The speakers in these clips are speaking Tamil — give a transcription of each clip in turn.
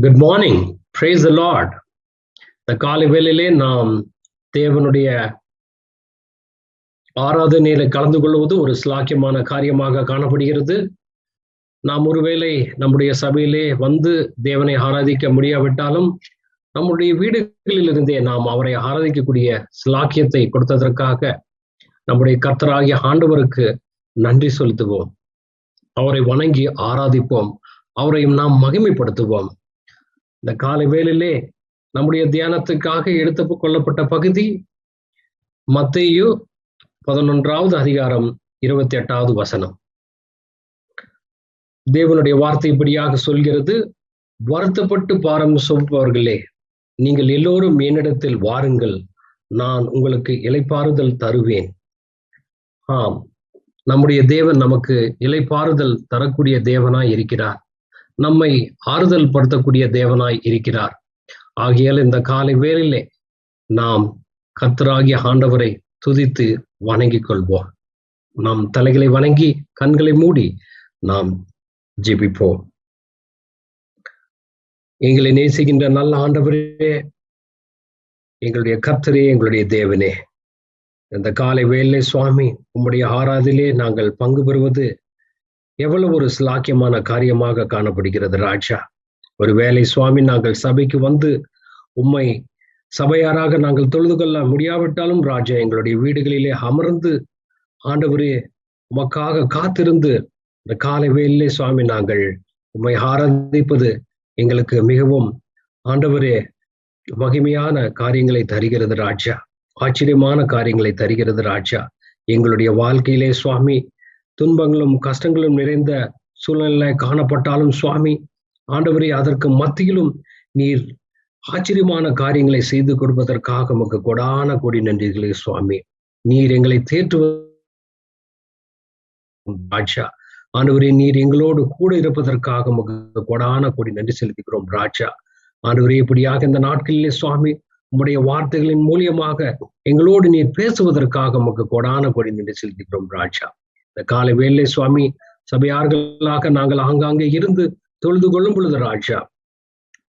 Good morning. Praise the Lord. இந்த காலை வேளையிலே நாம் தேவனுடைய ஆராதனையில கலந்து கொள்வது ஒரு ஸ்லாக்கியமான காரியமாக காணப்படுகிறது. நாம் ஒருவேளை நம்முடைய சபையிலே வந்து தேவனை ஆராதிக்க முடியாவிட்டாலும் நம்முடைய வீடுகளில் இருந்தே நாம் அவரை ஆராதிக்கக்கூடிய ஸ்லாக்கியத்தை கொடுத்ததற்காக நம்முடைய கர்த்தராகிய ஆண்டவருக்கு நன்றி செலுத்துவோம். அவரை வணங்கி ஆராதிப்போம். அவரையும் நாம் மகிமைப்படுத்துவோம். இந்த காலை வேளையிலே நம்முடைய தியானத்துக்காக எடுத்து கொள்ளப்பட்ட பகுதி மத்தேயு 11வது அதிகாரம் 28வது வசனம். தேவனுடைய வார்த்தை இப்படியாக சொல்கிறது, வருத்தப்பட்டு பாரம் சுமப்பவர்களே, நீங்கள் எல்லோரும் என்னிடத்தில் வாருங்கள், நான் உங்களுக்கு இளைப்பாறுதல் தருவேன். ஆம், நம்முடைய தேவன் நமக்கு இளைப்பாறுதல் தரக்கூடிய தேவனாய் இருக்கிறார். நம்மை ஆறுதல் படுத்தக்கூடிய தேவனாய் இருக்கிறார். ஆகையால் இந்த காலை வேளையிலே நாம் கர்த்தராகிய ஆண்டவரை துதித்து வணங்கிக் கொள்வோம். நாம் தலைகளை வணங்கி கண்களை மூடி நாம் ஜெபிப்போம். எங்களை நேசிக்கின்ற நல்ல ஆண்டவரே, எங்களுடைய கர்த்தரே, எங்களுடைய தேவனே, இந்த காலை வேளை சுவாமி உம்முடைய ஆராதனையிலே நாங்கள் பங்கு பெறுவது எவ்வளவு ஒரு ஸ்லாக்கியமான காரியமாக காணப்படுகிறது ராஜா. ஒரு வேளை சுவாமி நாங்கள் சபைக்கு வந்து உம்மை சபையாராக நாங்கள் தொழுது கொள்ள முடியாவிட்டாலும் ராஜா, எங்களுடைய வீடுகளிலே அமர்ந்து ஆண்டவரே உமக்காக காத்திருந்து இந்த காலை வேளையிலே சுவாமி நாங்கள் உம்மை ஆராதிப்பது எங்களுக்கு மிகவும் ஆண்டவரே மகிமையான காரியங்களை தருகிறது ராஜா. ஆச்சரியமான காரியங்களை தருகிறது ராஜா. எங்களுடைய வாழ்க்கையிலே சுவாமி துன்பங்களும் கஷ்டங்களும் நிறைந்த சூழ்நிலை காணப்பட்டாலும் சுவாமி ஆண்டவரே, அதற்கு மத்தியிலும் நீர் ஆச்சரியமான காரியங்களை செய்து கொடுப்பதற்காக உமக்கு கொடான கோடி நன்றிகளே சுவாமி. நீர் எங்களை தேற்றுவது ராஜா. ஆண்டவரே, நீர் எங்களோடு கூட இருப்பதற்காக உமக்கு கொடான கோடி நன்றி செலுத்துகிறோம் ராஜா. ஆண்டவரே, இப்படியாக இந்த நாட்களிலே சுவாமி உம்முடைய வார்த்தைகளின் மூலியமாக எங்களோடு நீர் பேசுவதற்காக உமக்கு கொடான கோடி நன்றி செலுத்துகிறோம் ராஜா. இந்த காலை வேளை சுவாமி சபையார்களாக நாங்கள் ஆங்காங்கே இருந்து தொழுது கொள்ளும் பொழுது ராஜா,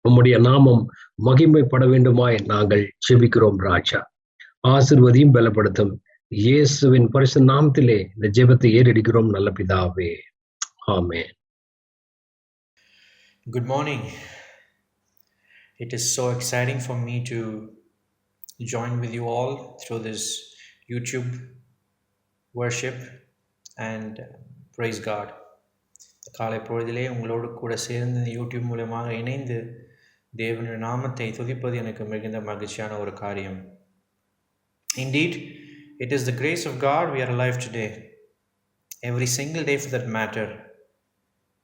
உம்முடைய நாமம் மகிமைப்பட வேண்டுமாய் நாங்கள் ஜெபிக்கிறோம் ராஜா. ஆசீர்வதியும் பலப்படுத்தும் இயேசுவின் பரிசுத்த நாமத்திலே இந்த ஜெபத்தை ஏறெடுக்கிறோம் நல்ல பிதாவே, ஆமென். Good morning. It is so exciting for me to join with you all through this YouTube worship and praise God. காலை பொழுதிலே உங்களோடு கூட சேர்ந்து இந்த யூடியூப் மூலமாக இணைந்து தேவனுடைய நாமத்தை துதிப்பது எனக்கு மிகுந்த மகிழ்ச்சியான ஒரு காரியம். Indeed, it is the grace of God we are alive today. Every single day for that matter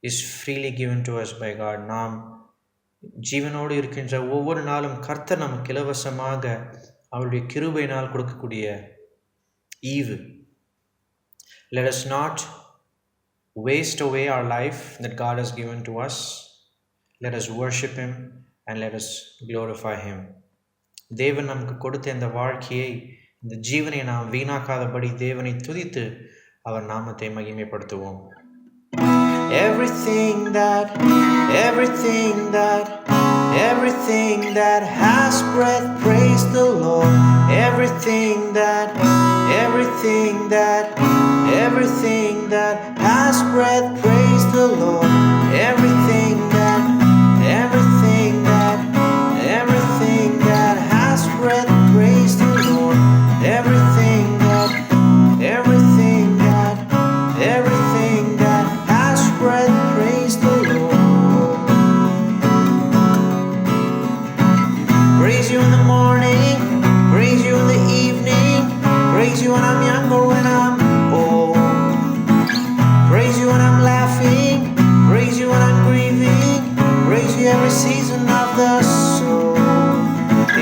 is freely given to us by God. நாம் ஜீவனோடு இருக்கின்ற ஒவ்வொரு நாளும் கர்த்தர் நமக்கு இலவசமாக அவருடைய கிருபையினால் கொடுக்கக்கூடிய ஈவு. Let us not waste away our life that God has given to us. Let us worship Him and let us glorify Him. தேவன் நமக்கு கொடுத்த இந்த வாழ்க்கையை, இந்த ஜீவனை நாம் வீணாக்காதபடி தேவனை துதித்து அவர் நாமத்தை மகிமைப்படுத்துவோம். Everything that has breath, praise the Lord. Everything that has breath, praise the Lord. Everything that has breath, praise the Lord. Everything that has breath, praise the Lord. Praise you in the morning, praise you in the evening, praise you when I'm young or when I'm old. Praise you when I'm laughing, praise you when I'm grieving, praise you every season of the soul.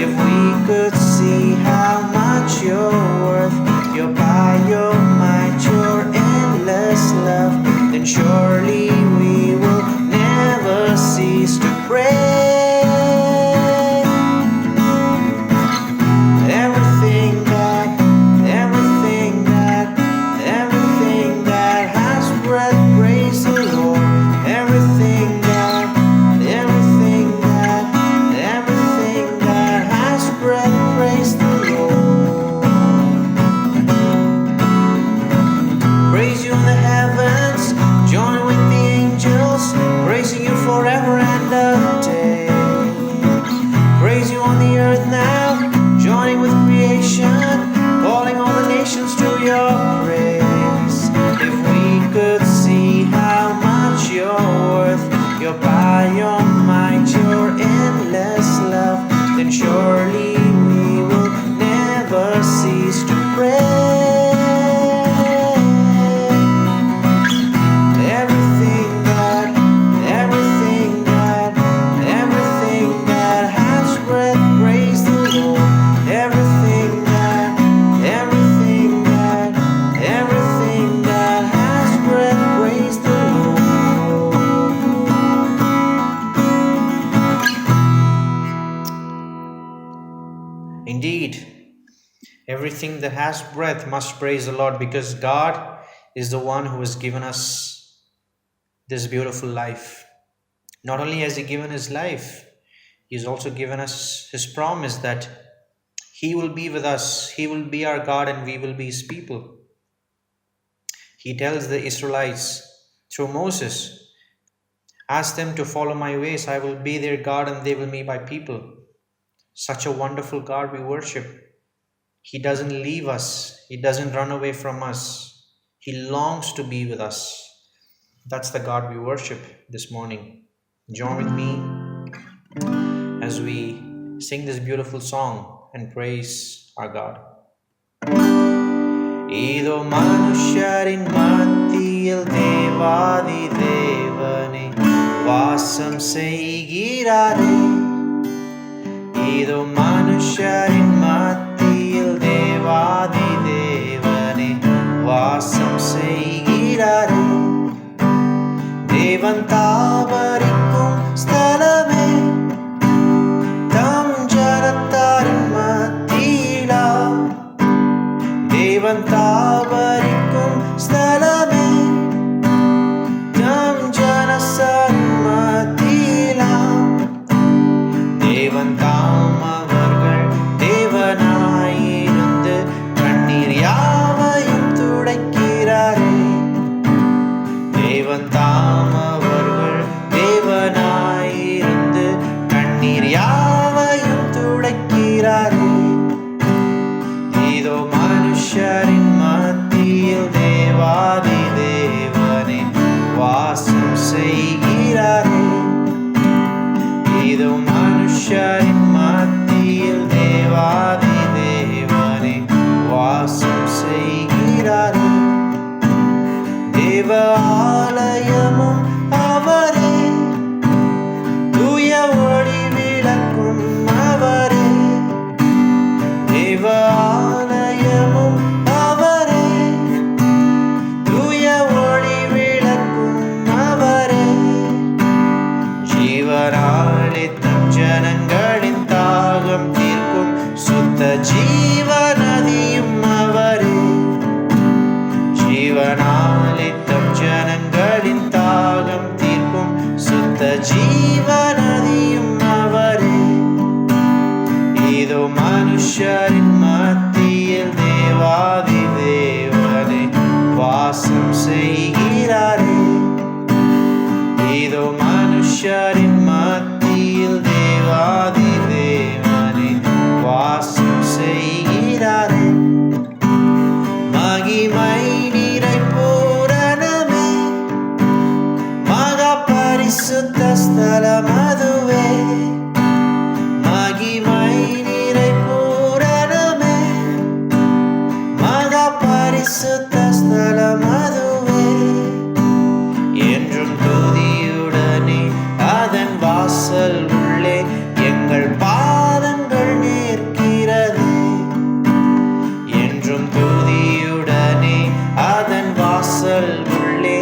If we could see how much you're worth, you're by your might, your endless love, then surely we will never cease to pray. Everything that has breath, praise the Lord. Everything that everything that has breath must praise the Lord, because God is the one who has given us this beautiful life. Not only has He given His life, He has also given us His promise that He will be with us, He will be our God, and we will be His people. He tells the Israelites through Moses, ask them to follow my ways, I will be their God and they will be my people. Such a wonderful God we worship. He doesn't leave us, He doesn't run away from us. He longs to be with us. That's the God we worship this morning. Join with me as we sing this beautiful song and praise our God. இதோ மனுஷரின் மத்தியில் தேவாதி தேவனே வாசம் செய்கிறாரே. இதோ மனுஷரின் மத்தியில் தேவாதி தேவனே வாசம் செய்கிறாரே. தேவன் தாவரிக்கும் ஸ்தலமே தம் ஜனத்தாரின் மத்தியிலா. தேவன் தாவரிக்கும் ஸ்தலமே தம் ஜனத்தாரின் மத்தியிலா. தேவன் தாம் அவர்கள் தேவனாயிருந்து கண்ணீர் யாவையும் துடைக்கிறாரே. தேவன் தாம் அவர்கள் தேவனாயிருந்து கண்ணீர் யாவையும் துடைக்கிறாரே. இதோ மனுஷரின் மத்தியில் தேவாதி தேவனே வாசம் செய்கிறாரே. இதோ மனுஷரின் மத்தியில் தேவாதி தேவனே வாசம் செய்கிறாரே. தேவ ஆலயமும் அவரே, தூய ஒளி விளக்கும் அவரே. தேவ ஆலயமும் அவரே, தூய ஒளி விளக்கும் அவரே. ஜீவனாலே தம் ஜனங்களின் தாகம் தீர்க்கும் சுத்த ஜீவநதியும் அவரே. ஜீவனாலே தம் ஜனங்களின் தாகம் தீர்க்கும் சுத்த ஜீவநதியும் அவரே. இதோ மனுஷரின் மத்தியில் தேவாதி தேவனே வாசம் செய்கிறாரே. இதோ மனுஷரின் மத்தியில் தேவாதி தேவனே வாசம் செய்கிறாரே. மகிமை நிறை பூரணமே மகா பரிசுத்த ஸ்தலம் அதுவே. மகிமை நிறை பூரணமே மகா பரிசுத்த ஸ்தலம் அதுவே. என்றும் துதியுடனே அதன் வாசல் உள்ளே எங்கள் பாதங்கள் நிற்கிறதே. என்றும் துதியுடனே அதன் வாசல் உள்ளே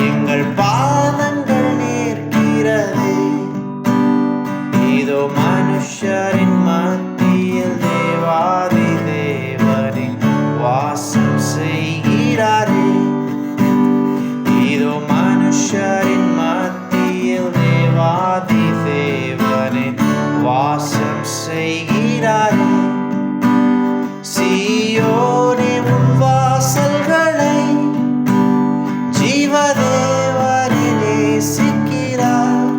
எங்கள் பாதங்கள் நிற்கிறதே. இதோ மனுஷரின் மத்தியில் தேவாதி தேவனே வாசம் செய்கிறாரே. இதோ மனுஷரின் மத்தியில் தேவாதி தேவனே வாசம் செய்கிறாரே. சீயோனே உன் வாசல்களை ஜீவதேவனே நேசிக்கிறார்.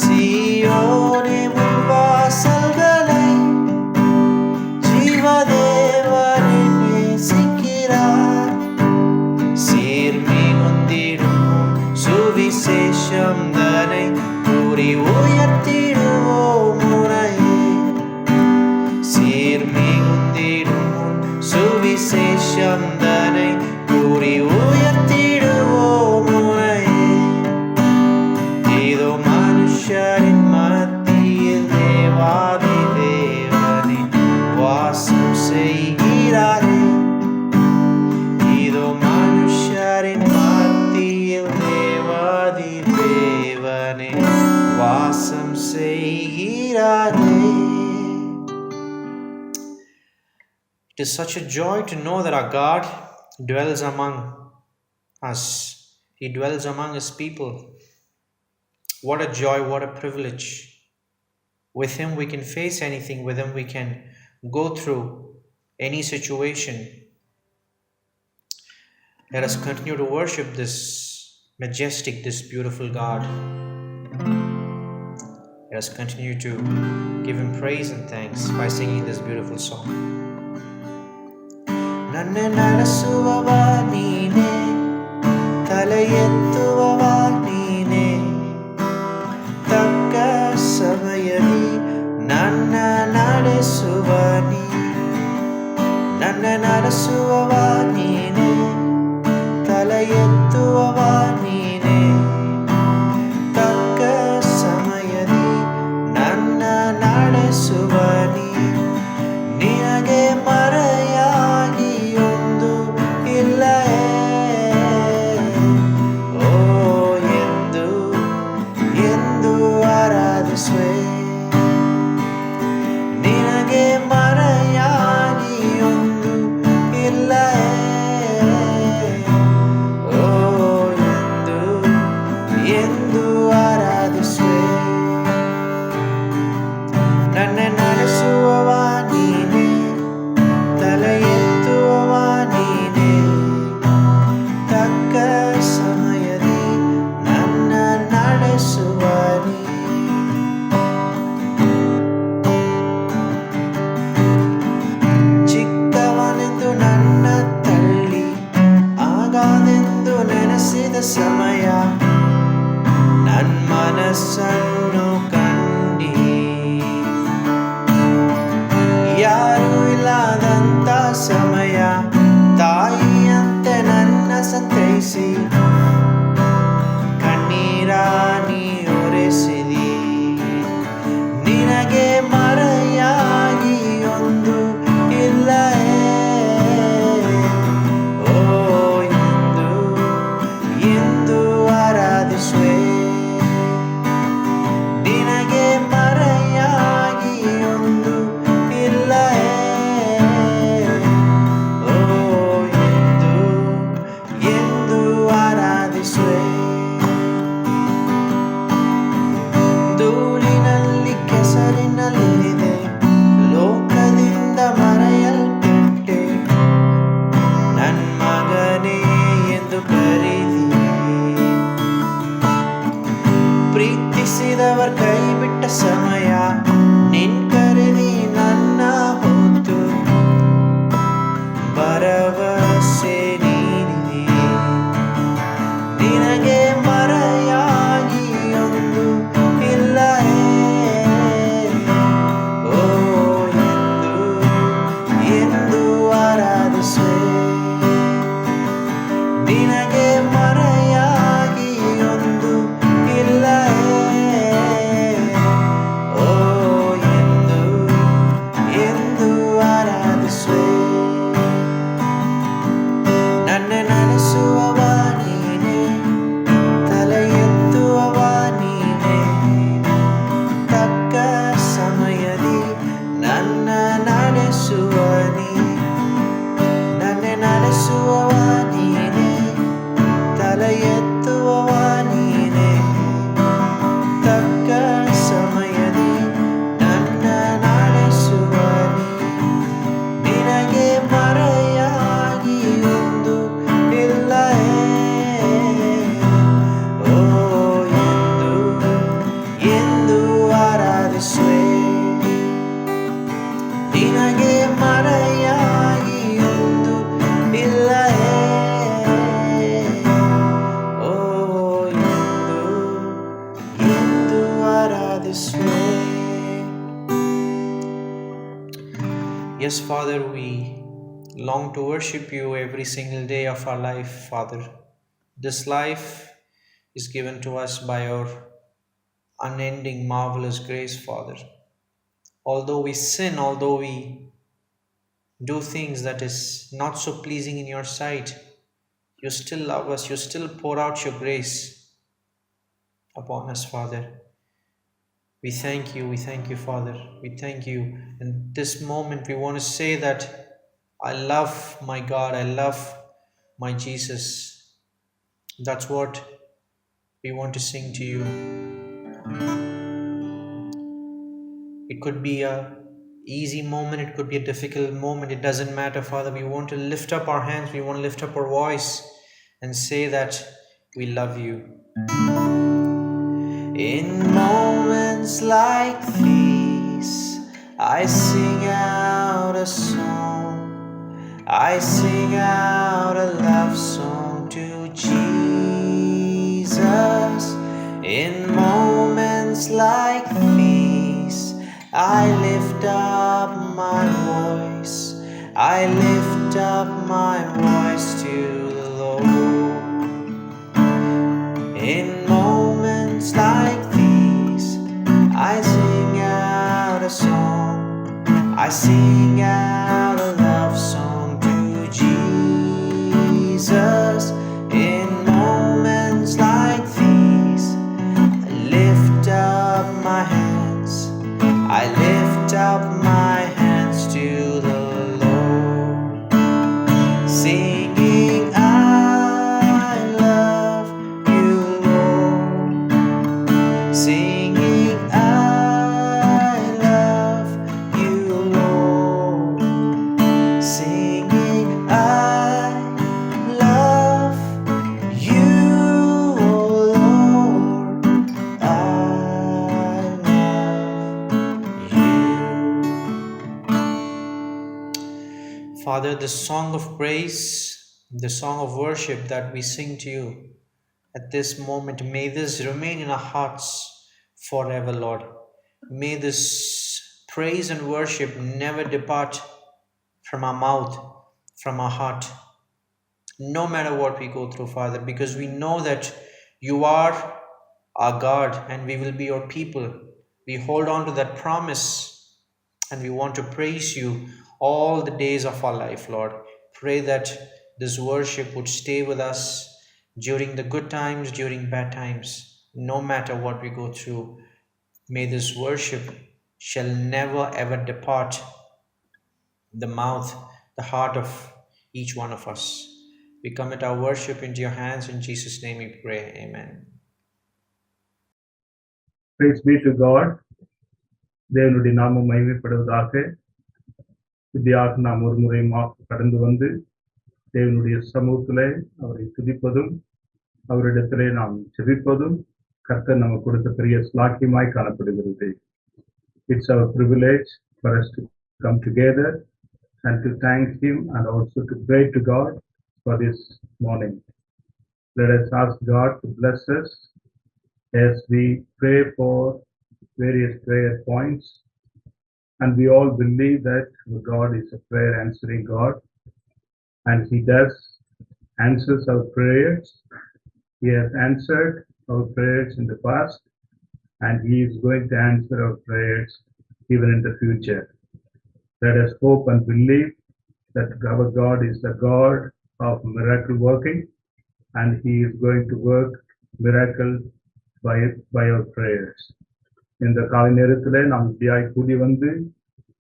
சீயோனே உன் வாசல்களை ஜீவதேவனே நேசிக்கிறார். சீர்மிகுந்திடும் சுவிசேஷம் தனை கூறி உயர்த்திடுவோம் முறையே. சீர்மிகுந்திடும் சுவிசேஷம் தனை கூறி உயர்த்திடுவோம் முறையே. இதோ மனுஷரின் மத்தியில் தேவாதி தேவனே வாசம் செய்கிறாரே. இதோ மனுஷரின் மத்தியில் தேவாதி தேவனே வாசம் செய் It is such a joy to know that our God dwells among us. He dwells among His people. What a joy, what a privilege. With Him we can face anything, with Him we can go through any situation. Let us continue to worship this majestic, this beautiful God. Let us continue to give Him praise and thanks by singing this beautiful song. ನನ್ನ ನಡೆಸುವವ ನೀನೇ, ತಲೆ ಎತ್ತುವವ ನೀನೇ, ತಕ್ಕ ಸಮಯದಿ ನನ್ನ ನಡೆಸುವ ನೀ, ನನ್ನ ನಡೆಸುವವ ನೀನೇ, ತಲೆ ಎತ್ತುವವ ನೀನೇ, ತಕ್ಕ ಸಮಯದಿ ನನ್ನ ನಡೆಸುವ ನೀ, ನಿನಗೆ ಮರೆಯಾಗಿ ಒಂದು ಇಲ್ಲವೇ, ಓ ಎಂದು ಎಂದು ಆರಾಧಿಸುವೆ, ನಿನಗೆ ಮರೆಯಾಗಿ ಒಂದು ಇಲ್ಲವೇ, ಓ ಎಂದು ಎಂದು ಆರಾಧಿಸುವೆ. ನನ್ನ ನಡೆಸುವವ ನೀನೇ, ತಲೆ ಎತ್ತುವವ ನೀನೇ, ತಕ್ಕ ಸಮಯದಿ ನನ್ನ ನಡೆಸುವ ನೀ. ಚಿಕ್ಕವನೆಂದು ನನ್ನ ತಳ್ಳಿ ಆಗದೆಂದು ನೆನೆಸಿದ ಸಮಯ, ನನ್ನ ಮನಸ್ಸನ್ನು ಕಂಡಿ, ಯಾರು ಇಲ್ಲದಂತ ಸಮಯ ತಾಯಿಯಂತೆ ನನ್ನ ಸಂತೈಸಿ, ಕಣ್ಣೀರ ನೀ ಒರೆಸಿದಿ, ನಿನಗೆ ಮರೆಯಾಗಿ ಒಂದು ಇಲ್ಲವೇ, ಓ ಎಂದು ಎಂದು ಆರಾಧಿಸುವೆ, ನಿನಗೆ ಮರೆಯಾಗಿ ಒಂದು ಇಲ್ಲವೇ, ಓ ಎಂದು ಎಂದು ಆರಾಧಿಸುವೆ. ಧೂಳಿನಲ್ಲಿ ಕೆಸರಿನಲ್ಲಿದೆ, ಲೋಕದಿಂದ ಮರೆಯಲ್ಪಟ್ಟೆ, ನನ್ನ ಮಗನೇ ಎಂದು ಕರೆದಿ, ಪ್ರೀತಿಸಿದವರ ಕೈ ಬಿಟ್ಟ ಸಮಯ ನಿನ್ ಕರೆದಿ ನನ್ನ ಹೊತ್ತು, ಭರವಸೆ ನೀಡಿದೆ, ನಿನಗೆ ಮರೆಯಾಗಿ ಒಂದು ಇಲ್ಲವೇ, ಓ ಎಂದು ಎಂದು ಆರಾಧಿಸುವೆ, ನಿನಗೆ ಮರೆಯಾಗಿ ಒಂದು ಇಲ್ಲವೇ, ಓ ಎಂದು ಎಂದು ಆರಾಧಿಸುವೆ. ನನ್ನ ನಡೆಸುವವ ನೀನೇ, ತಲೆ ಎತ್ತುವವ ನೀನೇ, ತಕ್ಕ ಸಮಯದಿ ನನ್ನ ನಡೆಸುವ ನೀ, ನನ್ನ ನಡೆಸುವವ ನೀನೇ, ತಲೆ ಎತ್ತುವವ ನೀನೇ, ತಕ್ಕ ಸಮಯದಿ ನನ್ನ ನಡೆಸುವ ನೀ, ನಿನಗೆ ಮರೆಯಾಗಿ ಒಂದು ಇಲ್ಲವೇ, ಓ ಎಂದು ಎಂದು ಆರಾಧಿಸುವೆ, ನಿನಗೆ ಮರೆಯಾಗಿ ಒಂದು ಇಲ್ಲವೇ, ಓ ಎಂದು ಎಂದು ಆರಾಧಿಸುವೆ. Yes, Father, we long to worship you every single day of our life, Father. This life is given to us by your unending, marvelous grace, Father. Although we sin, although we do things that is not so pleasing in your sight, you still love us, you still pour out your grace upon us, Father. We thank you, Father. We thank you. In this moment, we want to say that I love my God. I love my Jesus. That's what we want to sing to you. It could be a easy moment, it could be a difficult moment. It doesn't matter, Father. We want to lift up our hands, we want to lift up our voice and say that we love you. In moments like these, I sing out a song. I sing out a love song to Jesus. In moments like these, I lift up my voice. I lift up my voice to the Lord. In moments like these, I sing out a song. I sing out a love song to Jesus. In moments like these, I lift up my hands. I lift up my hands to the Lord, singing, I love you, Lord. Singing, I love you, Lord. Singing, I love you, Lord. I love you. Father, the song of praise, the song of worship that we sing to you at this moment, may this remain in our hearts forever, Lord. May this praise and worship never depart from our mouth, from our heart, no matter what we go through, Father, because we know that you are our God and we will be your people. We hold on to that promise and we want to praise you all the days of our life, Lord. Pray that this worship would stay with us during the good times, during bad times, no matter what we go through. May this worship shall never ever depart the mouth, the heart of each one of us. We commit our worship into your hands. In Jesus' name we pray. Amen. Praise be to God. தேவனுடைய நாமம் மகிமைப்படுவதாக. இப்படியாக நாம் ஒரு முறை கடந்து வந்து தேவனுடைய சமூகத்திலே அவரை துதிப்பதும் அவரிடத்திலே நாம் ஜெபிப்பதும் கர்த்தர் நமக்கு கொடுத்த பெரிய ஸ்லாக்கியமாய் காணப்படுகிறது. It's our privilege for us to come together and to thank Him and also to pray to God for this morning. Let us ask God to bless us as we pray for various prayer points. And we all believe that God is a prayer answering God, and He does answers our prayers. He has answered our prayers in the past, and He is going to answer our prayers even in the future. Let us hope and believe that our God is the God of miracle working, and He is going to work miracle by our prayers. இந்த காலை நேரத்திலே நாம் இப்படியாய் கூடி வந்து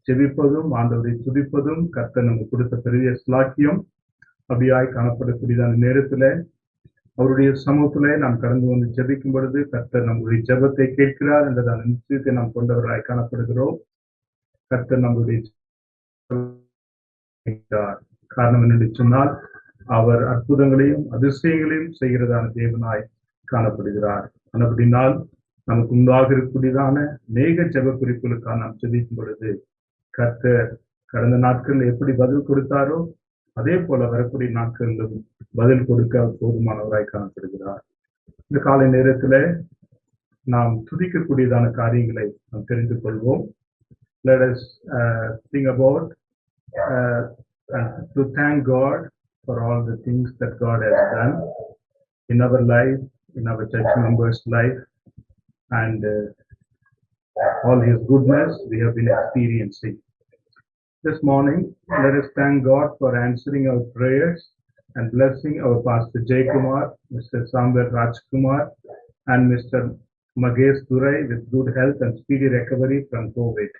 ஜெபிப்பதும் ஆண்டவரை துதிப்பதும் கர்த்தர் நமக்கு கொடுத்த பெரிய ஸ்லாக்கியம். அப்படியாய் காணப்படக்கூடியதான நேரத்திலே அவருடைய சமூகத்திலே நாம் கடந்து வந்து ஜெபிக்கும் பொழுது கர்த்தர் நம்முடைய ஜெபத்தை கேட்கிறார் என்றதான நிச்சயத்தை நாம் கொண்டவர்களாய் காணப்படுகிறோம். கர்த்தர் நம்முடைய காரணம் என்னென்று சொன்னால் அவர் அற்புதங்களையும் அதிசயங்களையும் செய்கிறதான தேவனாய் காணப்படுகிறார். அப்படினால் நமக்கு முன்பாக இருக்கக்கூடியதான அநேக ஜெப குறிப்புகளுக்காக நாம் ஜெபிக்கும் பொழுது கர்த்தர் கடந்த நாட்களில் எப்படி பதில் கொடுத்தாரோ அதே போல வரக்கூடிய நாட்களிலும் பதில் கொடுக்க போதுமானவராய் காணப்படுகிறார். இந்த காலை நேரத்தில் நாம் துதிக்கக்கூடியதான காரியங்களை நாம் தெரிந்து கொள்வோம். Let us think about to thank God for all the things that God has done in our life, in our church members' life, and all His goodness we have been experiencing. This morning, let us thank God for answering our prayers and blessing our Pastor Jay Kumar, Mr. Samber Rajkumar, and Mr. Magesh Durai with good health and speedy recovery from COVID.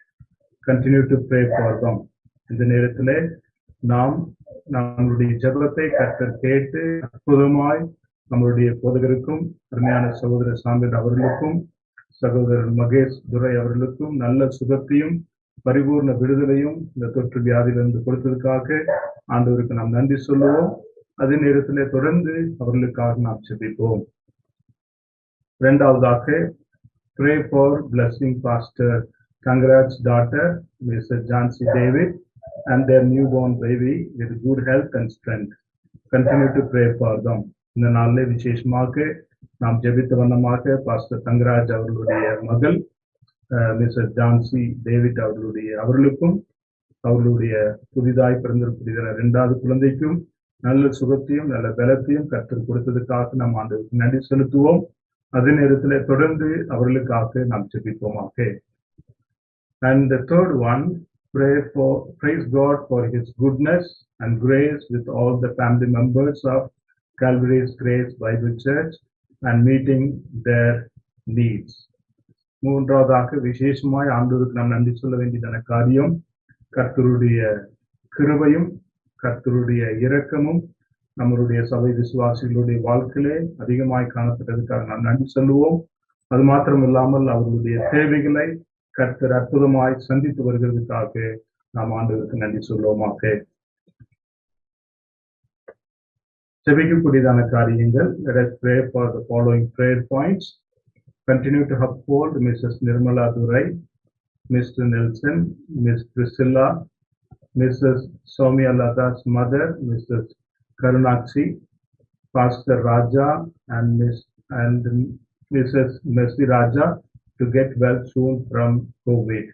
Continue to pray for them. இந்த நேரத்திலே நாம் நம்மளுடைய ஜெபத்தை கர்த்தர் கேட்டு அற்புதமாய் நம்மளுடைய போதகருக்கும் அருமையான சகோதரர் சாம்பிள் அவர்களுக்கும் சகோதரர் மகேஷ் துரை அவர்களுக்கும் நல்ல சுகத்தையும் பரிபூர்ண விடுதலையும் இந்த தொற்று வியாதியிலிருந்து கொடுத்ததுக்காக ஆண்டவருக்கு நாம் நன்றி சொல்லுவோம். அதே நேரத்திலே தொடர்ந்து அவர்களுக்காக நாம் ஜெபிப்போம். இரண்டாவதாக pray for blessing Pastor Kangaraj's daughter Mrs. Jansi David and their newborn baby with good health and strength. Continue to pray for them. இந்த நாளிலே விசேஷமாக நாம் ஜெபித்த வண்ணமாக பாஸ்டர் தங்கராஜ் அவர்களுடைய மகள் மிஸ்ஸஸ் ஜான்சி டேவிட் அவர்களுக்கும் அவர்களுடைய புதிதாய் பிறந்திருக்கிற இரண்டாவது குழந்தைக்கும் நல்ல சுகத்தையும் நல்ல பலத்தையும் கர்த்தர் கொடுத்ததுக்காக நாம் ஆண்டவருக்கு நன்றி செலுத்துவோம். அதே நேரத்தில் தொடர்ந்து அவர்களுக்காக நாம் ஜெபிப்போமாக. And the third one, praise God for His goodness and grace with all the family members of Calvary's Grace Bible Church and meeting their needs. மூன்றாவதாக விசேஷமாய் ஆண்டவருக்கு நாம் நன்றி சொல்ல வேண்டியதான காரியம் கர்த்தருடைய கிருபையும் கர்த்தருடைய இரக்கமும் நம்மளுடைய சபை விசுவாசிகளுடைய வாழ்க்கையிலே அதிகமாய் காணப்பட்டதுக்காக நாம் நன்றி சொல்லுவோம். அது மாத்திரம் இல்லாமல் அவர்களுடைய தேவைகளை கர்த்தர் அற்புதமாய் சந்தித்து வருகிறதுக்காக நாம் ஆண்டவருக்கு நன்றி சொல்லுவோமாக. ஜெபிக்கக்கூடியதான காரியங்கள். Let us pray for the following prayer points. Continue to uphold Mrs. Nirmala Durai, Mr. Nelson, Ms. Priscilla, Mrs. Soumya Lata's mother, Mrs. Karunakshi, Pastor Raja and Mrs. Mercy Raja to get well soon from COVID.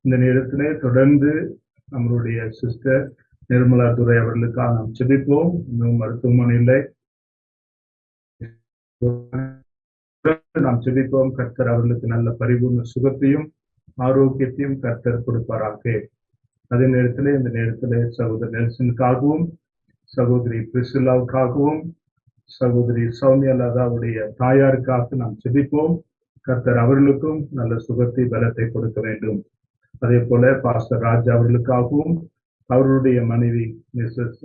இந்த நேரத்திலே தொடர்ந்து நம்மளுடைய சிஸ்டர் நிர்மலா துரை அவர்களுக்காக நாம் ஜெபிப்போம். இன்னும் மருத்துவமனையில் நாம் ஜெபிப்போம். கர்த்தர் அவர்களுக்கு நல்ல பரிபூர்ண சுகத்தையும் ஆரோக்கியத்தையும் கர்த்தர் கொடுப்பாராக. அதே நேரத்தில் இந்த நேரத்தில் சகோதரர் நெல்சனுக்காகவும் சகோதரி பிரிசில்லாவுக்காகவும் சகோதரி சௌமியா லதாவுடைய தாயாருக்காக நாம் ஜெபிப்போம். கர்த்தர் அவர்களுக்கும் நல்ல சுகத்தை பலத்தை கொடுக்க வேண்டும். அதே போல பாஸ்டர் ராஜா அவர்களுக்காகவும் அவர்களுடைய மனைவி மிஸ்ஸஸ்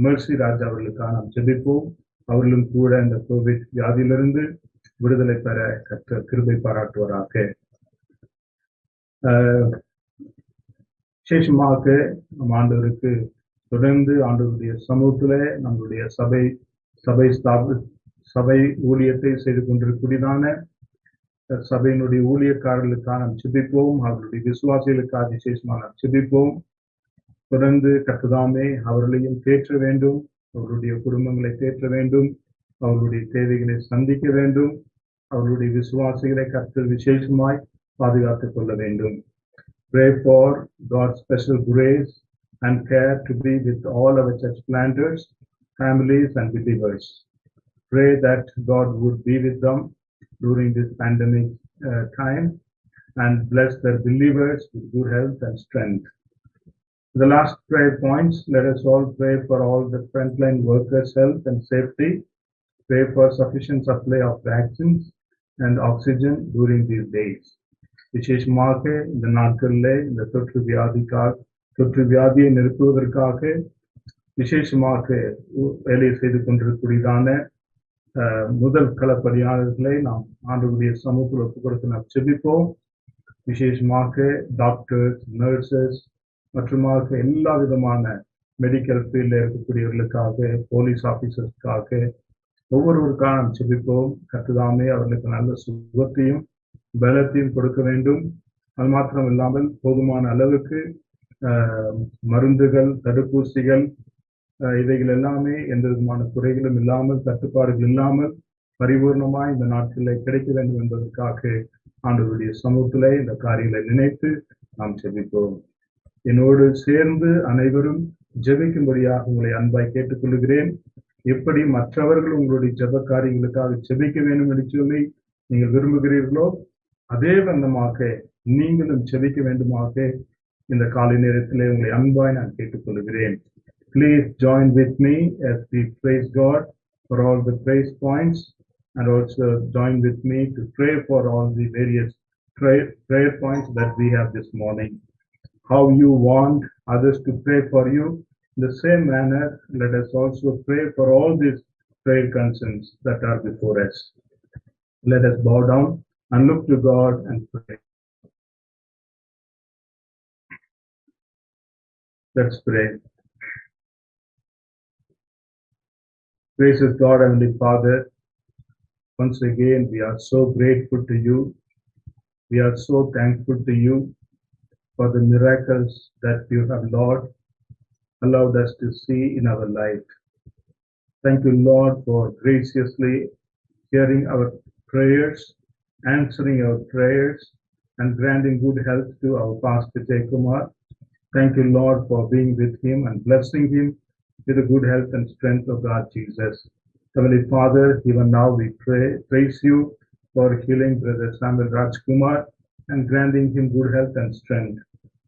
மெர்சி ராஜா அவர்களுக்காக நாம் ஜெபிப்போம். அவர்களும் கூட இந்த கோவிட் வியாதியிலிருந்து விடுதலை பெற கர்த்தர் கிருபை பாராட்டுவராக. விசேஷமாக நம் ஆண்டவருக்கு தொடர்ந்து ஆண்டவருடைய சமூகத்திலே நம்மளுடைய சபை ஊழியத்தை செய்து கொண்டிருக்கூடியதான சபையினுடைய ஊழியக்காரர்களுக்காக நாம் ஜெபிப்போம். அவர்களுடைய விசுவாசிகளுக்காக விசேஷமாக நாம் ஜெபிப்போம். தொடர்ந்து கர்த்ததாமே அவர்களையும் தேற்ற வேண்டும், அவர்களுடைய குடும்பங்களை தேற்ற வேண்டும், அவர்களுடைய தேவைகளை சந்திக்க வேண்டும், அவர்களுடைய விசுவாசிகளை கர்த்தர் விசேஷமாய் பாதுகாத்துக் கொள்ள வேண்டும். Pray for God's special grace and care to be with all our church planters, families and believers. Pray that God would be with them during this pandemic time and bless their believers with good health and strength. The last prayer points, let us all pray for all the frontline workers' health and safety. Pray for sufficient supply of vaccines and oxygen during these days. விசேஷமாக இந்த நாட்களில் இந்த தொற்று வியாதியை நிறுத்துவதற்காக விசேஷமாக வேலை செய்து கொண்டிருக்கூடியதான முதல் களப்பணியாளர்களை நாம் ஆண்டவருடைய சமூகத்தில் ஒப்புக் கொடுத்து நாம் ஜெபிப்போம். விசேஷமாக டாக்டர்ஸ், நர்சஸ் மற்றுமாக எல்லா விதமான மெடிக்கல் ஃபீல்டில் இருக்கக்கூடியவர்களுக்காக, போலீஸ் ஆஃபீஸர்ஸ்க்காக ஒவ்வொருவருக்காக நாம் ஜெபிப்போம். கர்த்ததாமே அவர்களுக்கு நல்ல சுகத்தையும் பலத்தையும் கொடுக்க வேண்டும். அது மாத்திரம் இல்லாமல் போதுமான அளவுக்கு மருந்துகள், தடுப்பூசிகள் இவைகள் எல்லாமே எந்த விதமான குறைகளும் இல்லாமல், தட்டுப்பாடுகள் இல்லாமல் பரிபூர்ணமாய் இந்த நாட்களில் கிடைக்க வேண்டும் என்பதற்காக ஆண்டவருடைய சமூகத்திலே இந்த காரியங்களை நினைத்து நாம் ஜெபிப்போம். என்னோடு சேர்ந்து அனைவரும் ஜெபிக்கும்படியாக உங்களை அன்பாய் கேட்டுக்கொள்கிறேன். எப்படி மற்றவர்கள் உங்களுடைய ஜெப காரியங்களுக்காக ஜெபிக்க வேண்டும் என்று சொல்லி நீங்கள் விரும்புகிறீர்களோ அதே வண்ணமாக நீங்களும் ஜெபிக்க வேண்டுமாக இந்த காலை நேரத்திலே உங்களை அன்பாய் நான் கேட்டுக்கொள்கிறேன். Please join with me as we praise God for all the praise points, and also join with me to pray for all the various prayer points that we have this morning. How you want others to pray for you, In the same manner, let us also pray for all these prayer concerns that are before us. Let us bow down and look to God and pray. Let's pray. Gracious God, Heavenly Father, once again we are so grateful to you. We are so thankful to you for the miracles that you have, Lord, allowed us to see in our life. Thank you, Lord, for graciously hearing our prayers, answering our prayers, and granting good health to our Pastor Jay Kumar. Thank you, Lord, for being with him and blessing him with the good health and strength of God Jesus. Heavenly Father, even now we praise you for healing Brother Samuel Rajkumar and granting him good health and strength.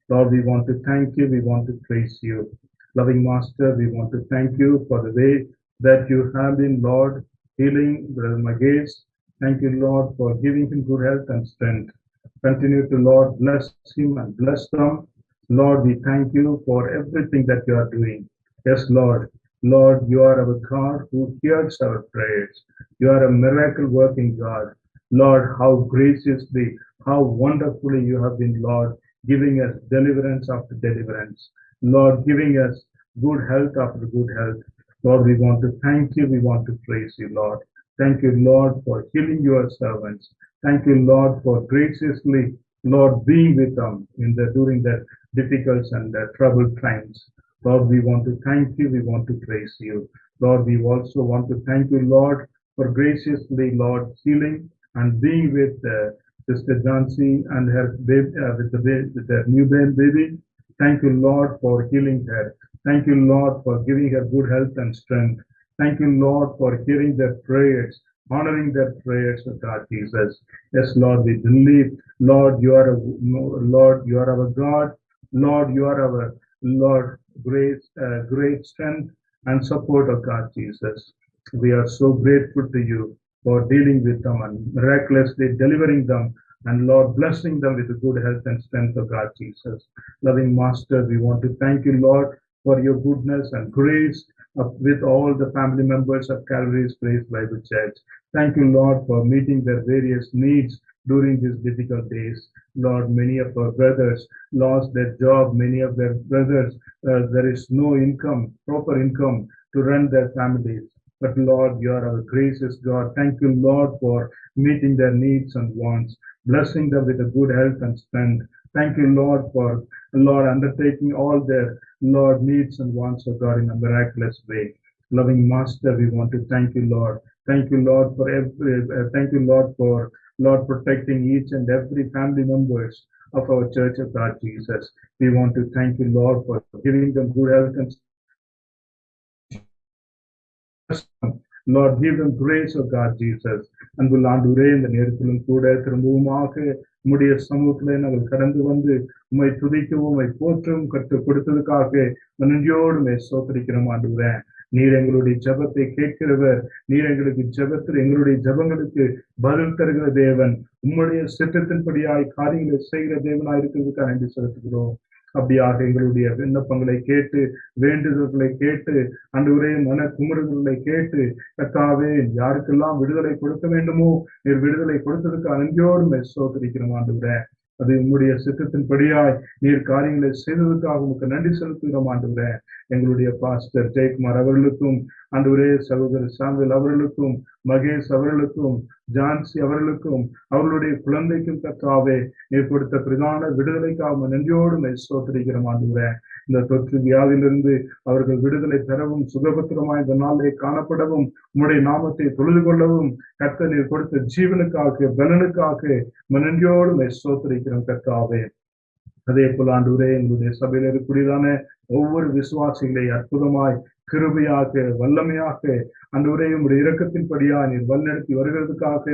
Lord, we want to thank you. We want to praise you. Loving Master, we want to thank you for the way that you have been, Lord, healing Brother Magesh. Thank you, Lord, for giving him good health and strength. Continue to, Lord, bless him and bless them. Lord, we thank you for everything that you are doing. Yes, Lord. Lord, you are our God who hears our prayers. You are a miracle working God. Lord, how graciously, how wonderfully you have been, Lord, giving us deliverance after deliverance. Lord, giving us good health after good health. Lord, we want to thank you. We want to praise you, Lord. Thank you, Lord, for healing your servants. Thank you, Lord, for graciously, Lord, being with them during the difficult and troubled times. Lord, we want to thank you. We want to praise you. Lord, we also want to thank you, Lord, for graciously, Lord, healing and being with Sister Jansi and her baby, with their newborn baby. Thank you, Lord, for healing her. Thank you, Lord, for giving her good health and strength. Thank you, Lord, for hearing their prayers, honoring their prayers, God Jesus. Yes, Lord, we believe, Lord, you are our God. Lord, you are our Lord, great strength and support of God Jesus. We are so grateful to you for dealing with them and miraculously delivering them, and Lord, blessing them with the good health and strength of God Jesus. Loving Master, we want to thank you, Lord, for your goodness and grace with all the family members of Calvary's Praise Bible Church. Thank you, Lord, for meeting their various needs during these difficult days. Lord, many of our brothers lost their job. Many of their brothers, there is no income, proper income to run their families. But Lord, you are our gracious God. Thank you, Lord, for meeting their needs and wants, blessing them with a good health and strength. Thank you, Lord, for Lord undertaking all their Lord needs and wants of God in a miraculous way. Loving Master, we want to thank you, Lord. Thank you, Lord, for thank you, Lord, for Lord protecting each and every family members of our Church of God Jesus. We want to thank you, Lord, for giving them good health and Lord, give them grace, O God Jesus. அன்புள்ள ஆண்டவரே, இந்த நேரத்திலும் கூட திரும்பவுமாக உம்முடைய சமூகத்திலே நாங்கள் கடந்து வந்து உம்மை துதிக்கவும் உம்மை போற்றவும் கற்றுக் கொடுத்ததுக்காக நன்றியோடு உம்மை ஸ்தோத்திரிக்கிறோம் ஆண்டவரே. நீர் எங்களுடைய ஜெபத்தை கேட்கிறவர். நீர் எங்களுக்கு ஜெபத்தில் எங்களுடைய ஜெபங்களுக்கு பதில் தருகிற தேவன். உம்முடைய சித்தத்தின்படியாய் காரியங்களை செய்கிற தேவனாய் இருக்கிறதுக்காக நன்றி செலுத்துகிறோம். அப்படியாக எங்களுடைய விண்ணப்பங்களை கேட்டு, வேண்டுதல்களை கேட்டு, ஆண்டவரே மன குமுறுதல்களை கேட்டு, கர்த்தாவே யாருக்கெல்லாம் விடுதலை கொடுக்க வேண்டுமோ நீர் விடுதலை கொடுத்ததுக்கு நன்றியோடு ஸ்தோத்திரிக்கிறோம் ஆண்டவரே. அது உம்முடைய சித்தத்தின்படியாய் நீர் காரியங்களை செய்ததுக்காக உங்களுக்கு நன்றி செலுத்துகிறோம் ஆண்டவரே. எங்களுடைய பாஸ்டர் ஜெயக்குமார் அவர்களுக்கும், ஆண்டவரே சகோதரர் சாமுவேல் அவர்களுக்கும், மகேஷ் அவர்களுக்கும், ஜான்சி அவர்களுக்கும், அவர்களுடைய குழந்தைக்கும் கர்த்தாவே நீர் கொடுத்த பிரதான விடுதலைக்காக நன்றியோடு ஸ்தோத்திரிக்கிறோம் ஆண்டவரே. இந்த தொற்று வியாதியிலிருந்து அவர்கள் விடுதலை பெறவும், சுகபத்திரமாய் இந்த நாளிலே காணப்படவும், உம்முடைய நாமத்தை தொழுது கொள்ளவும் கர்த்தர் நீர் கொடுத்த ஜீவனுக்காக, பலனுக்காக நன்றியோடு ஸ்தோத்திரிக்கிறோம் கர்த்தாவே. அதே போல ஆண்டவரே, எங்களுடைய சபையில் இருக்கக்கூடியதான ஒவ்வொரு விசுவாசிகளை அற்புதமாய், கிருபையாக, வல்லமையாக ஆண்டவரே உம்முடைய இரக்கத்தின்படியா நீர் வழிநடத்தி வருகிறதுக்காக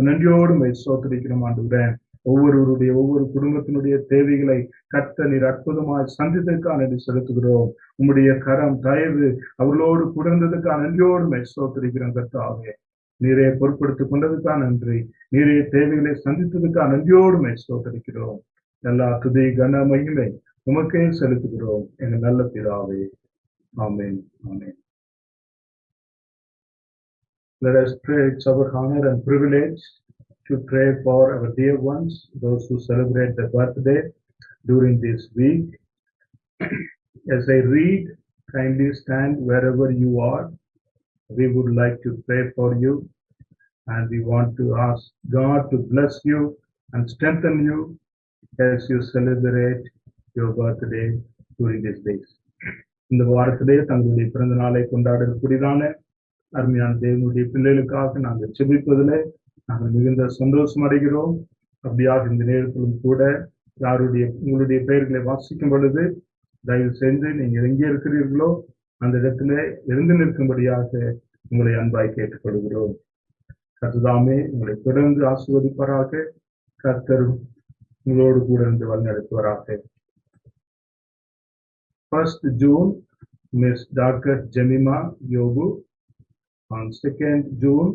நன்றியோடு ஸ்தோத்திரிக்கிறோம் ஆண்டவரே. ஒவ்வொருவருடைய ஒவ்வொரு குடும்பத்தினுடைய தேவைகளை கர்த்தர் நீர் அற்புதமாய் சந்தித்ததுக்காக நன்றி செலுத்துகிறோம். உம்முடைய கரம் தயவு அவர்களோடு குடர்ந்ததுக்காக நன்றியோடு ஸ்தோத்திரிக்கிறோம் கர்த்தாவே. நீரே பொறுப்படுத்திக் கொண்டதுக்காக நன்றி. நீரே தேவைகளை சந்தித்ததுக்காக நன்றியோடு ஸ்தோத்திரிக்கிறோம். எல்லா துதி கன மகிமை உமக்கே செலுத்துகிறோம் எங்கள் நல்ல பிதாவே. Amen. Amen. Let us pray. It's our honor and privilege to pray for our dear ones, those who celebrate their birthday during this week. As I read, kindly stand wherever you are. We would like to pray for you, and we want to ask God to bless you and strengthen you as you celebrate your birthday during these days. இந்த வாரத்திலே தங்களுடைய பிறந்த நாளை கொண்டாடக்கூடியதான அருமையான தேவனுடைய பிள்ளைகளுக்காக நாங்கள் செபிப்பதிலே நாங்கள் மிகுந்த சந்தோஷம் அடைகிறோம். அப்படியாக இந்த நேரத்திலும் கூட உங்களுடைய பெயர்களை வாசிக்கும் பொழுது தயவு செய்து நீங்கள் எங்கே இருக்கிறீர்களோ அந்த இடத்துல இருந்து நிற்கும்படியாக உங்களை அன்பாய் கேட்டுக்கொள்கிறோம். கர்த்ததாமே உங்களை தொடர்ந்து ஆசீர்வதிப்பாராக. கர்த்தர் உங்களோடு கூட இருந்து வழிநடத்துவாராக. 1st June, Miss Dr. Jemima Yogu. On 2nd June,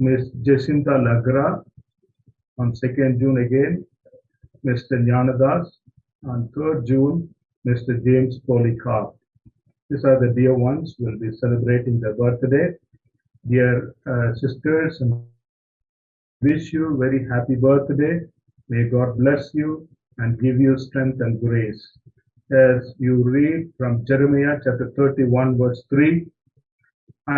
Miss Jacinta Lagra. On 2nd June again, Mr. Jnanadas. On 3rd June, Mr. James Polycarp. These are the dear ones who will be celebrating their birthday. Dear sisters, wish you very happy birthday. May God bless you and give you strength and grace. As you read from Jeremiah chapter 31 verse 3,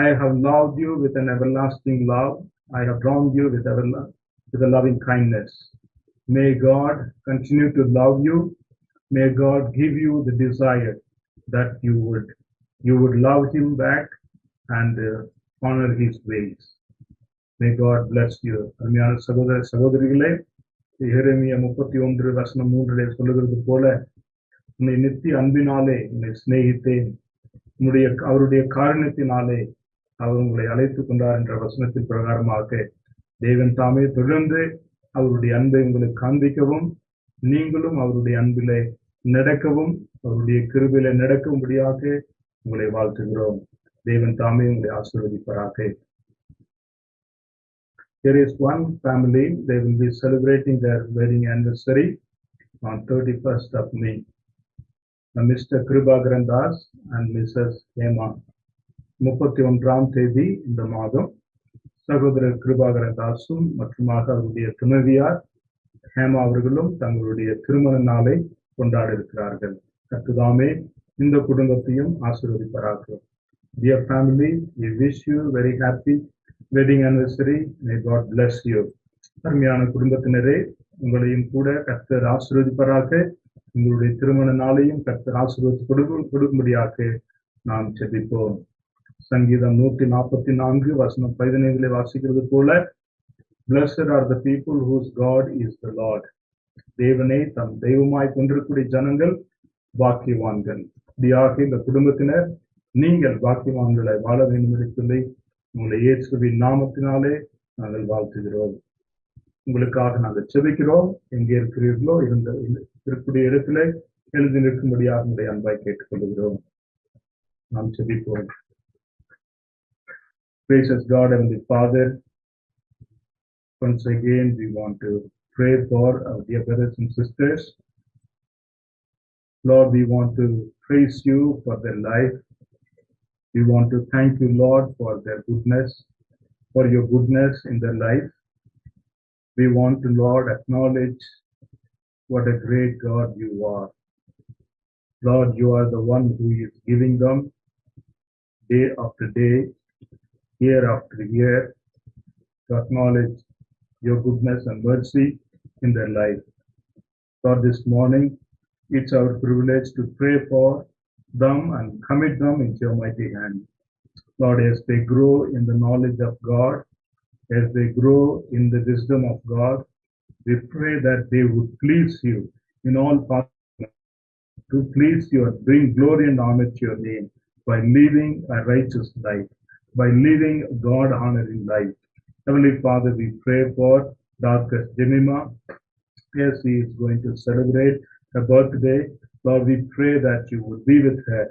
I have loved you with an everlasting love. I have drawn you with a loving kindness. May God continue to love you. May God give you the desire that you would love him back and honor his ways. May God bless you. அருமையான சகோதர சகோதரிகளே, எரேமியா 31 வசனம் 3 சொல்லுகிறது போல, உன்னை நித்திய அன்பினாலே உன்னை சிநேகித்தேன், அவருடைய காரணத்தினாலே அவர் உங்களை அழைத்துக் கொண்டார் என்ற வசனத்தின் பிரகாரமாக தேவன் தாமே தொடர்ந்து அவருடைய அன்பை உங்களுக்கு காண்பிக்கவும், நீங்களும் அவருடைய அன்பிலே நடக்கவும், அவருடைய கிருபையிலே நடக்கும்படியாக உங்களை வாழ்த்துகிறோம். தேவன் தாமே உங்களை ஆசீர்வதிப்பாராக. There is one family, they will be celebrating their wedding anniversary on 31st of May. Mr. Kribagaran Das and Mrs. Hema. 31ஆம் தேதி இந்த மாதம் சகோதரர் கிருபாகரன் தாசும் மற்றும் அவருடைய துணைவியார் ஹேமா அவர்களும் தங்களுடைய திருமண நாளை கொண்டாட இருக்கிறார்கள். கர்த்ததாமே இந்த குடும்பத்தையும் ஆசீர்வதிப்பாராக. Dear family, we wish you very happy wedding anniversary. May God bless you. அருமையான குடும்பத்தினரே, உங்களையும் கூட கர்த்தர் ஆசீர்வதிப்பாராக. உங்களுடைய திருமண நாளையும் கர்த்தர் ஆசீர்வதித்து கொடுக்கும்படியாக நாம் ஜெபிப்போம். சங்கீதம் 144 வசனம் 15 வாசிக்கிறது போல, Blessed are the people whose God is the Lord. தேவனை தம் தெய்வமாய் கொண்டிருக்கூடிய ஜனங்கள் பாக்கியவான்கள். இப்படியாக இந்த குடும்பத்தினர் நீங்கள் பாக்கியவான்களை வாழ வேண்டும் என்று சொல்லி உங்களை இயேசுவின் நாமத்தினாலே நாங்கள் வாழ்த்துகிறோம். உங்களுக்காக நாங்கள் செபிக்கிறோம். எங்கே இருக்கிறீர்களோ இருக்கக்கூடிய இடத்துல எழுதி நிற்கும்படியாக உங்களுடைய அன்பாய் கேட்டுக்கொள்கிறோம். நாம் செபிப்போம். Gracious God and the Father, once again we want to pray for our dear brothers and sisters. Lord, we want to praise you for their life. We want to thank you, Lord, for their goodness, for your goodness in their life. We want to, Lord, acknowledge what a great God you are. Lord, you are the one who is giving them day after day, year after year, to acknowledge your goodness and mercy in their life. Lord, this morning, it's our privilege to pray for them and commit them into your mighty hand. Lord, as they grow in the knowledge of God, as they grow in the wisdom of God, we pray that they would please you in all parts, to please you and bring glory and honor to your name by living a righteous life, by living a God-honoring life. Heavenly Father, we pray for Dr. Jemima as he is going to celebrate her birthday. Lord, we pray that you would be with her.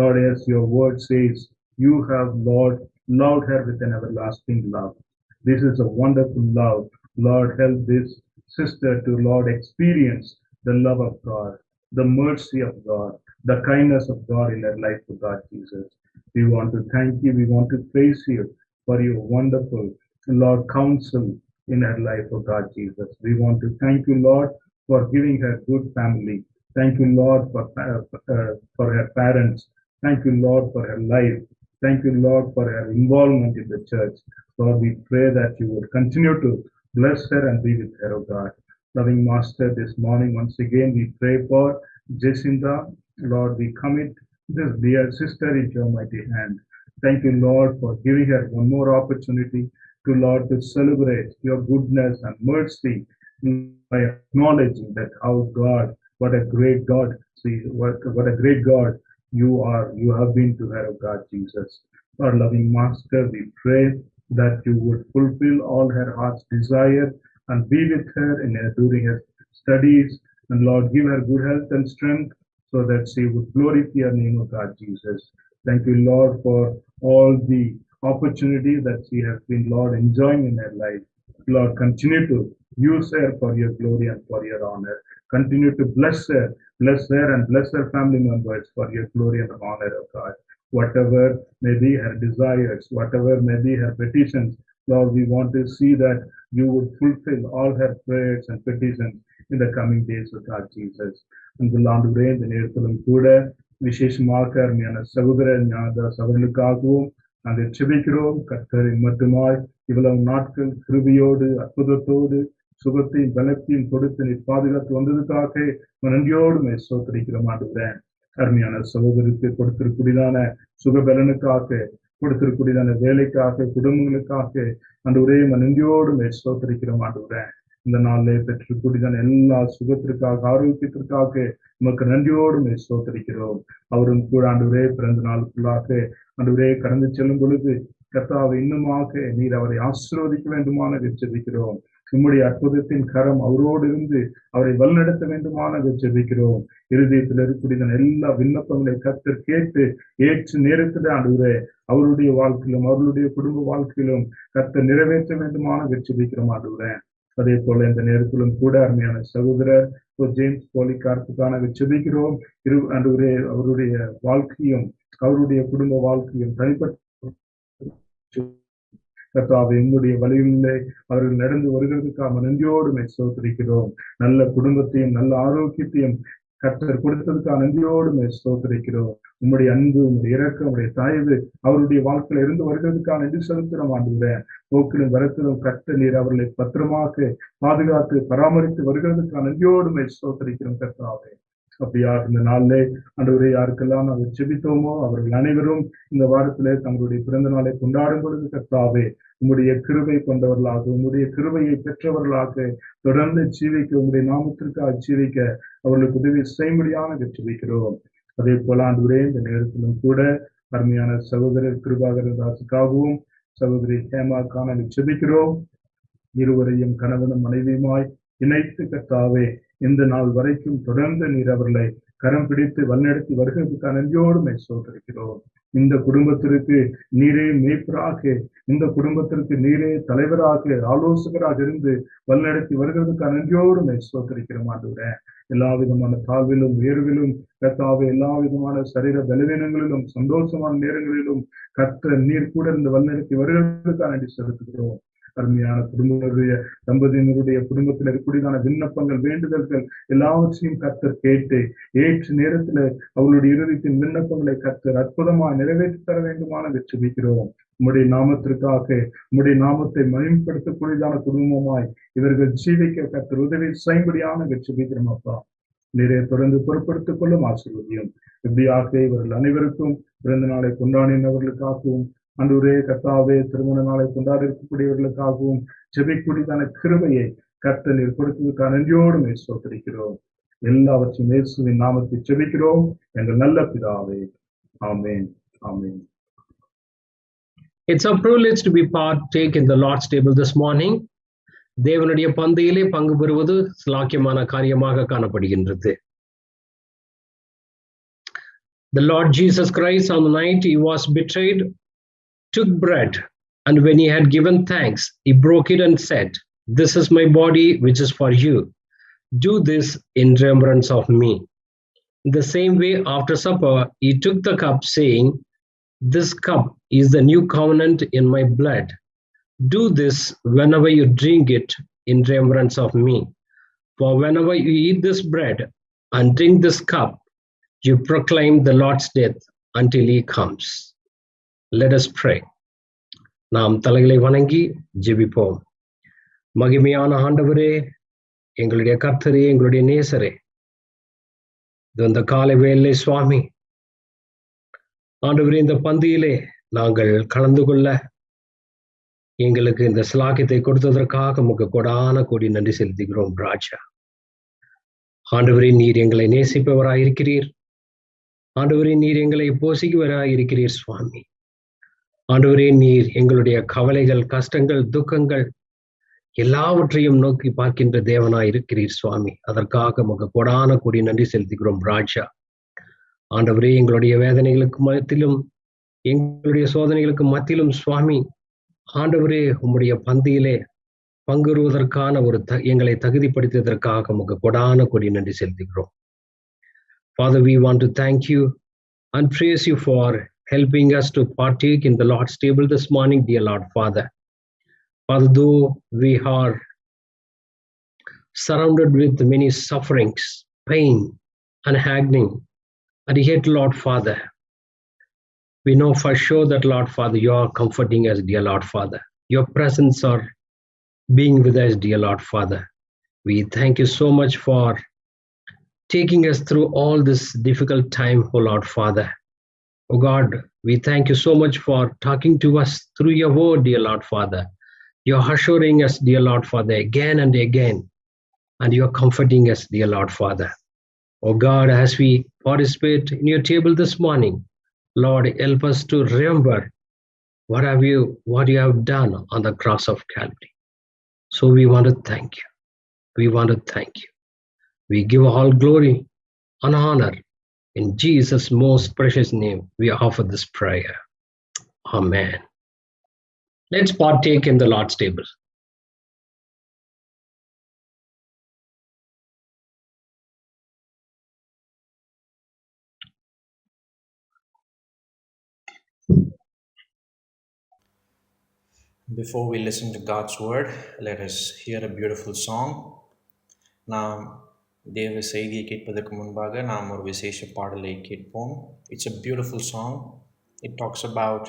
Lord, as your word says, you have, Lord, loved her with an everlasting love. This is a wonderful love. Lord, help this sister to, Lord, experience the love of God, the mercy of God, the kindness of God in her life, O God Jesus. We want to thank you. We want to praise you for your wonderful, Lord, counsel in her life, O God Jesus. We want to thank you, Lord, for giving her good family. Thank you, Lord, for her parents. Thank you, Lord, for her life. Thank you, Lord, for her involvement in the church. Lord, we pray that you would continue to bless her and be with her, O God. Loving Master, this morning, once again, we pray for Jacinta. Lord, we commit this dear sister into your mighty hand. Thank you, Lord, for giving her one more opportunity to, Lord, to celebrate your goodness and mercy by acknowledging that how God, what a great God, what a great God you have been to her, O God Jesus. Our loving Master, we pray that you would fulfill all her heart's desire and be with her during her studies. And Lord, give her good health and strength so that she would glorify your name, O God Jesus. Thank you, Lord, for all the opportunity that she has been, Lord, enjoying in her life. Lord, continue to use her for your glory and for your honor. Continue to bless her and bless her family members for your glory and honor, O God. Whatever may be her desires, whatever may be her petitions, Lord, we want to see that you would fulfill all her prayers and petitions in the coming days, of God Jesus. அன்புள்ள ஆண்டவரே, இந்த நேரத்திலும் கூட விசேஷமாக அருமையான சகோதரர் ஞானதாஸ் அவர்களுக்காகவும் நாங்கள் செபிக்கிறோம். கர்த்தரின் மட்டுமாய் இவ்வளவு நாட்கள் கிருபையோடு அற்புதத்தோடு சுகத்தையும் பலத்தையும் கொடுத்து நீ பாதுகாத்து வந்ததுக்காக நன்றியோடு ஸ்தோத்திரிக்கிறோம் ஆண்டவரே. அருமையான சகோதரருக்கு கொடுத்திருக்கூடியதான சுகபலனுக்காக, கொடுத்திருக்கூடியதான வேலைக்காக, குடும்பங்களுக்காக ஆண்டவரே நன்றியோடு ஸ்தோத்திரிக்கிறோம் ஆண்டவரே. இந்த நாளில் பெற்றுக்கூடியதான எல்லா சுகத்திற்காக, ஆரோக்கியத்திற்காக நமக்கு நன்றியோடு ஸ்தோத்திரிக்கிறோம். அவரும் கூட ஆண்டவரே பிறந்த நாளுக்குள்ளாக ஆண்டவரே கடந்து செல்லும் பொழுது கர்த்தாவை இன்னுமாக நீர் அவரை ஆசீர்வதிக்க வேண்டுமான ஜெபிக்கிறோம். உம்முடைய அற்புதத்தின் கரம் அவரோடு இருந்து அவரை வழிநடத்த வேண்டுமான ஜெபிக்கிறோம். இருதயத்தில் இருக்கக்கூடிய எல்லா விண்ணப்பங்களை கர்த்தர் கேட்டு ஏற்று நேரத்தில் ஆண்டவரே அவருடைய வாழ்க்கையிலும் அவர்களுடைய குடும்ப வாழ்க்கையிலும் கர்த்தர் நிறைவேற்ற வேண்டுமான ஜெபிக்கிறோம் ஆண்டவரே. அதே போல இந்த நேரத்திலும் கூட அருமையான சகோதரர் ஜேம்ஸ் போலிகார்ப்புக்கான ஜெபிக்கிறோம். ஆண்டவரே அவருடைய வாழ்க்கையும் அவருடைய குடும்ப வாழ்க்கையும் தனிப்பட்ட கர்த்தாவே உம்முடைய வழிகளிலே அவர்கள் நடந்து வருகிறதுக்காக நன்றியோடு ஸ்தோத்திரிக்கிறோம். நல்ல குடும்பத்தையும் நல்ல ஆரோக்கியத்தையும் கர்த்தர் கொடுத்ததுக்காக நன்றியோடு ஸ்தோத்திரிக்கிறோம். உம்முடைய அன்பு, உம்முடைய இரக்கம், உம்முடைய தயவு அவருடைய வாழ்க்கையில இருந்து வருகிறதுக்காக நன்றி செலுத்துகிறோம் ஆண்டவரே. போக்கிலும் வரத்திலும் கர்த்தர் நீர் அவர்களை பத்திரமாக பாதுகாத்து பராமரித்து வருகிறதுக்காக நன்றியோடு ஸ்தோத்திரிக்கிறோம் கர்த்தாவே. அப்படியா இந்த நாளிலே ஆண்டவரே யாருக்கெல்லாம் நாங்கள் செபித்தோமோ அவர்கள் அனைவரும் இந்த வாரத்திலே தங்களுடைய பிறந்த நாளை கொண்டாடும் பொழுது கர்த்தாவே உம்முடைய கிருபை கொண்டவர்களாக, உம்முடைய கிருபையை பெற்றவர்களாக தொடர்ந்து ஜீவிக்க, உம்முடைய நாமத்திற்காக ஜீவிக்க அவர்களுக்கு உதவி செய்யும்படியான ஜெபிக்கிறோம். அதே போல ஆண்டவரே இந்த நேரத்திலும் கூட அருமையான சகோதரர் கிருபாகரன் தாசுக்காகவும் சகோதரி ஹேமாக்கான ஜெபிக்கிறோம். இருவரையும் கணவனும் மனைவியுமாய் இணைத்து கர்த்தாவே இந்த நாள் வரைக்கும் தொடர்ந்து நீர் அவர்களை கரம் பிடித்து வழிநடத்தி வருகிறதுக்கான நன்றியோடு ஸ்தோத்திரிக்கிறோம். இந்த குடும்பத்திற்கு நீரே மேய்ப்பராக, இந்த குடும்பத்திற்கு நீரே தலைவராக, ஆலோசகராக இருந்து வழிநடத்தி வருகிறதுக்கான நன்றியோடு ஸ்தோத்திரிக்கிறோம் ஆண்டவரே. எல்லா விதமான தாழ்விலும் உயர்விலும் கர்த்தாவே எல்லா விதமான சரீர பலவீனங்களிலும் சந்தோஷமான நேரங்களிலும் கர்த்தர் நீர் கூட இருந்து வழிநடத்தி வருகிறதுக்கான நன்றி செலுத்துகிறோம். அருமையான குடும்பங்களுடைய தம்பதியினருடைய குடும்பத்தில் இருக்கக்கூடியதான விண்ணப்பங்கள், வேண்டுதல்கள் எல்லாவற்றையும் கர்த்தர் கேட்டு ஏற்று நேரத்துல அவர்களுடைய இருதயத்தின் விண்ணப்பங்களை கர்த்தர் அற்புதமாக நிறைவேற்றி தர வேண்டுமான ஜெபிக்கிறோம். உம்முடைய நாமத்திற்காக, உம்முடைய நாமத்தை மகிமைப்படுத்தக்கூடியதான குடும்பமாய் இவர்கள் ஜீவிக்க கர்த்தர் உதவி செய்யும்படியான ஜெபிக்கிறோம் அப்பா. நிறைய தொடர்ந்து பொறுப்படுத்திக் கொள்ளும் ஆசீர்வதியும். இப்படியாக இவர்கள் அனைவருக்கும் பிறந்த நாளை கொண்டாடினவர்களுக்காகவும் ஆண்டவரே கர்த்தாவே திருமண நாளை கொண்டாடி இருக்கக்கூடியவர்களுக்காகவும் ஜெபிக்கூடியதான கிருபையை கர்த்தர் நீர் கொடுத்ததுக்கான நன்றியோடு ஸ்தோத்திரிக்கிறோம். எல்லாவற்றையும் இயேசுவின் நாமத்தில் ஜெபிக்கிறோம் எங்கள் நல்ல பிதாவே. ஆமென், ஆமென். It's a privilege to be partake in the Lord's table this morning. தேவனுடைய பந்தியிலே பங்கு பெறுவது சிலாக்கியமான காரியமாக காணப்படுகின்றது. The Lord Jesus Christ on the night he was betrayed took bread, and when he had given thanks, he broke it and said, "This is my body which is for you. Do this in remembrance of me." In the same way, after supper, he took the cup, saying, "This cup is the new covenant in my blood. Do this whenever you drink it in remembrance of me. For whenever you eat this bread and drink this cup, you proclaim the Lord's death until he comes." Let us pray. நாம் தலைகளை வணங்கி ஜெபிப்போம். மகிமையான ஆண்டவரே, எங்களுடைய கர்த்தரே, எங்களுடைய நேசரே, இந்த காலை வேளை சுவாமி ஆண்டவரே, இந்த பந்தியிலே நாங்கள் கலந்து கொள்ள எங்களுக்கு இந்த சிலாக்கியத்தை கொடுத்ததற்காக உமக்கு கொடான கோடி நன்றி செலுத்துகிறோம் ராஜா. ஆண்டவரே, நீர் எங்களை நேசிப்பவராயிருக்கிறீர். ஆண்டவரே, நீர் எங்களை போஷிப்பவராயிருக்கிறீர் சுவாமி. ஆண்டவரே, நீர் எங்களுடைய கவலைகள், கஷ்டங்கள், துக்கங்கள் எல்லாவற்றையும் நோக்கி பார்க்கின்ற தேவனாய் இருக்கிறீர் சுவாமி. அதற்காக உமக்கு கொடான கோடி நன்றி செலுத்துகிறோம் ராஜா. ஆண்டவரே, எங்களுடைய வேதனைகளுக்கு மத்தியிலும் எங்களுடைய சோதனைகளுக்கு மத்தியிலும் சுவாமி, ஆண்டவரே, உம்முடைய பந்தியிலே பங்குறுவதற்கான எங்களை தகுதிப்படுத்தியதற்காக உமக்கு கொடான கொடி நன்றி செலுத்துகிறோம். Father, we want to thank you and praise you for helping us to partake in the Lord's table this morning, dear Lord Father. Father, though we are surrounded with many sufferings, pain, and agony, and yet, Lord Father, we know for sure that, Lord Father, you are comforting us, dear Lord Father. Your presence are being with us, dear Lord Father. We thank you so much for taking us through all this difficult time, oh Lord Father. Oh God, we thank you so much for talking to us through your word, dear Lord Father. You're assuring us, dear Lord Father, again and again, and you're comforting us, dear Lord Father. Oh God, as we participate in your table this morning, Lord, help us to remember what you have done on the cross of Calvary. So we want to thank you. We want to thank you. We give all glory and honor. In Jesus' most precious name, we offer this prayer. Amen. Let's partake in the Lord's table. Before we listen to God's word, let us hear a beautiful song. நாம் தேவ செய்தியை கேட்பதற்கு முன்பாக நாம் ஒரு விசேஷ பாடலை கேட்போம். It's a beautiful song. It talks about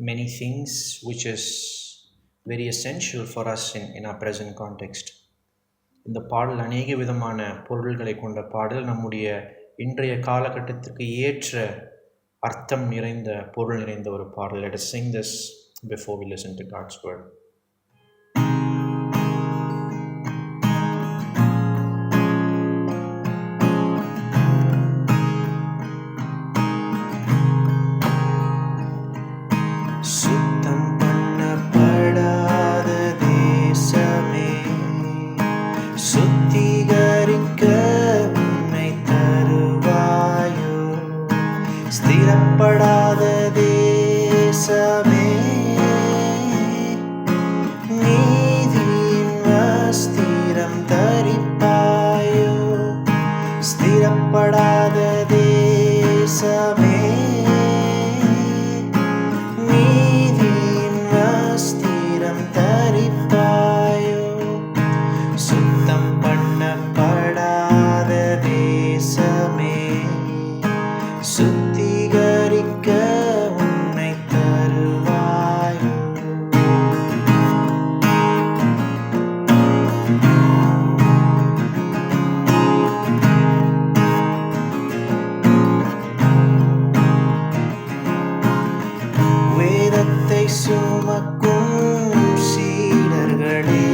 many things which is very essential for us in our present context. இந்த பாடல் அநேக விதமான பொருள்களை கொண்ட பாடல், நம்முடைய இன்றைய காலகட்டத்திற்கு ஏற்ற அர்த்தம் நிறைந்த பொருள் நிறைந்த ஒரு பாடல். Let us sing this before we listen to God's word. சுத்தம் பண்ணப்படாத தேசமே, சுத்திகரிக்க உன்னை தருவாயோ. ஸ்திரப்படாத தேசமே, ஸ்திரப்படாத தேசமே, நீதியின் வஸ்திரம் தரிப்பாயோ. சுத்தம் பண்ணப்படாத தேசமே, சுத்திகரிக்க உன்னை தருவாயோ. சுமக்கும் சீடர்களே,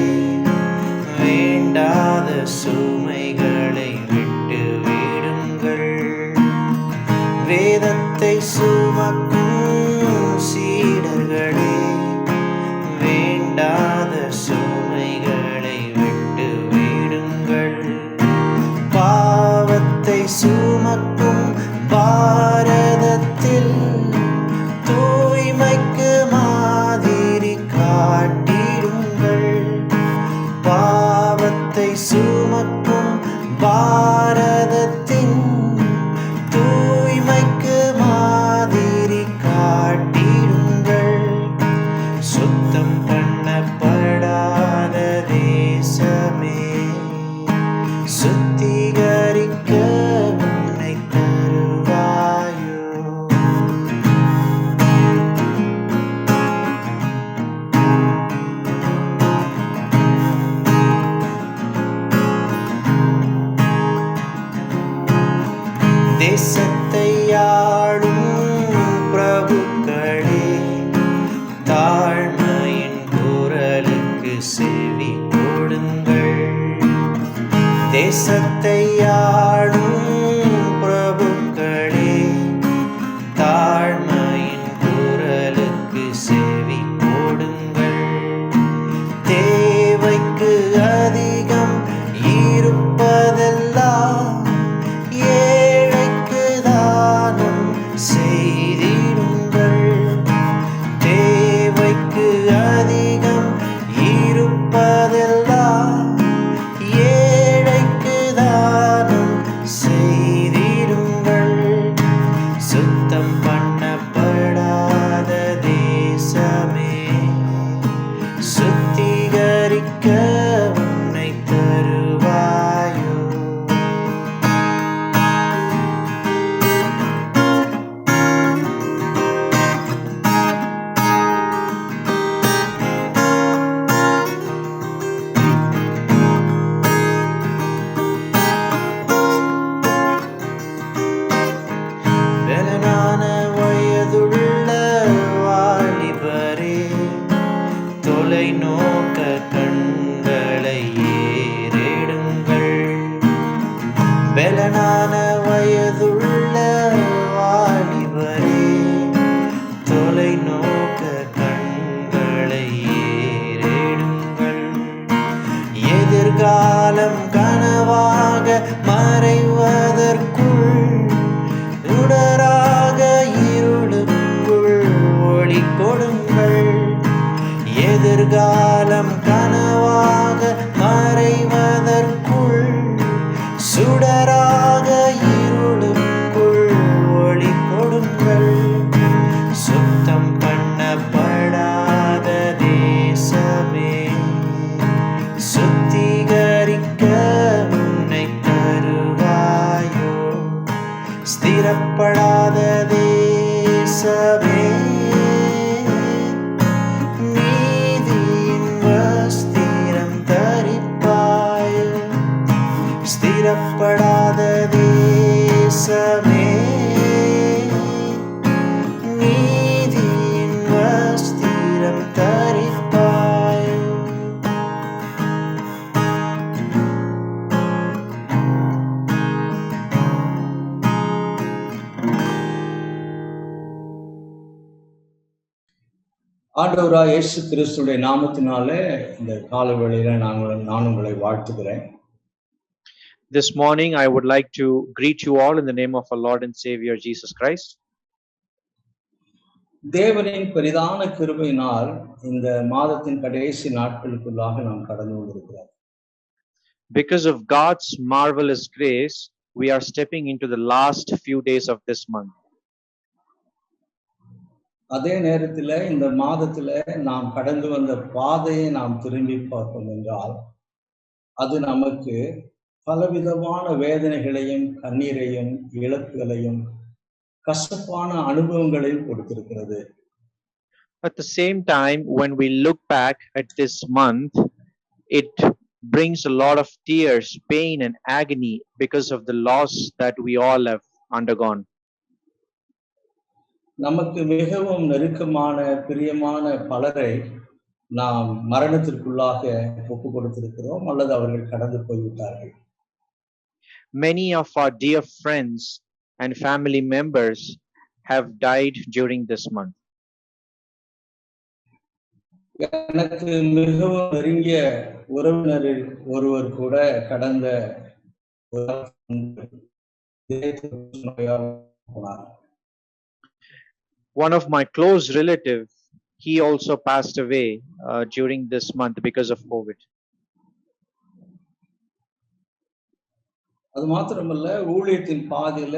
வேண்டாத சுமைகளை விட்டு விடுங்கள். வேதத்தை சுமக்கும் சீடர்களே, வேண்டாத சுமைகளை விட்டு விடுங்கள். பாவத்தை சுமக்கும் பாரதத்தில் தூய்மைக்கு மாதிரி காட்டிடுங்கள். பாவத்தை சுமக்கும் பாரதத்தின் செவி கொடுங்கள். தேசத்தை ஆளும் பிரபுக்களே, தாழ்மையின் குரலுக்கு செவி கொடுங்கள். தேவைக்கு அதிகம் இருப்பதெல்லாம் ஏழைக்கு தானம் செய்திடுங்கள். தேவைக்கு அதிகம் இருப்பதெல்லாம் ஏழைக்கு தானம் செய்திடுங்கள். சுத்தம் பண்ணப்படாத தேசமே, சுத்திகரிக்க உன்னை தருவாயோ. பெலனான வயதுள்ள வாலிபரே, தொலைநோக்க கண்களை ஏறெடுங்கள். பெலனான வயதுள்ள வாலிபரே, தொலைநோக்க கண்களை ஏறெடுங்கள். எதிர்காலம் கனவாக மறைவதற்குள் உடராக இருளுக்குள் ஒளி கொடுங்கள். எதிர்காலம் கனவாக மறைவதற்குள் சுடராக இருளுக்குள் ஒளி கொடுங்கள். சுத்தம் பண்ணப்படாத தேசமே, சுத்திகரிக்க உன்னை தருவாயோ. ஸ்திரப்படாத தேசமே, நீதியின் வஸ்திரம் தரிப்பாயோ. ஸ்திரப்படாத தேசமே, நீதியின் வஸ்திரம் தரிப்பாயோ. ஆண்டவராய் இயேசு கிறிஸ்துடைய நாமத்தினாலே இந்த கால வேளையில நான் உங்களை வாழ்த்துகிறேன். This morning, I would like to greet you all in the name of our Lord and Savior Jesus Christ. தேவனின் பெரிதான கிருபையினால் இந்த மாதத்தின் கடைசி நாட்களுக்குள்ளாக நாம் கடந்து கொண்டிருக்கிறோம். Because of God's marvelous grace, we are stepping into the last few days of this month. அதே நேரத்தில் இந்த மாதத்துல நாம் கடந்து வந்த பாதையை நாம் திரும்பி பார்ப்போம் என்றால் அது நமக்கு பலவிதமான வேதனைகளையும் கண்ணீரையும் இழப்புகளையும் கசப்பான அனுபவங்களையும் கொடுத்திருக்கிறது. At the same time, when we look back at this month, it brings a lot of tears, pain, and agony because of the loss that we all have undergone. நமக்கு மிகவும் நெருக்கமான பிரியமான பலரை நாம் மரணத்திற்குள்ளாக ஒப்பு கொடுத்திருக்கிறோம் அல்லது அவர்கள் கடந்து போய்விட்டார்கள். Many of our dear friends and family members have died during this month. எனக்கு மிகவும் நெருங்கிய உறவினரில் ஒருவர் கூட கடந்த போனார். One of my close relatives, he also passed away during this month because of COVID. அது மாத்திரமல்ல, ஊழியத்தின் பாதையில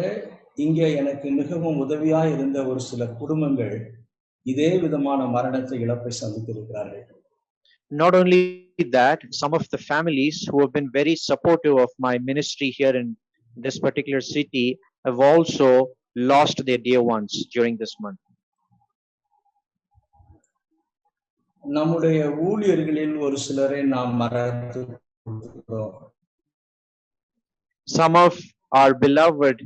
இங்கே எனக்கு மிகவும் உதவியாய் இருந்த ஒரு சில குடும்பங்கள் இதே விதமான மரணத்தை இழப்பை சந்தித்திருக்கிறார்கள். Not only that, some of the families who have been very supportive of my ministry here in this particular city have also lost their dear ones during this month. நம்முடைய ஊழியர்களில் ஒரு சிலரை நாம் மறக்கிறோம். Some of our beloved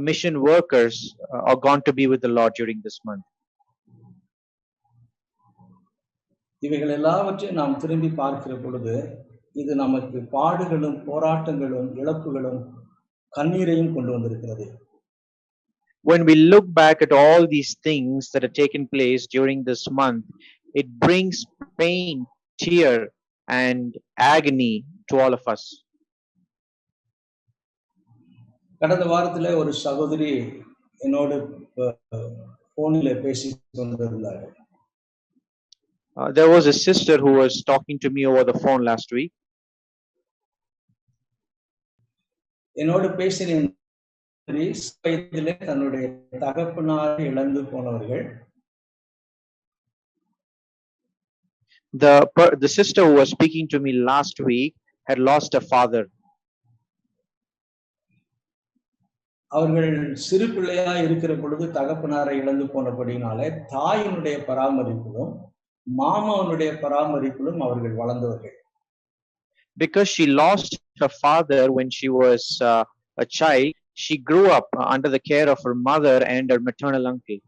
mission workers are gone to be with the Lord during this month. இவைகள் எல்லாவற்றையும் நாம் திரும்பி பார்க்கிற பொழுது இது நமக்கு பாடுகளும் போராட்டங்களும் இழப்புகளும் கண்ணீரையும் கொண்டு வந்திருக்கிறது. When we look back at all these things that have taken place during this month, it brings pain, tear, and agony to all of us. கடந்த வாரத்தில் ஒரு சகோதரி என்னோடு போனில் பேசி கொண்டிருந்தார்கள். There was a sister who was talking to me over the phone last week. என்னோடு பேசின வயதிலே தன்னுடைய தகப்பனாரை இழந்து போனவர்கள். The sister who was speaking to me last week had lost a father. அவர்கள் சிறு பிள்ளையா இருக்கிற பொழுது தகப்பனாரை இழந்து போனபடினாலே தாயினுடைய பராமரிப்பிலும் மாமாவனுடைய பராமரிப்பிலும் அவர்கள் வளர்ந்தவர்கள். Because she lost her father when she was a child, she grew up under the care of her mother and her maternal uncle.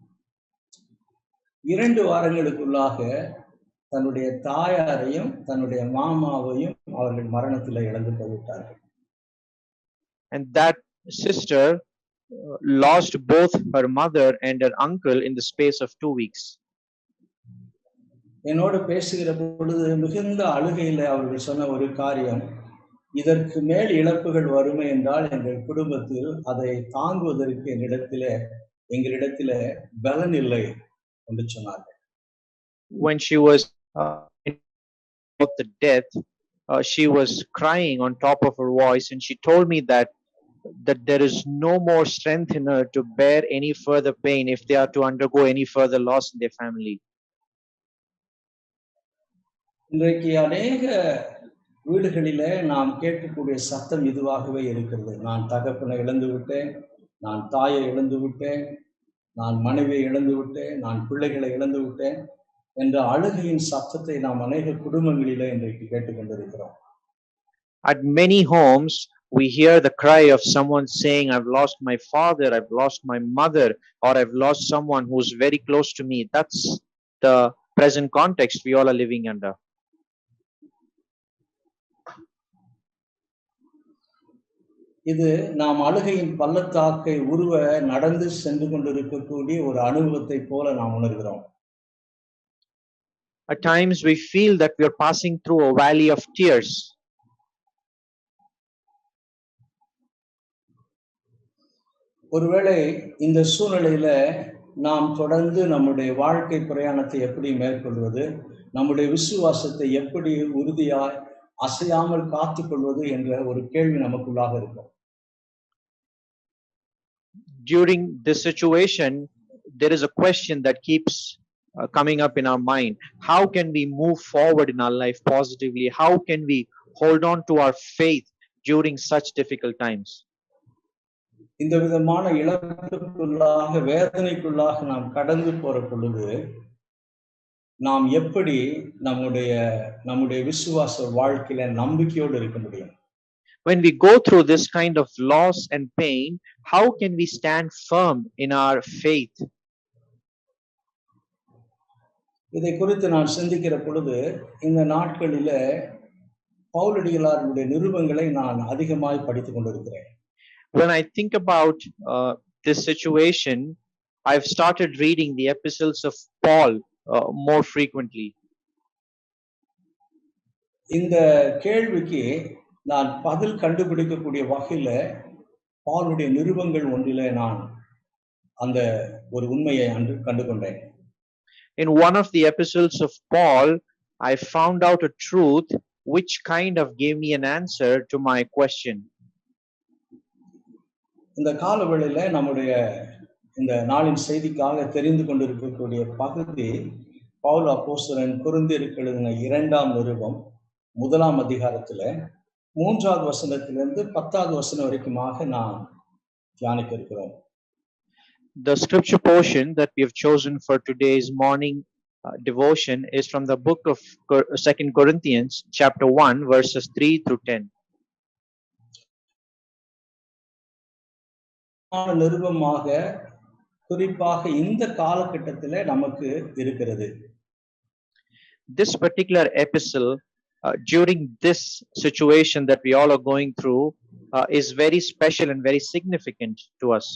2 வாரங்களுக்குள்ளாக தன்னுடைய தாயாரையும் தன்னுடைய மாமாவையும் அவர்கள் மரணத்தில் இழந்து போய்விட்டார்கள். And that sister lost both her mother and her uncle in the space of 2 weeks. என்னோடு பேசுகிற பொழுது மிகுந்த அழுகையில் அவர்கள் சொன்ன ஒரு காரியம், இதற்கு மேல் இழப்புகள் வருமே என்றால் எங்கள் குடும்பத்தில் அதை தாங்குவதற்கு எங்களிடத்திலே பலன் இல்லை என்று சொன்னார்கள். When she was about the death, she was crying on top of her voice, and she told me that there is no more strength in her to bear any further pain if they are to undergo any further loss in their family. இன்றைக்கு அநேக வீடுகளிலே நாம் கேட்கக்கூடிய சத்தம் இதுவாகவே இருக்கிறது. நான் தகப்பனை இழந்து விட்டேன், நான் தாயை இழந்து விட்டேன், நான் மனைவியை இழந்து விட்டேன், நான் பிள்ளைகளை இழந்து விட்டேன் என்ற அழுகையின் சத்தத்தை நாம் அநேக குடும்பங்களிலே இன்றைக்கு கேட்டுக்கொண்டிருக்கிறோம். At many homes, we hear the cry of someone saying, I've lost my father, I've lost my mother, or I've lost someone who's very close to me. That's the present context we all are living under. இது நாம் அழுகையின் பள்ளத்தாக்கை உருவ நடந்து சென்று கொண்டிருக்கக்கூடிய ஒரு அனுபவத்தை போல நாம் உணர்கிறோம். At times we feel that we are passing through a valley of tears. ஒருவேளை இந்த சூழ்நிலையில நாம் தொடர்ந்து நம்முடைய வாழ்க்கை பிரயாணத்தை எப்படி மேற்கொள்வது, நம்முடைய விசுவாசத்தை எப்படி உறுதியாய் அசையாமல் காத்துக்கொள்வது என்ற ஒரு கேள்வி நமக்குள்ளாக இருக்கும். During this situation, there is a question that keeps coming up in our mind. How can we move forward in our life positively? How can we hold on to our faith during such difficult times? இந்த விதமான இழப்புக்குள்ளாக வேதனைக்குள்ளாக நாம் கடந்து போற பொழுது நாம் எப்படி நம்முடைய விசுவாச வாழ்க்கையில நம்பிக்கையோடு இருக்க முடியும்? When we go through this kind of loss and pain, how can we stand firm in our faith? இதை குறித்து நான் சிந்திக்கிற பொழுது இந்த நாட்களில பவுலடிகளாருடைய நிருபங்களை நான் அதிகமாய் படித்துக் கொண்டிருக்கிறேன். When I think about this situation, I've started reading the epistles of Paul more frequently. இந்த கேள்விக்கு நான் பதில் கண்டுபிடிக்கக்கூடிய வகையில பவுலுடைய நிருபங்கள் ஒன்றிலே நான் அந்த ஒரு உண்மையை கண்டுகொண்டேன். In one of the epistles of Paul, I found out a truth which kind of gave me an answer to my question. இந்த காலவேளையில நம்முடைய இந்த நாளின் செய்திக்காக தெரிந்து கொண்டிருக்கக்கூடிய பகுதி பவுல் அப்போஸ்தலன் கொரிந்தியருக்கு எழுதின 2ஆம் நிருபம் 1ஆம் அதிகாரத்துல 3வது வசனத்திலிருந்து 10வது வசனம் வரைக்குமாக நாம் தியானிக்க இருக்கிறோம். The scripture portion that we have chosen for today's morning devotion is from the book of 2 Corinthians chapter 1 verses 3 through 10. நிருபமாக குறிப்பாக இந்த காலகட்டத்தில் நமக்கு இருக்கிறது. this particular epistle during this situation that we all are going through is very special and very significant to us.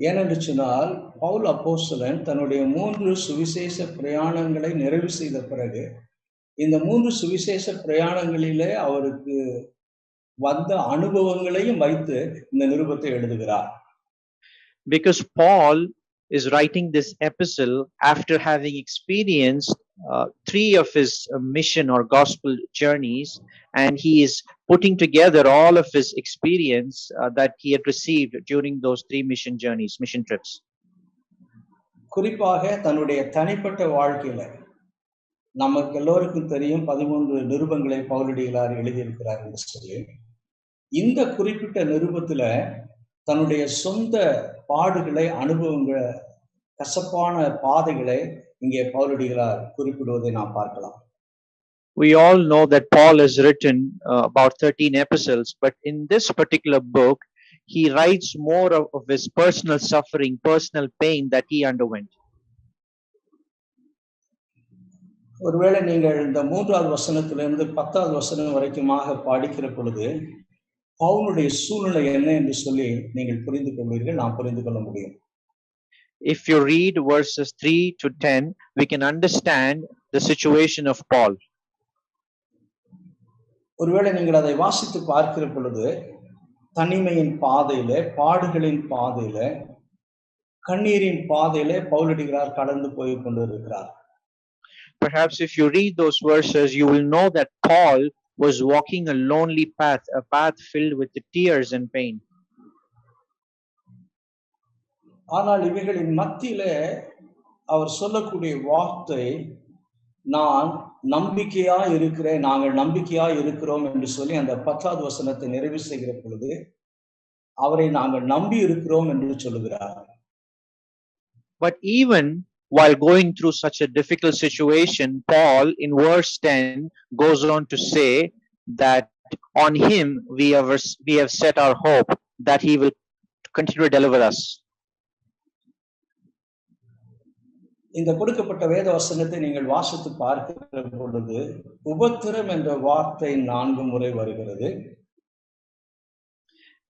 ஏனென்று சொன்னால் பவுல் அப்போஸ்தலன் தன்னுடைய 3 சுவிசேஷ பிரயாணங்களை நிறைவு செய்த பிறகு இந்த 3 சுவிசேஷ பிரயாணங்களிலே அவருக்கு வந்த அனுபவங்களையும் வைத்து இந்த நிருபத்தை எழுதுகிறார். Because Paul is writing this epistle after having experienced 3 of his mission or gospel journeys, and he is putting together all of his experience that he had received during those 3 mission journeys, mission trips. குறிப்பாக தன்னுடைய தனிப்பட்ட வாழ்க்கையில நமக்கு எல்லோருக்கும் தெரியும் 13 நிருபங்களை பவுலடிகளார் எழுதியிருக்கிறார் என்று சொல்லி, இந்த குறிப்பிட்ட நிருபத்துல தன்னுடைய சொந்த பாடுகளை, அனுபவங்களை, கசப்பான பாதைகளை இங்கே பவுலடிகளார் குறிப்பிடுவதை நாம் பார்க்கலாம். We all know that Paul has written about 13 epistles, but in this particular book, he writes more of his personal suffering, personal pain that he underwent. ஒருவேளை நீங்கள் இந்த 3வது வசனத்திலிருந்து 10வது வசனம் வரைக்குமாக படிக்கிற பொழுது பவுலுடைய சூழ்நிலை என்ன என்று சொல்லி நீங்கள் புரிந்து கொள்வீர்கள், நாம் புரிந்து கொள்ள முடியும். If you read verses 3 to 10, we can understand the situation of Paul. ஒருவேளை நீங்கள் அதை வாசித்து பார்க்கிற பொழுது தனிமையின் பாதையிலே, பாடுகளின் பாதையிலே, கண்ணீரின் பாதையிலே பவுலடிகளார் கடந்து போய் கொண்டிருக்கிறார். Perhaps if you read those verses, you will know that Paul was walking a lonely path, a path filled with tears and pain. ஆனால் இவைகளின் மத்தியிலே அவர் சொல்லக்கூடிய வார்த்தை, நான் நம்பிக்கையா இருக்கிறேன், நாங்கள் நம்பிக்கையா இருக்கிறோம் என்று சொல்லி அந்த 10வது வசனத்தை நிறைவு செய்கிற பொழுது அவரை நாங்கள் நம்பி இருக்கிறோம் என்று சொல்லுகிறார். But even while going through such a difficult situation, Paul in verse 10 goes on to say that on him we have set our hope that he will continue to deliver us. இந்த கொடுக்கப்பட்ட வேத வசனத்தை நீங்கள் வாசித்து பார்க்கிற பொழுது உபத்திரம் என்ற வார்த்தை 4 முறை வருகிறது.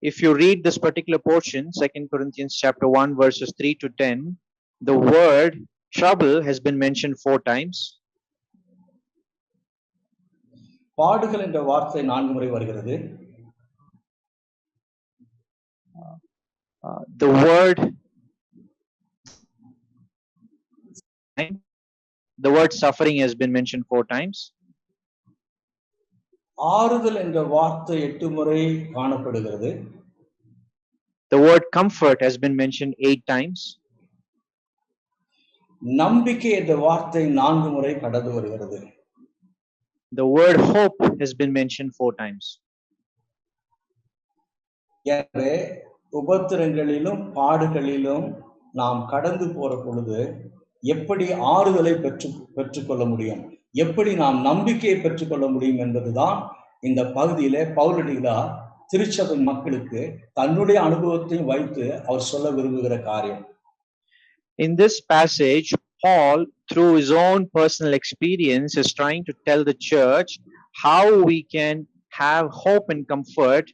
If you read this particular portion, 2 Corinthians chapter 1 verses 3 to 10, the word trouble has been mentioned 4 times. பாடுகள் என்ற வார்த்தை 4 முறை வருகிறது. The word suffering has been mentioned 4 times. ஆறுதல் என்ற வார்த்தை 8 முறை காணப்படுகிறது. The word comfort has been mentioned 8 times. நம்பிக்கை என்ற வார்த்தை 4 முறை கடந்து வருகிறது. The word hope has been mentioned 4 times. எனவே உபத்திரங்களிலும் பாடுகளிலும் நாம் கடந்து போற பொழுது எப்படி ஆறுதலை பெற்றுக்கொள்ள முடியும், எப்படி நாம் நம்பிக்கையை பெற்றுக்கொள்ள முடியும் என்பதுதான் இந்த பகுதியிலே பவுலடிகளார் திருச்சபை மக்களுக்கு தன்னுடைய அனுபவத்தையும் வைத்து அவர் சொல்ல விரும்புகிற காரியம். In this passage, Paul, through his own personal experience, is trying to tell the church how we can have hope and comfort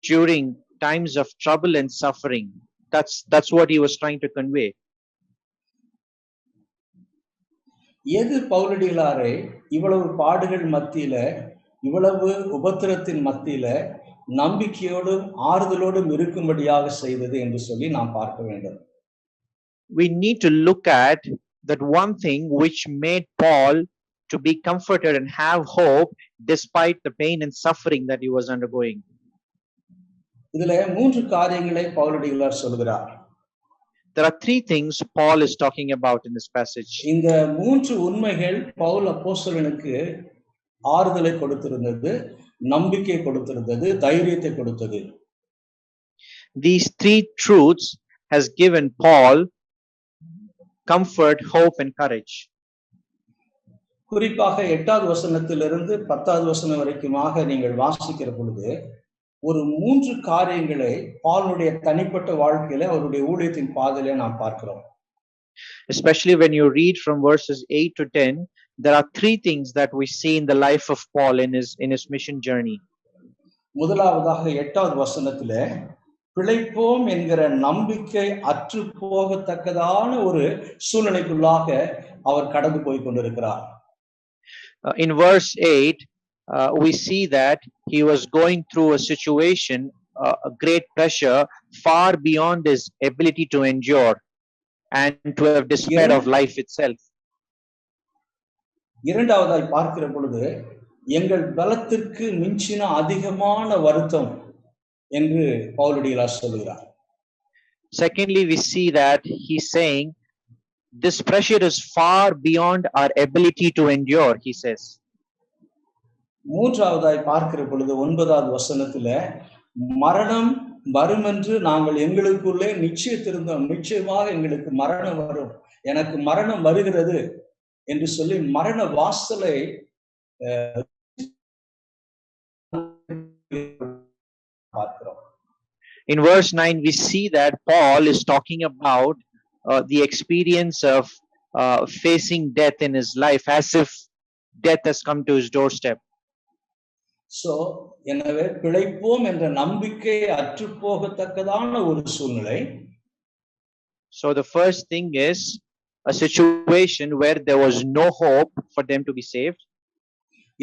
during times of trouble and suffering. That's what he was trying to convey. எது பவுலடிகளாரை இவ்வளவு பாடுகள் மத்தியில, இவ்வளவு உபத்திரத்தின் மத்தியில நம்பிக்கையோடும் ஆறுதலோடும் இருக்கும்படியாக செய்தது என்று சொல்லி நாம் பார்க்க வேண்டும். We need to look at that one thing which made Paul to be comforted and have hope despite the pain and suffering that he was undergoing. இதுல 3 காரியங்களை பவுலடிகளார் சொல்கிறார். There are 3 things Paul is talking about in this passage. இந்த 3 உண்மைகள் பவுல் அப்போஸ்தலனுக்கு ஆறுதலை கொடுத்திருந்தது, நம்பிக்கை கொடுத்திருந்தது, தைரியத்தை கொடுத்தது. These 3 truths has given Paul comfort, hope and courage. குறிப்பாக 8வது வசனத்திலிருந்து 10வது வசனம் வரைக்குமாக நீங்கள் வாசிக்கிற பொழுது ஒரு 3 காரியங்களை பவுலுடைய தனிப்பட்ட வாழ்க்கையில அவருடைய ஊழியத்தின் பாதையில நாம் பார்க்கிறோம். Especially when you read from verses 8 to 10, there are three things that we see in the life of Paul in his mission journey. முதலாவதாக 8வது வசனத்திலே பிழைப்போம் என்கிற நம்பிக்கை அற்று போகத்தக்கதான ஒரு சூழ்நிலைக்குள்ளாக அவர் கடந்து போய் கொண்டிருக்கிறார். In verse 8, we see that he was going through a situation, a great pressure, far beyond his ability to endure and to have despair of life itself. இரண்டாவதாய் பார்க்கிற பொழுது எங்கள் பலத்திற்கு மிஞ்சின அதிகமான வருத்தம் என்று பவுலடிகளார் சொல்கிறார். Secondly, we see that he's saying this pressure is far beyond our ability to endure, he says. மூன்றாவதாய் பார்க்கிற பொழுது 9வது வசனத்துல மரணம் வரும் என்று நாங்கள் எங்களுக்குள்ளே நிச்சயத்திருந்தோம், நிச்சயமாக எங்களுக்கு மரணம் வரும், எனக்கு மரணம் வருகிறது என்று சொல்லி மரண வாசலை பார்க்கிறோம். In verse 9, we see that Paul is talking about the experience of facing death in his life, as if death has come to his doorstep. So, எனவே பிழைப்போம் என்ற நம்பிக்கை அற்று போகத்தக்கதான ஒரு சூழ்நிலை. So the first thing is a situation where there was no hope for them to be saved.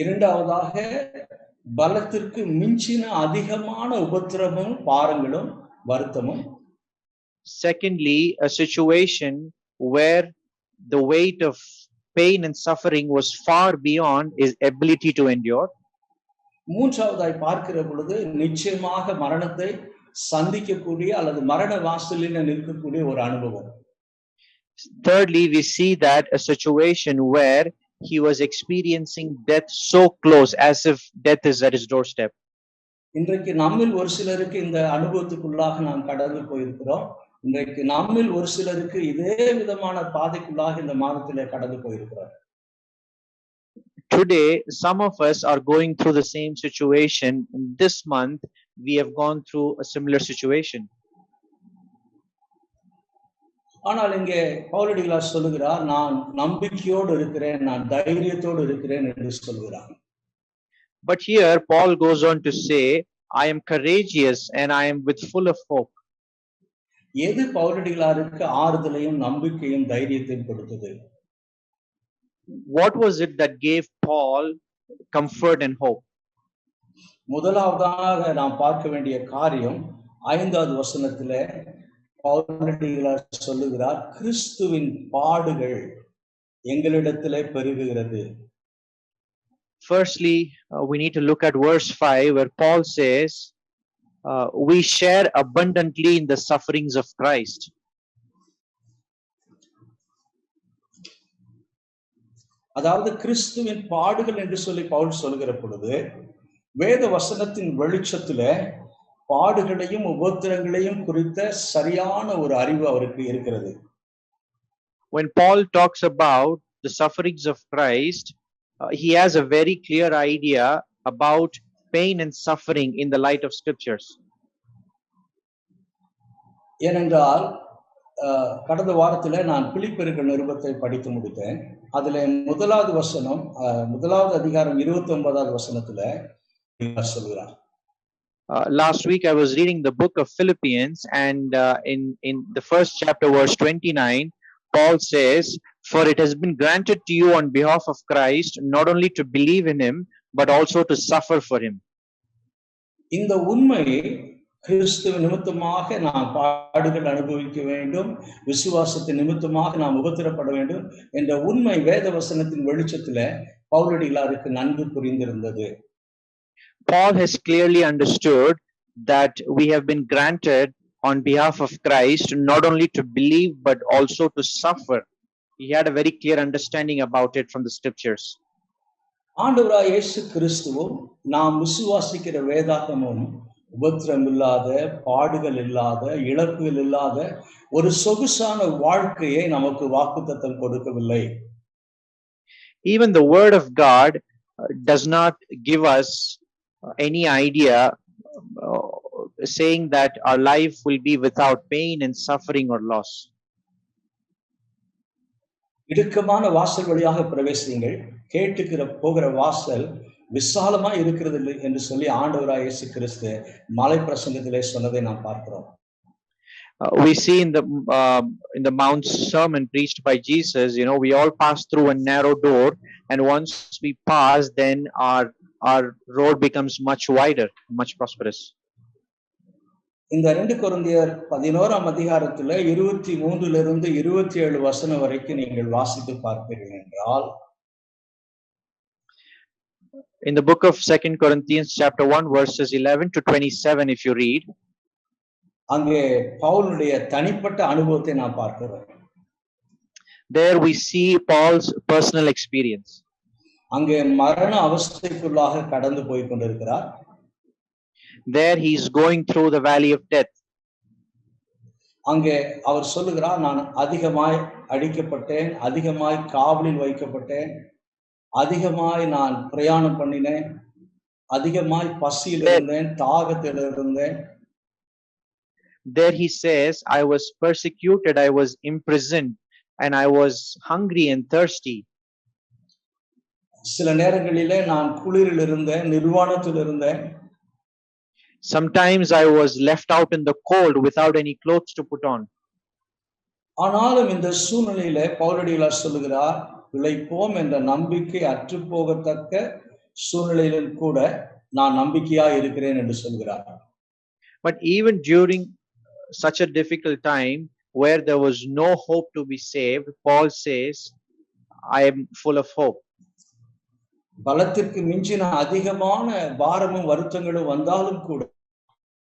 இரண்டாவதாக பலத்திற்கு மிஞ்சின அதிகமான உபத்திரமும் பாரங்களும் வருத்தமும். Secondly, a situation where the weight of pain and suffering was far beyond his ability to endure. மூன்றாவதாய் பார்க்கிற பொழுது நிச்சயமாக மரணத்தை சந்திக்கக்கூடிய அல்லது மரண வாசலில் நிற்கக்கூடிய ஒரு அனுபவம். Thirdly, we see that a situation where he was experiencing death so close, as if death is at his doorstep. இன்றைக்கு நம்மில் ஒரு சிலருக்கு இந்த அனுபவத்துக்குள்ளாக நாம் கடந்து போயிருக்கிறோம். இன்றைக்கு நம்மில் ஒரு சிலருக்கு இதே விதமான பாதைக்குள்ளாக இந்த மாதத்திலே கடந்து போயிருக்கிறோம். Today, some of us are going through the same situation. This month, we have gone through a similar situation. ஆனால் இங்கே பவுலடிகளார் சொல்லுகிறார், நான் நம்பிக்கையோடு இருக்கிறேன், நான் தைரியத்தோடு இருக்கிறேன் என்று சொல்கிறார். But here, Paul goes on to say, I am courageous and I am with full of hope. எது பவுலடிகளாருக்கு ஆறுதலையும் நம்பிக்கையும் தைரியத்தையும் கொடுத்தது? What was it that gave Paul comfort and hope? முதலாவதாக நாம் பார்க்க வேண்டிய காரியம் 5வது வசனத்திலே பவுலடிகளார் சொல்லுகிறார், கிறிஸ்துவின் பாடுகள் எங்களிடத்திலே பெருகுகிறது. Firstly, we need to look at verse 5 where Paul says, we share abundantly in the sufferings of Christ. அதாவது கிறிஸ்துவின் பாடுகள் என்று சொல்லி பவுல் சொல்கிற பொழுது வேத வசனத்தின் வெளிச்சத்துல பாடுகளையும் உபத்திரங்களையும் குறித்த சரியான ஒரு அறிவு அவருக்கு இருக்கிறது. When Paul talks about the sufferings of Christ, he has a very clear idea about pain and suffering in the light of scriptures. ஏனென்றால் கடந்த வாரத்துல நான் பிலிப்பியர்கள் நிருபத்தை படித்து முடித்தேன். அதுல முதலாவது அதிகாரம் 29வது வசனத்துல சொல்கிறார். Last week I was reading the book of Philippians, and in the first chapter, verse 29, Paul says, for it has been granted to you on behalf of Christ not only to believe in him but also to suffer for him. இந்த உண்மை கிறிஸ்துவ நிமித்தமாக நாம் பாடுகள் அனுபவிக்க வேண்டும், விசுவாசத்தின் நிமித்தமாக நாம் உபத்திரப்பட வேண்டும் என்ற உண்மை வேத வசனத்தின் வெளிச்சத்துல பவுலடிகளாருக்கு நன்கு புரிந்திருந்தது. Paul has clearly understood that we have been granted on behalf of Christ not only to believe but also to suffer. He had a very clear understanding about it from the scriptures. ஆண்டவராய் இயேசு கிறிஸ்துவும் நாம் விசுவாசிக்கிற வேதாகமும் உபத்திரம் இல்லாத, பாடுகள் இல்லாத, இழப்புகள் இல்லாத ஒரு சொகுசான வாழ்க்கையை நமக்கு வாக்குத்தத்தம் கொடுக்கவில்லை. Even the word of God does not give us any idea saying that our life will be without pain and suffering or loss. இடுக்கமான வாசல் வழியாக பிரவேசிங்கள், கேட்டுக்கிற போகிற வாசல் விசாலமா இருக்கிறது என்று சொல்லி ஆண்டவராய் இயேசு கிறிஸ்து மலை பிரசங்கத்திலே சொன்னதை நாம் பார்க்கிறோம். We see in the Mount Sermon preached by Jesus, we all pass through a narrow door, and once we pass, then our road becomes much wider, much prosperous. இந்த 2 கொரிந்தியர் 11ஆம் அதிகாரத்துல 23 27 வசனம் வரைக்கும் நீங்கள் வாசித்து பார்ப்பீர்கள் என்றால், in the book of 2 Corinthians chapter 1 verses 11 to 27, if you read, அங்கே பவுலுடைய தனிப்பட்ட அனுபவத்தை நாம் பார்க்கிறோம். There we see Paul's personal experience. அங்கே மரண அவஸ்தைக்குள்ளாக கடந்து போய் கொண்டிருக்கிறார். There he is going through the valley of death. அங்கே அவர் சொல்லுகிறார், நான் அதிகமாய் அடிக்கப்பட்டேன், அதிகமாய் காவலில் வைக்கப்பட்டேன், அதிகமாய் நான் பிரயாணம் பண்ணினேன், அதிகமாய் பசியில் இருந்தேன், தாகத்தில் இருந்தேன். There he says, I was persecuted, I was imprisoned, and I was hungry and thirsty. சில நேரங்களிலே நான் குளிரில் இருந்தேன், நிர்வாணத்தில் இருந்தேன். Sometimes I was left out in the cold without any clothes to put on. ஆனாலும் இந்த சூழ்நிலையிலே பவுலடிகளார் சொல்லுகிறார், பிழைப்போம் என்ற நம்பிக்கை அற்று போகத்தக்க சூழ்நிலையிலும் கூட நான் நம்பிக்கையா இருக்கிறேன் என்று சொல்கிறார். But even during such a difficult time where there was no hope to be saved, Paul says, I am full of hope. பலத்திற்கு மிஞ்சின அதிகமான பாரமும் வருத்தங்களும் வந்தாலும் கூட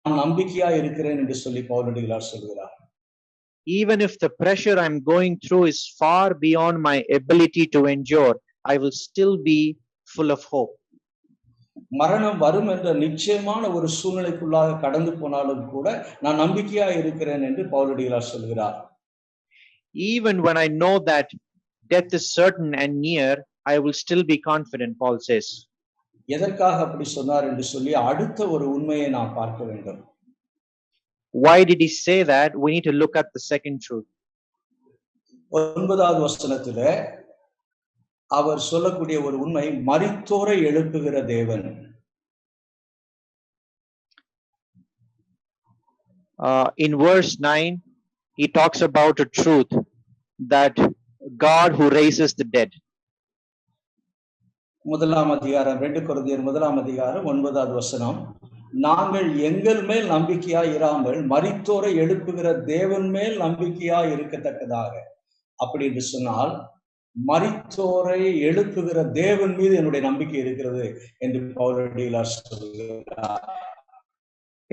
நான் நம்பிக்கையா இருக்கிறேன் என்று சொல்லி பவுலடிகளார் சொல்கிறார். Even if the pressure I'm going through is far beyond my ability to endure, I will still be full of hope. மரணம் வரும் என்ற நிச்சயமான ஒரு சூழ்நிலைக்குள்ளாக கடந்து போனாலும் கூட நான் நம்பிக்கையா இருக்கிறேன் என்று பவுலடிகளார் சொல்கிறார். Even when I know that death is certain and near, I will still be confident, Paul says. எதற்காக அப்படி சொன்னார் என்று சொல்லி அடுத்த ஒரு உண்மையை நாம் பார்க்க வேண்டும். Why did he say that? We need to look at the second truth. 9வது வசனத்திலே அவர் சொல்லக்கூடிய ஒரு உண்மை, மரித்தோரை எழுப்புகிற தேவன். In verse 9, he talks about a truth, that God who raises the dead. 1ஆம் அதிகாரம் 2 கொரிந்தியர் 1ஆம் அதிகாரம் 9வது வசனம், நாங்கள் எங்கள் மேல் நம்பிக்கையா இராமல் மரித்தோரை எழுப்புகிற தேவன் மேல் நம்பிக்கையா இருக்கத்தக்கதாக. அப்படி என்று சொன்னால், மரித்தோரை எழுப்புகிற தேவன் மீது என்னுடைய நம்பிக்கை இருக்கிறது என்று பவுலடிகளார் சொல்கிறார்.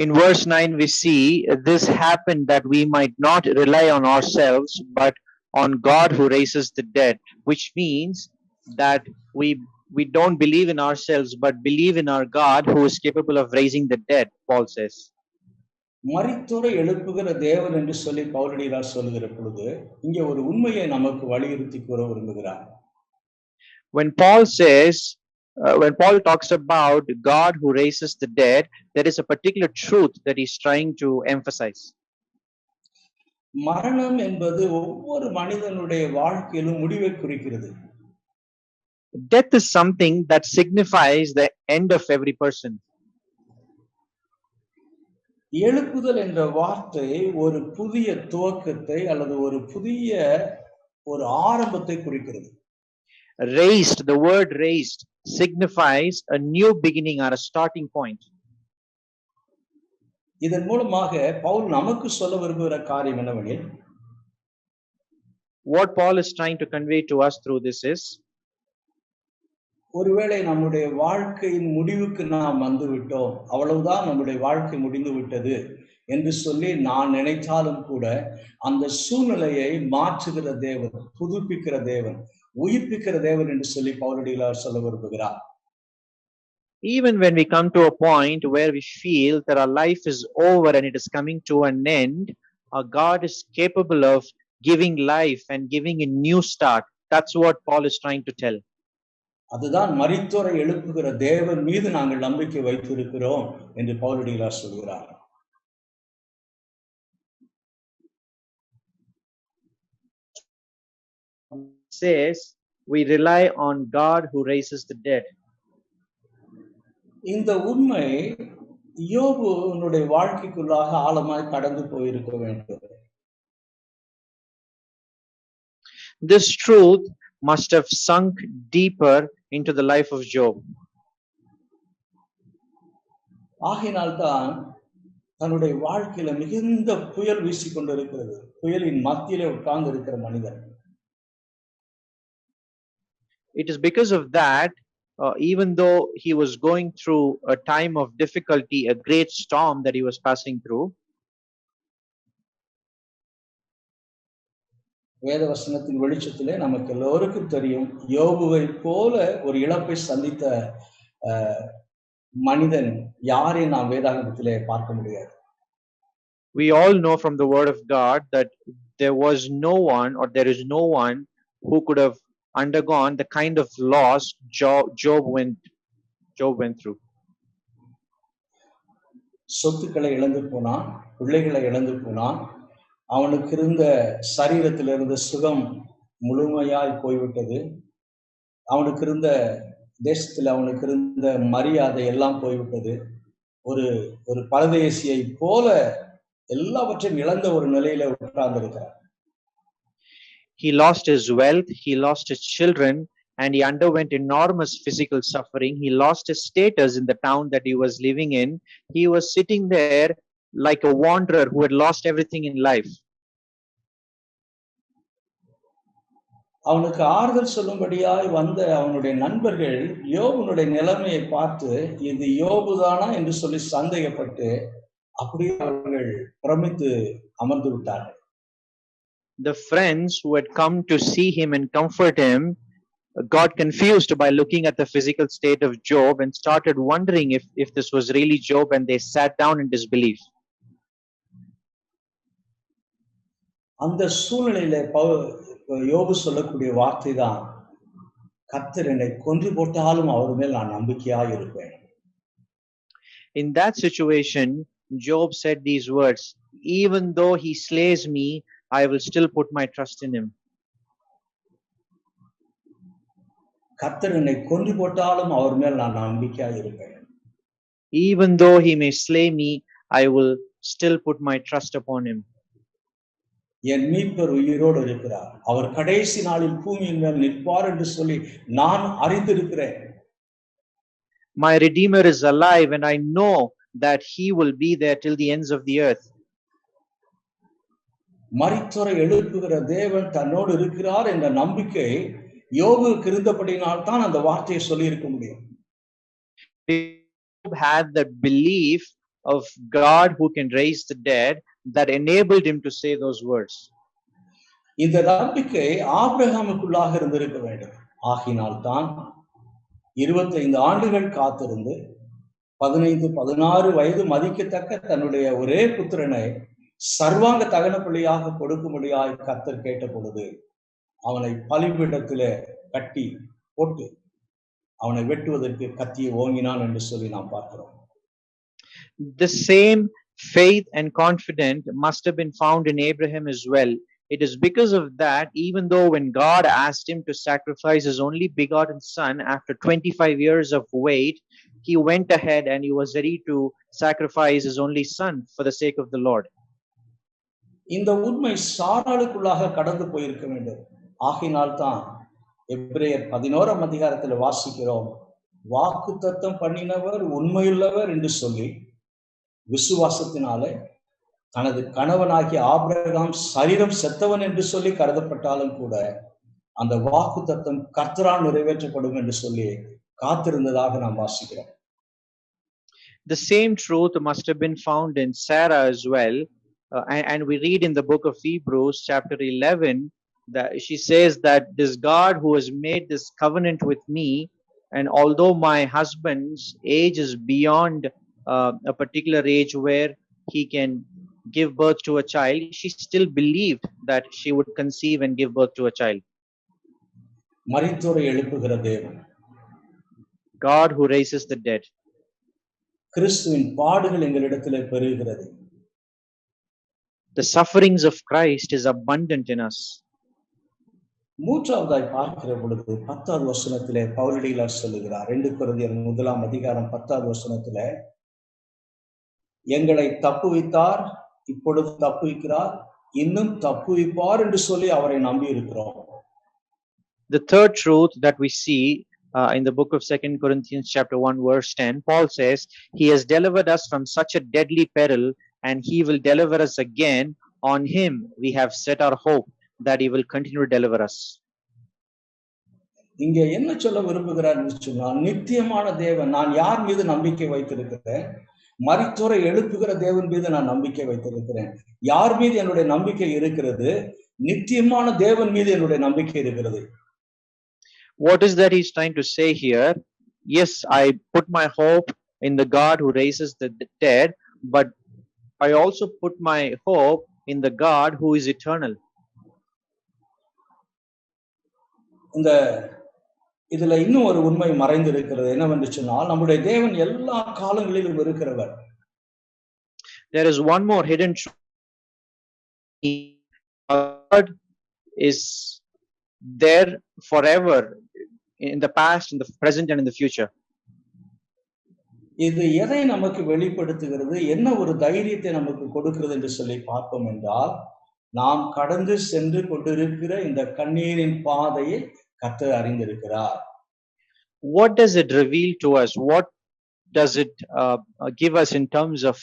In verse 9 we see this happened that we might not rely on ourselves but on God who raises the dead, which means that we don't believe in ourselves but believe in our God who is capable of raising the dead, Paul says. மரித்தோரை எழுப்புகிற தேவன் என்று சொல்லி பவுலடிகளார் சொல்லுகிற பொழுது இங்கே ஒரு உண்மையை நமக்கு வலியுறுத்தி கூற விரும்புகிறார். When Paul talks about God who raises the dead, there is a particular truth that he's trying to emphasize. மரணம் என்பது ஒவ்வொரு மனிதனுடைய வாழ்க்கையிலும் முடிவை குறிக்கிறது. Death is something that signifies the end of every person. எழுப்புதல் என்ற வார்த்தை ஒரு புதிய துவக்கத்தை அல்லது ஒரு புதிய ஒரு ஆரம்பத்தை குறிக்கிறது. Raised, the word raised signifies a new beginning or a starting point. இதன் மூலமாக பவுல் நமக்கு சொல்ல விரும்புகிற காரியம் என்னவெனில், what Paul is trying to convey to us through this is, ஒருவேளை நம்முடைய வாழ்க்கையின் முடிவுக்கு நாம் வந்து விட்டோம், அவ்வளவுதான் நம்முடைய வாழ்க்கை முடிந்து விட்டது என்று சொல்லி நான் நினைத்தாலும் கூட அந்த சூழ்நிலையை மாற்றுகிற தேவன், புதுப்பிக்கிற தேவன், உயிர்ப்பிக்கிற தேவன் என்று சொல்லி பவுலடிகளார் சொல்ல விரும்புகிறார். Even when we come to a point where we feel that our life is over and it is coming to an end, our God is capable of giving life and giving a new start. That's what Paul is trying to tell. அதுதான் மரித்தோரை எழுப்புகிற தேவன் மீது நாங்கள் நம்பிக்கை வைத்திருக்கிறோம் என்று பவுலடிகளார் சொல்கிறார். says we rely on God who raises the dead. இந்த உண்மை யோபுனுடைய வாழ்க்கைக்குள்ளாக ஆழமாய் கடந்து போயிருக்க வேண்டும். This truth must have sunk deeper into the life of Job. ஆகினால்தான் தன்னுடைய வாழ்க்கையில மிகுந்த புயல் வீசிக்கொண்டிருக்கிறது. புயலின் மத்தியிலே உட்கார்ந்து இருக்கிற மனிதன். It is because of that, even though he was going through a time of difficulty, a great storm that he was passing through, வேத வசனத்தின் வெளிச்சத்திலே நமக்கு எல்லோருக்கும் தெரியும், யோபுவை போல ஒரு இழப்பை சந்தித்த மனிதன் யாரை நாம் வேதாகமத்திலே பார்க்க முடியாது. we all know from the word of God that there was no one, or there is no one who could have undergone the kind of loss Job went through. சொத்துக்களை இழந்து போனான், பிள்ளைகளை இழந்து போனான், அவனுக்கு இருந்த சரீரத்திலிருந்து சுகம் முழுமையாய் போய்விட்டது, அவனுக்கு இருந்த தேசத்தில் அவனுக்கு இருந்த மரியாதை எல்லாம் போய்விட்டது. ஒரு ஒரு பரதேசியை போல எல்லாவற்றையும் இழந்த ஒரு நிலையில உட்கார்ந்து இருக்கிறார். He lost his wealth, he lost his children, and he underwent enormous physical suffering. He lost his status in the town that he was living in. He was sitting there like a wanderer who had lost everything in life. அவனுக்கு ஆறுதல் சொல்லும்படியாய் வந்த அவனுடைய நண்பர்கள் யோபுனுடைய நிலைமையை பார்த்து இது யோபுதானா என்று சொல்லி சந்தேகப்பட்டு அப்படியே அவர்கள் பிரமித்து அமர்ந்து விட்டார்கள். The friends who had come to see him and comfort him got confused by looking at the physical state of Job and started wondering if this was really Job, and they sat down in disbelief. அந்த சூழ்நிலையில யோபு சொல்லக்கூடிய வார்த்தை தான், கர்த்தர் என்னை கொன்று போட்டாலும் அவர் மேல் நான் நம்பிக்கையாக இருப்பேன். In that situation, Job said these words, even though he slays me, I will still put my trust in him. கர்த்தர் என்னை கொன்று போட்டாலும் அவர் மேல் நான் நம்பிக்கையாக இருப்பேன். Even though he may slay me, I will still put my trust upon him. என் மீட்பர் உயிரோடு இருக்கிறார், அவர் கடைசி நாளில் பூமியின் மேல் நிற்பார் என்று சொல்லி நான் அறிந்திருக்கிறேன். My Redeemer is alive, and I know that he will be there till the ends of the earth. மரித்தோரை எழுப்புகிற தேவன் தன்னோடு இருக்கிறார் என்ற நம்பிக்கை யோபுவுக்கு இருந்தபடியினால் தான் அந்த வார்த்தையை சொல்லி இருக்க முடியும். Job had that belief of God who can raise the dead that enabled him to say those words. இந்த நம்பிக்கை ஆபிரகாமுக்குள்ளாக இருந்திருக்க வேண்டும். ஆகினால் தான் 25 ஆண்டுகள் காத்திருந்து 15-16 வயது மதிக்கத்தக்க தன்னுடைய ஒரே புத்திரனை சர்வாங்க தகன பலியாக கொடுக்கும்படியாய் கர்த்தர் கேட்ட பொழுது அவனை பலிபீடத்திலே கட்டி போட்டு அவனை வெட்டுவதற்கு கத்தியை ஓங்கினான் என்று சொல்லி நாம் பார்க்கிறோம். The same faith and confidence must have been found in Abraham as well. It is because of that, even though when God asked him to sacrifice his only begotten son after 25 years of wait, he went ahead and he was ready to sacrifice his only son for the sake of the Lord. இந்த உண்மை சாராளுக்குள்ளாக கடந்து போயிருக்க வேண்டும். ஆகினால் தான் எபிரேயர் 11ஆம் அதிகாரத்தில் வாசிக்கிறோம், வாக்குத்தத்தம் பண்ணினவர் உண்மையுள்ளவர் என்று சொல்லி விசுவாசத்தினாலே தனது கணவனாகிய ஆபிரகாம் சரீரம் செத்தவன் என்று சொல்லி கருதப்பட்டாலும் கூட அந்த வாக்குத்தத்தம் கர்த்தரால் நிறைவேற்றப்படும் என்று சொல்லி காத்திருந்ததாக நாம் வாசிக்கிறோம். The same truth must have been found in Sarah as well. And we read in the book of Hebrews chapter 11 that she says that this God who has made this covenant with me, and although my husband's age is beyond a particular age where he can give birth to a child, she still believed that she would conceive and give birth to a child. மரித்தோரை எழுப்புகிற தேவன், God who raises the dead. கிறிஸ்துவின் பாடுகள் எங்களிடத்திலே பெருகிறது. The sufferings of Christ is abundant in us. மூன்றாவதாய் பார்க்கிற பொழுது 10வது வசனத்திலே பவுலடிகளார் சொல்லுகிறார், 2 கொரிந்தியர் 1ஆம் அதிகாரம் 10வது வசனத்திலே, எங்களை தப்புவித்தார், இப்பொழுது தப்புவிக்கிறார், இன்னும் தப்புவிப்பார் என்று சொல்லி அவரை நம்பி இருக்கிறோம். The third truth that we see in the book of 2 Corinthians chapter 1 verse 10, Paul says, he has delivered us from such a deadly peril, and he will deliver us again. On him we have set our hope that he will continue to deliver us. இங்கே என்ன சொல்ல விரும்புகிறார் என்று சொன்னால், நித்தியமான தேவன், நான் யார் மீது நம்பிக்கை வைத்திருக்கிறேன்? மரித்தோரை எழுப்புகிற தேவன் மீது நான் நம்பிக்கை வைத்திருக்கிறேன். யார் மீது என்னுடைய நம்பிக்கை இருக்கிறது? நித்தியமான தேவன் மீது என்னுடைய நம்பிக்கை இருக்கிறது. What is that he's trying to say here? Yes, I put my hope in the God who raises the dead, but I also put my hope in the God who is eternal. இந்த இதுல இன்னும் ஒரு உண்மை மறைந்து இருக்கிறது. என்னவென்று சொன்னால், நம்முடைய தேவன் எல்லா காலங்களிலும் இருக்கிறவர். There is one more hidden truth. God is there forever, in the past, in the present, and in the future. இது எதை நமக்கு வெளிப்படுத்துகிறது, என்ன ஒரு தைரியத்தை நமக்கு கொடுக்கிறது என்று சொல்லி பார்ப்போம் என்றால், நாம் கடந்து சென்று கொண்டிருக்கிற இந்த கண்ணீரின் பாதையை கர்த்தர் அறிந்திருக்கிறார். What does it reveal to us? What does it give us in terms of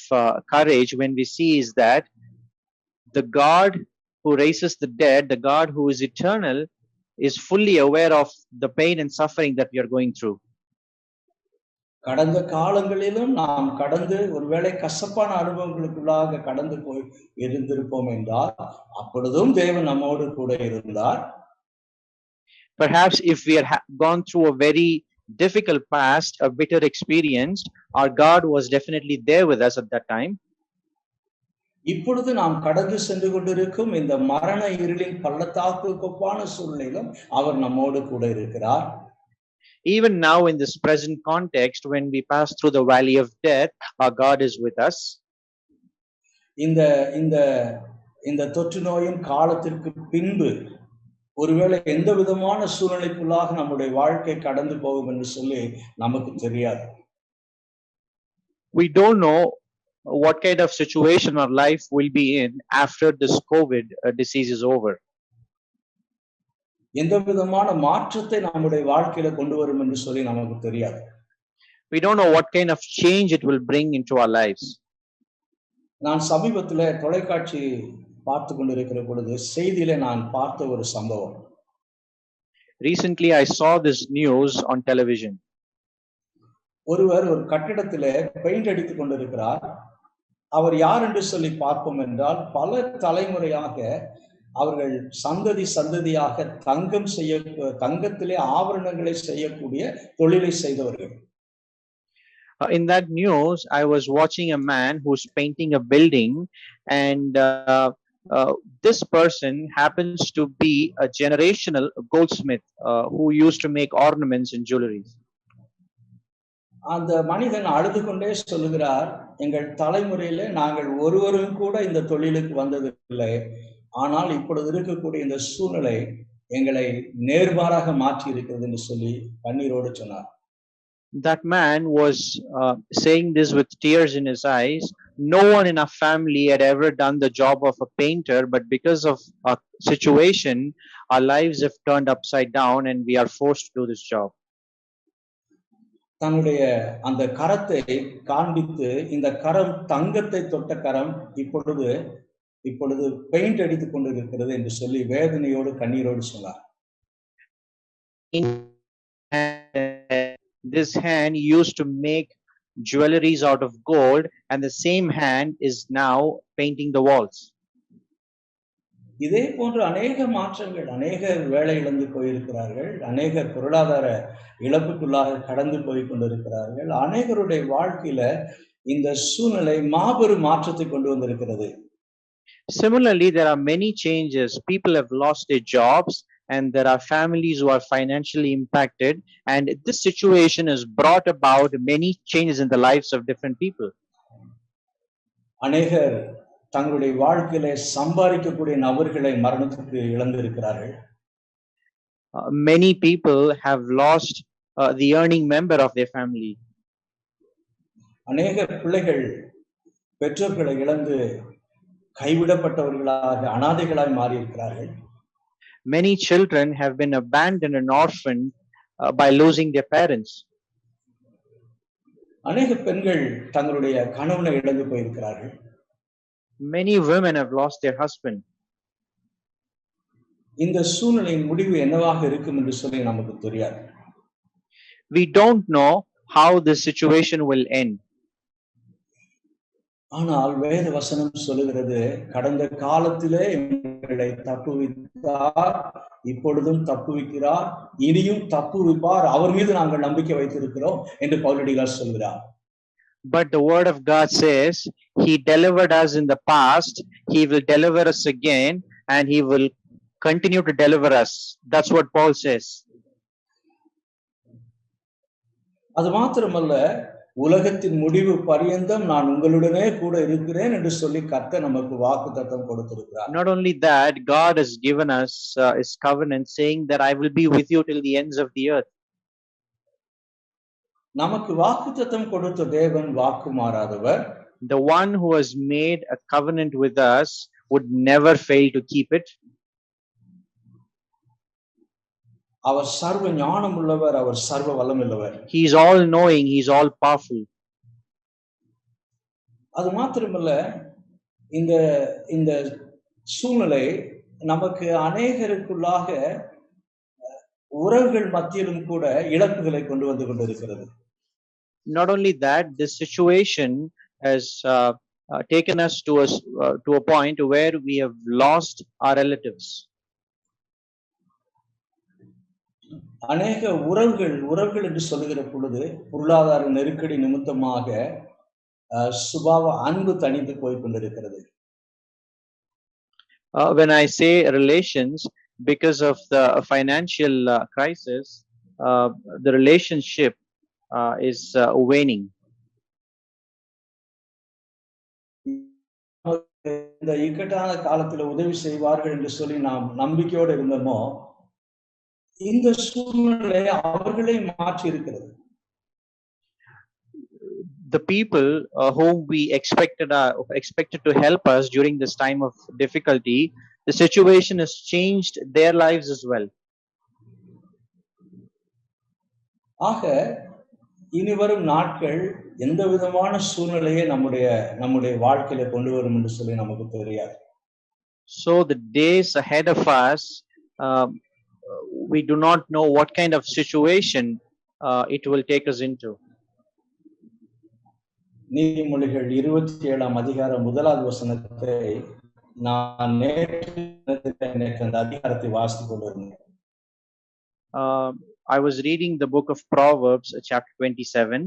courage when we see is that the God who raises the dead, the God who is eternal, is fully aware of the pain and suffering that we are going through. கடந்த காலங்களிலும் நாம் கடந்து ஒருவேளை கசப்பான அனுபவங்களுக்குள்ளாக கடந்து போய் இருந்திருப்போம் என்றால், அப்பொழுதும் தேவன் நம்மோடு கூட இருந்தார். Perhaps if we had gone through a very difficult past, a bitter experience, our God was definitely there with us at that time. இப்பொழுது நாம் கடந்து சென்று கொண்டிருக்கும் இந்த மரண இருளின் பள்ளத்தாக்குக்கு ஒப்பான சூழ்நிலையிலும் அவர் நம்மோடு கூட இருக்கிறார். Even now in this present context, when we pass through the valley of death, our God is with us. இந்த இந்த இந்த தொற்று நோயின் காலத்திற்கு பின்பு ஒருவேளை எந்த விதமான சூழ்நிலைக்குள்ளாக நம்முடைய வாழ்க்கை கடந்து போகும் என்று சொல்லி நமக்கு தெரியாது. We don't know what kind of situation our life will be in after this COVID disease is over. எந்த விதமான மாற்றத்தை நம்முடைய வாழ்க்கையில கொண்டு வரும் என்று சொல்லி நமக்கு தெரியாது. We don't know what kind of change it will bring into our lives. நான் சமீபத்துல தொலைக்காட்சி பார்த்து கொண்டிருக்கிற பொழுது செய்தியில நான் பார்த்த ஒரு சம்பவம். Recently I saw this news on television. ஒருவர் ஒரு கட்டிடத்திலே பெயிண்ட் அடித்துக் கொண்டிருக்கிறார். அவர் யார் என்று சொல்லி பார்ப்போம் என்றால், பல தலைமுறையாக அவர்கள் சந்ததி சந்ததியாக தங்கத்திலே ஆபரணங்களை செய்யக்கூடிய தொழிலை செய்தவர்கள். In that news, I was watching a man who's painting a building, and this person happens to be a generational goldsmith who used to make ornaments and jewelry. அந்த மனிதன் அழுது கொண்டே சொல்லுகிறார், எங்கள் தலைமுறையில நாங்கள் ஒருவரும் கூட இந்த தொழிலுக்கு வந்ததில்லை, ஆனால் இப்பொழுது இருக்கக்கூடிய இந்த சூழ்நிலை எங்களை நேர்மாறாக மாற்றி இருக்கிறது என்று சொல்லி கண்ணீரோடு சொன்னார். That man was saying this with tears in his eyes. No one in our family had ever done the job of a painter, but because of our situation, our lives have turned upside down and we are forced to do this job. தன்னுடைய அந்த கரத்தை காண்பித்து, இந்த கரம் தங்கத்தை தொட்ட கரம் இப்பொழுது பெயிண்ட் அடித்துக் கொண்டிருக்கிறது என்று சொல்லி வேதனையோடு கண்ணீரோடு சொன்னார். This hand used to make jewelries out of gold, and the same hand is now painting the walls. இதே போன்ற அநேக மாற்றங்கள், அநேக வேலை இழந்து போயிருக்கிறார்கள், அநேக பொருளாதார இழப்புக்குள்ளாக கடந்து போய் கொண்டிருக்கிறார்கள். அநேகருடைய வாழ்க்கையில இந்த சூழ்நிலை மாபெரும் மாற்றத்தை கொண்டு வந்திருக்கிறது. Similarly, there are many changes. People have lost their jobs, and there are families who are financially impacted, and this situation has brought about many changes in the lives of different people. அநேகர் தங்களுடைய வாழ்க்கையில சம்பாதிக்கக்கூடிய நபர்களை மரணத்துக்கு இழந்திருக்கிறார்கள். many people have lost the earning member of their family. அநேக பிள்ளைகள் பெற்றோர்களை இழந்து கைவிடப்பட்டவர்களாக அனாதைகளாய் மாறி இருக்கிறார்கள். Many children have been abandoned and orphaned by losing their parents. அநேக பெண்கள் தங்களுடைய கணவனை இழந்து போயிருக்கிறார்கள். Many women have lost their husband. இந்த சூழ்நிலையின் முடிவு என்னவாக இருக்கும் என்று சொல்லி நமக்கு தெரியாது. We don't know how this situation will end. ஆனால் வேத வசனம் சொல்லுகிறது, கடந்த காலத்திலே எங்களை தப்புவித்தார், இப்பொழுதும் தப்புவிக்கிறார், இனியும் தப்புவிப்பார், அவர் மீது நாங்கள் நம்பிக்கை வைத்திருக்கிறோம் என்று பவுலடிகளார் சொல்கிறார். But the word of God says, he delivered us in the past, he will deliver us again, and he will continue to deliver us. That's what Paul says. அது மாத்திரமல்ல, உலகத்தின் முடிவு பரியந்தம் நான் உங்களுடனே கூட இருக்கிறேன் என்று சொல்லி கர்த்தர் நமக்கு வாக்குத்தத்தம் கொடுத்திருக்கிறார். Not only that, God has given us his covenant saying that I will be with you till the ends of the earth. நமக்கு வாக்குத்தத்தம் கொடுத்த தேவன் வாக்கு மாறாதவர். The one who has made a covenant with us would never fail to keep it. அவர் சர்வ ஞானம் உள்ளவர், அவர் சர்வ வல்லமுள்ளவர். He is all knowing, he is all powerful. அது மாத்திரமல்ல, இந்த இந்த சூழ்நிலை நமக்கு அநேகருக்குள்ளாக உறவுகள் மத்தியிலும் கூட இழப்புகளை கொண்டு வந்து கொண்டிருக்கிறது. Not only that, this situation has taken us to a point where we have lost our relatives. அநேக உறவுகள் என்று சொல்லுகிற பொழுது பொருளாதார நெருக்கடி நிமித்தமாக சுபாவ அன்பு தனித்து போய் கொண்டிருக்கிறது. When I say relations, because of the financial crisis, the relationship is waning. இந்த இக்கட்டான காலத்துல உதவி செய்வார்கள் என்று சொல்லி நாம் நம்பிக்கையோடு இருந்தோமோ, இந்த சூழ்நிலை அவர்களை மாற்றி இருக்கிறது. The people whom we expected to help us during this time of difficulty, the situation has changed their lives as well. ஆக இனிவரும் நாட்கள் எந்த விதமான சூழ்நிலையை நம்முடைய வாழ்க்கையில கொண்டு வரும் என்று சொல்லி நமக்கு தெரியாது. So the days ahead of us, we do not know what kind of situation it will take us into. நீதிமொழிகள் 27ஆம் அதிகாரம் 1வது வசனத்தை நான் நேற்று அந்த அதிகாரத்தை வாசித்துக் கொண்டிருந்தேன். I was reading the book of Proverbs, chapter 27.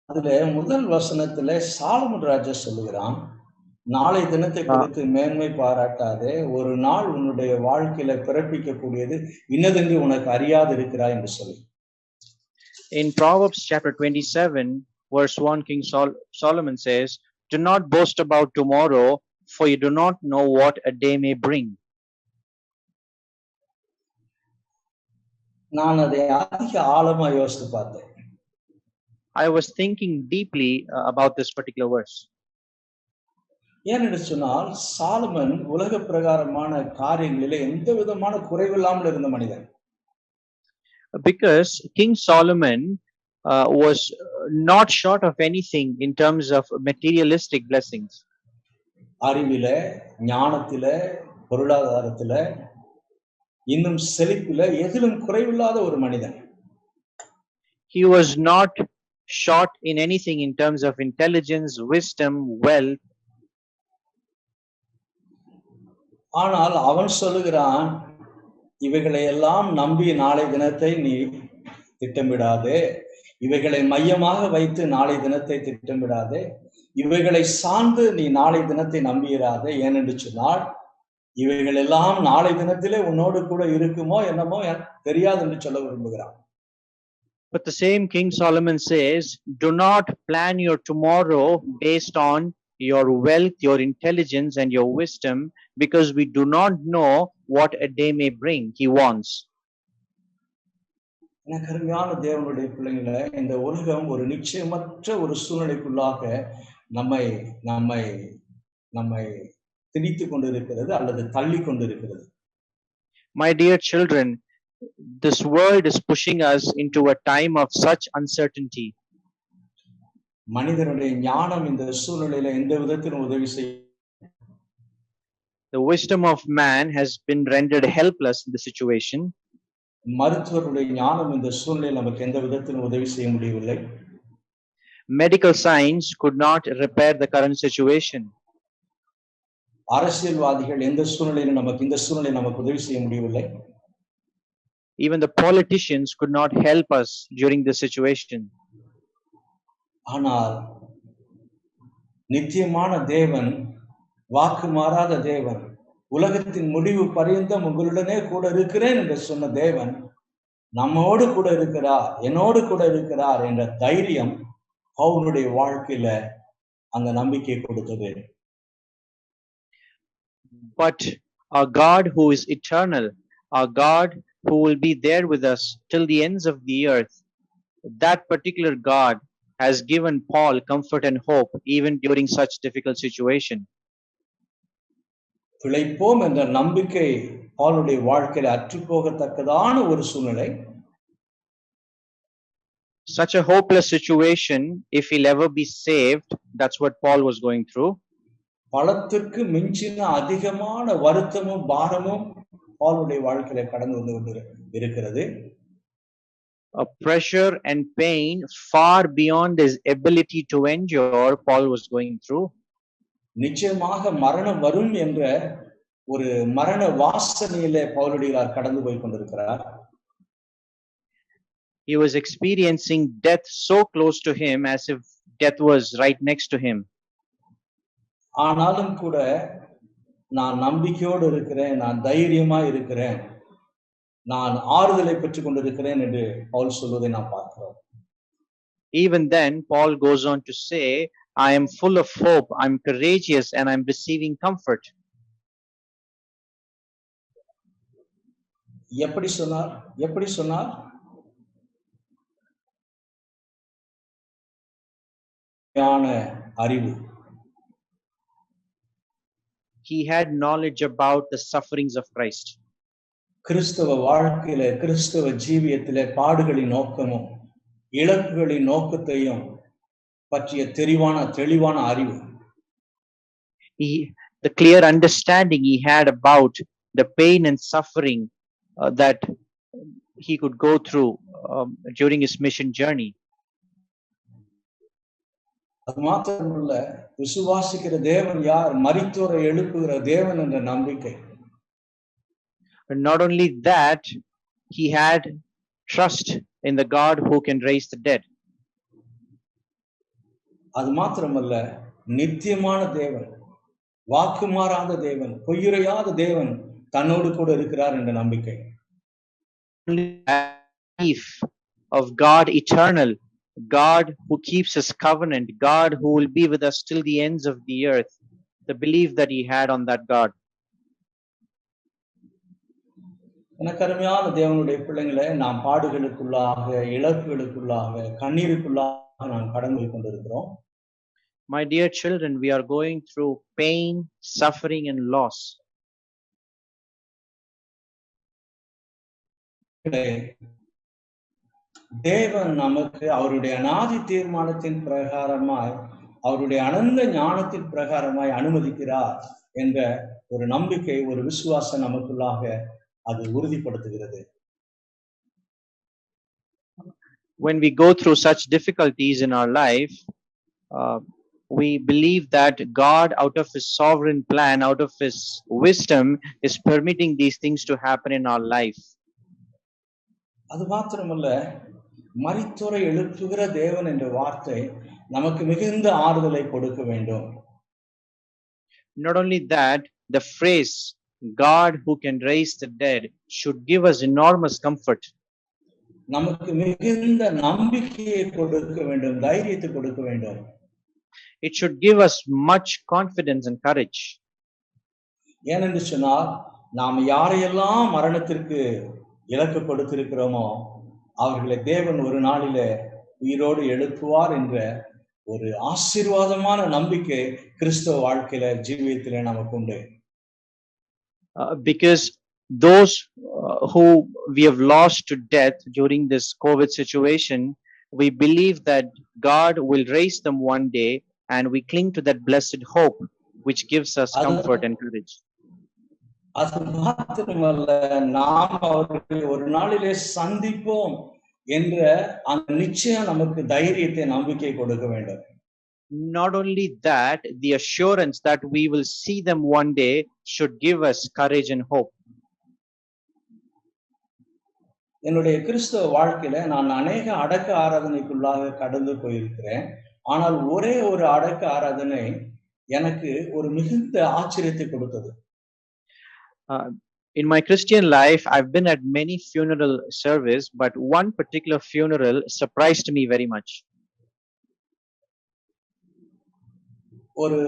அதுல முதல் வசனத்துல சாலமோன் ராஜா சொல்லுகிறான், நாளை தினத்தை குறித்து மேன்மை பாராட்டாதே, ஒரு நாள் உன்னுடைய வாழ்க்கையில பிறப்பிக்கக்கூடியது இன்னதென்று உனக்கு அறியாது இருக்கிறாய் என்று சொல்லி. In Proverbs chapter 27, verse 1, King Solomon says, "Do not boast about tomorrow, for you do not know what a day may bring." நான் அதை அதிக ஆழமா யோசித்து பார்த்தேன். I was thinking deeply about this particular verse. ஏனென்று சொன்னால், சாலமன் உலக பிரகாரமான காரியங்களிலே எந்த விதமான குறைவில்லாமல் இருந்த மனிதன். Because King Solomon was not short of anything in terms of materialistic blessings. அறிவில, ஞானத்தில, பொருளாதாரத்தில, இன்னும் செழிப்பில எதிலும் குறைவில்லாத ஒரு மனிதன். He was not short in anything in terms of intelligence, wisdom, wealth. ஆனால் அவன் சொல்லுகிறான், இவைகளை எல்லாம் நம்பி நாளை தினத்தை நீ திட்டமிடாதே, இவைகளை மையமாக வைத்து நாளை தினத்தை திட்டமிடாதே, இவைகளை சார்ந்து நீ நாளை தினத்தை நம்பிடாதே. ஏனென்று சொன்னால், இவைகள் எல்லாம் நாளை தினத்திலே உன்னோடு கூட இருக்குமோ என்னமோ தெரியாது என்று சொல்ல விரும்புகிறான். But the same King Solomon says, do not plan your tomorrow based on your wealth, your intelligence, and your wisdom. because we do not know what a day may bring. He wants. எனக்கு அருமையான தேவனுடைய பிள்ளைங்களை, இந்த உலகம் ஒரு நிச்சயமற்ற ஒரு சூழ்நிலைக்குள்ளாக நம்மை நம்மை நம்மை திணித்து கொண்டிருக்கிறது அல்லது தள்ளி கொண்டிருக்கிறது. My dear children, this world is pushing us into a time of such uncertainty. மனிதனுடைய ஞானம் இந்த சூழ்நிலையில எந்த விதத்திலும் உதவி செய்ய, The wisdom of man has been rendered helpless in the situation. மருத்துவருடைய ஞானம் இந்த சூழ்நிலையில் நமக்கு எந்த விதத்திலும் உதவி செய்ய முடியவில்லை. Medical science could not repair the current situation. அரசியல்வாதிகள் எந்த சூழ்நிலையிலும் இந்த சூழ்நிலையில் நமக்கு உதவி செய்ய முடியவில்லை. Even the politicians could not help us during this situation. ஆனால் நித்தியமான தேவன், வாக்கு மாறாத தேவன், உலகத்தின் முடிவு பரியந்தம் உங்களுடனே கூட இருக்கிறேன் என்று சொன்ன தேவன் நம்மோடு கூட இருக்கிறார், என்னோடு கூட இருக்கிறார் என்ற தைரியம் பவுலுடைய வாழ்க்கையில அந்த நம்பிக்கை கொடுத்தது. But our God who is eternal, our God who will be there with us till the ends of the earth, that particular God has given Paul comfort and hope even during such difficult situation. பிழைப்போம் என்ற நம்பிக்கை பவுலுடைய வாழ்க்கையில அற்றுப்போகத்தக்கதான ஒரு சூழ்நிலை. Such a hopeless situation, if he'll ever be saved, that's what Paul was going through. பலத்திற்கு மிஞ்சின அதிகமான வருத்தமும் பாரமும் பவுலுடைய வாழ்க்கையில கடந்து வந்து கொண்டு இருக்கிறது. A pressure and pain far beyond his ability to endure, Paul was going through. நிச்சயமாக மரணம் வரும் என்ற ஒரு மரண வாசனையிலே பவுலுடையார் கடந்து போய் கொண்டிருக்கிறார். He was experiencing death so close to him as if death was right next to him. ஆனாலும் கூட நான் நம்பிக்கையோடு இருக்கிறேன், நான் தைரியமா இருக்கிறேன், நான் ஆறுதலை பெற்றுக் கொண்டிருக்கிறேன் என்று பவுல் சொல்வதை நாம் பார்க்கிறோம். Even then, Paul goes on to say, I am full of hope, I'm courageous, and I'm receiving comfort. எப்படி சொன்னார்? அறிவு. He had knowledge about the sufferings of Christ. கிறிஸ்தவ வாழ்க்கையில, கிறிஸ்தவ ஜீவியத்திலே பாடுகளின் நோக்கமும் இழப்புகளின் நோக்கத்தையும் பற்றிய தெளிவான அறிவு. The clear understanding he had about the pain and suffering that he could go through during his mission journey. அது மாத்திரமல்ல, விசுவாசிக்கிற தேவன் யார்? மரித்தோரை எழுப்புகிற தேவன் என்ற நம்பிக்கை. And not only that, he had trust in the God who can raise the dead. அது மாத்திரமல்ல, நித்தியமான தேவன், வாக்கு மாறாத தேவன், பொய்யுரையாத தேவன் தன்னோடு கூட இருக்கிறார் என்ற நம்பிக்கை. Belief of God eternal, God who keeps his covenant, God who will be with us till the ends of the earth. The belief that he had on that God. எனக்கு அருமையான தேவனுடைய பிள்ளைங்களை, நாம் பாடுகளுக்குள்ளாக, இழப்புகளுக்குள்ளாக, கண்ணீருக்குள்ளாக நாம் கடந்து போய் கொண்டிருக்கிறோம். My dear children, we are going through pain, suffering, and loss. தேவன் நமக்கு அவருடைய அநாதி தீர்மானத்தின் பிரகாரமாய், அவருடைய அனந்த ஞானத்தின் பிரகாரமாய் அனுமதிக்கிறார் என்ற ஒரு நம்பிக்கை, ஒரு விசுவாசம் நமக்குள்ளாக அது உறுதிப்படுத்துகிறது. When we go through such difficulties in our life, we believe that God, out of his sovereign plan, out of his wisdom, is permitting these things to happen in our life. அது மாத்திரமல்ல, மரித்தோரை எழுப்புகிற தேவன் என்ற வார்த்தை நமக்கு மிகுந்த ஆறுதலை கொடுக்க வேண்டும். Not only that, the phrase God who can raise the dead should give us enormous comfort. நமக்கு மிகுந்த நம்பிக்கையை கொடுக்க வேண்டும், தைரியத்தை கொடுக்க வேண்டும். It should give us much confidence and courage. ஏனென்று சொன்னால் நாம் யாரையெல்லாம் மரணத்திற்கு இலக்கு கொடுத்திருக்கிறோமோ அவர்களை தேவன் ஒரு நாளிலே உயிரோடு எழுப்புவார் என்ற ஒரு ஆசீர்வாதமான நம்பிக்கை கிறிஸ்தவ வாழ்க்கையில ஜீவியத்திலே நமக்கு உண்டு. Because those who we have lost to death during this COVID situation, we believe that God will raise them one day, and we cling to that blessed hope which gives us comfort and courage. அது மாத்திரமல்ல, நாம் அவர்களை ஒரு நாளிலே சந்திப்போம் என்ற அந்த நிச்சயம் நமக்கு தைரியத்தை நம்பிக்கை கொடுக்க வேண்டும். Not only that, the assurance that we will see them one day should give us courage and hope. என்னுடைய கிறிஸ்தவ வாழ்க்கையில நான் அநேக அடக்க ஆராதனைக்குள்ளாக கடந்து போயிருக்கிறேன். ஆனால் ஒரே ஒரு அடக்க ஆராதனை எனக்கு ஒரு மிகுந்த ஆச்சரியத்தை கொடுத்தது. In my Christian life, I've been at many funeral service, but one particular funeral surprised me very much. ஒரு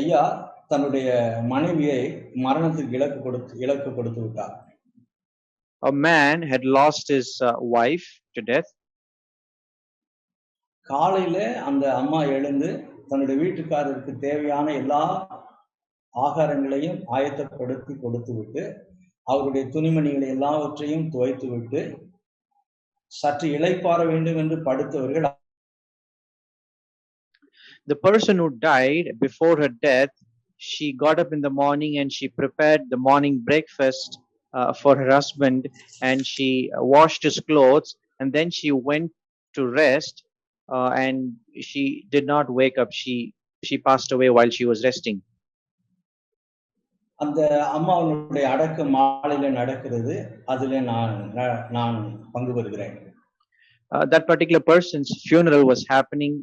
ஐயா தன்னுடைய மனைவியை மரணத்துக்கு இலக்கு கொடுத்து விட்டார். A man had lost his wife to death. காலையில அந்த அம்மா எழுந்து தன்னுடைய வீட்டுக்காரருக்கு தேவையான எல்லா ஆகாரங்களையும் ஆயத்தப்படுத்தி கொடுத்து விட்டு அவருடைய துணிமணிகளை எல்லாவற்றையும் துவைத்து விட்டு சற்று இளைப்பாற வேண்டும் என்று படுத்தவர்கள். The person who died before her death, she got up in the morning and she prepared the morning breakfast for her husband, and she washed his clothes, and then she went to rest, and she did not wake up. She passed away while she was resting. அந்த அம்மாவுடைய அடக்க மாலையில நடக்கிறது, அதிலே நான் பங்கு பெறுகிறேன். That particular person's funeral was happening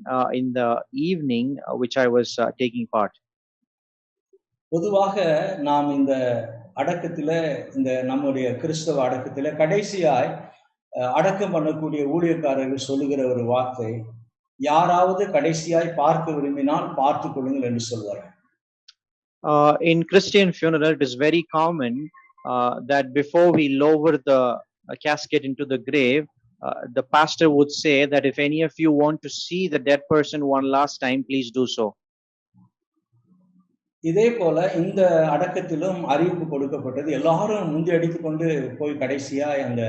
in the evening, which I was taking part. பொதுவாக நாம் இந்த அடக்கத்தில, இந்த நம்முடைய கிறிஸ்தவ அடக்கத்தில கடைசியாய் அடக்கம் பண்ணக்கூடிய ஊழியக்காரர்கள் சொல்லுகிற ஒரு வார்த்தை, யாராவது கடைசியாய் பார்க்க விரும்பினால் பார்த்துக் கொள்ளுங்கள் என்று சொல்வார்கள். In Christian funeral, it is very common that before we lower the casket into the grave, the pastor would say that if any of you want to see the dead person one last time, please do so. இதே போல இந்த அடக்கத்திலும் அறிவிப்பு கொடுக்கப்பட்டது. எல்லாரும் முந்தி அடித்துக் கொண்டு போய் கடைசியா அந்த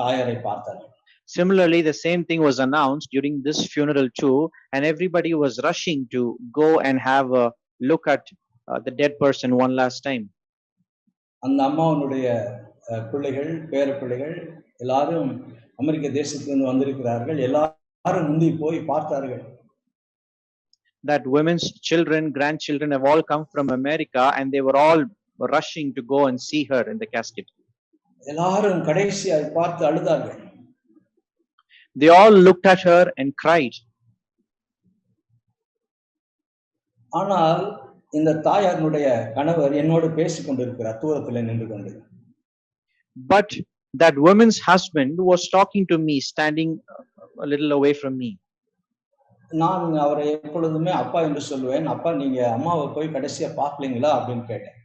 தாயாரை பார்த்தார்கள். Similarly, the same thing was announced during this funeral too, and everybody was rushing to go and have a look at the dead person one last time. அந்த அம்மாவுடைய பிள்ளைகள், பேர பிள்ளைகள் எல்லாரும் அமெரிக்க தேசத்திலிருந்து வந்திருக்கிறார்கள். எல்லாரும் முந்தி போய் பார்த்தார்கள். That women's children, grandchildren have all come from America, and they were all rushing to go and see her in the casket. எல்லாரும் கடைசியாய் பார்த்து அழுதார்கள். They all looked at her and cried. ஆனால் இந்த தாயாருடைய கணவர் என்னோடு பேசிக் கொண்டிருக்கிறார், தூரத்தில் நின்று கொண்டு. But that woman's husband was talking to me, standing a little away from me. நான் அவரை எப்பொழுதுமே அப்பா என்று சொல்லுவேன். அப்பா, நீங்க அம்மாவை போய் கடைசியா பார்க்கலீங்களா அப்படின்னு கேட்டேன்.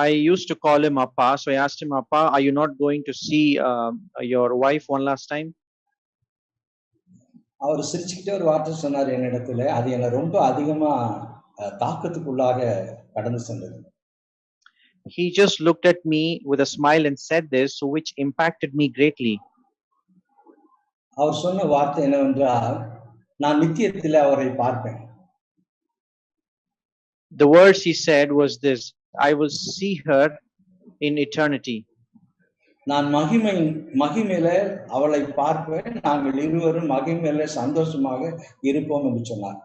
I used to call him Appa, so I asked him, Appa, are you not going to see your wife one last time? அவர் சிரிச்சுக்கிட்டே ஒரு வார்த்தை சொன்னார் என்னிடத்துல. அது என்னை ரொம்ப அதிகமா தாக்கத்துக்குள்ளாக கடந்து சென்றது. He just looked at me with a smile and said this, which impacted me greatly. அவர் சொன்ன வார்த்தை என்னவென்றால், நான் நித்தியத்திலே அவரை பார்ப்பேன். The words he said was this: I will see her in eternity. நான் மகிமையில அவளை பார்ப்பேன், நாங்கள் இருவரும் மகிமையில சந்தோஷமாக இருப்போம் என்று சொன்னார்.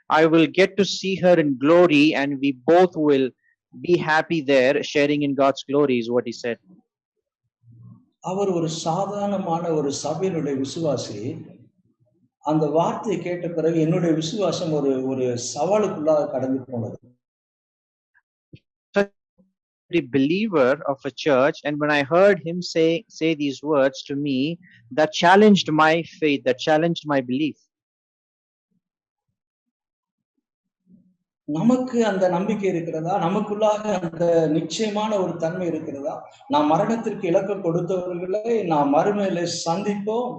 I will get to see her in glory, and we both will be happy there, sharing in God's glory, is what he said. அவர் ஒரு சாதாரணமான ஒரு சபையினுடைய விசுவாசி. அந்த வார்த்தையை கேட்ட பிறகு என்னுடைய விசுவாசம் ஒரு சவாலுக்குள்ளாக கடந்து போனது. A believer of a church, and when I heard him say these words to me, that challenged my faith, that challenged my belief. நமக்கு அந்த நம்பிக்கை இருக்கிறதா? நமக்குள்ளாக அந்த நிச்சயமான ஒரு தன்மை இருக்கிறதா? நாம் மரணத்திற்கு இலக்கம் கொடுத்தவர்களை நாம் மறுமையிலே சந்திப்போம்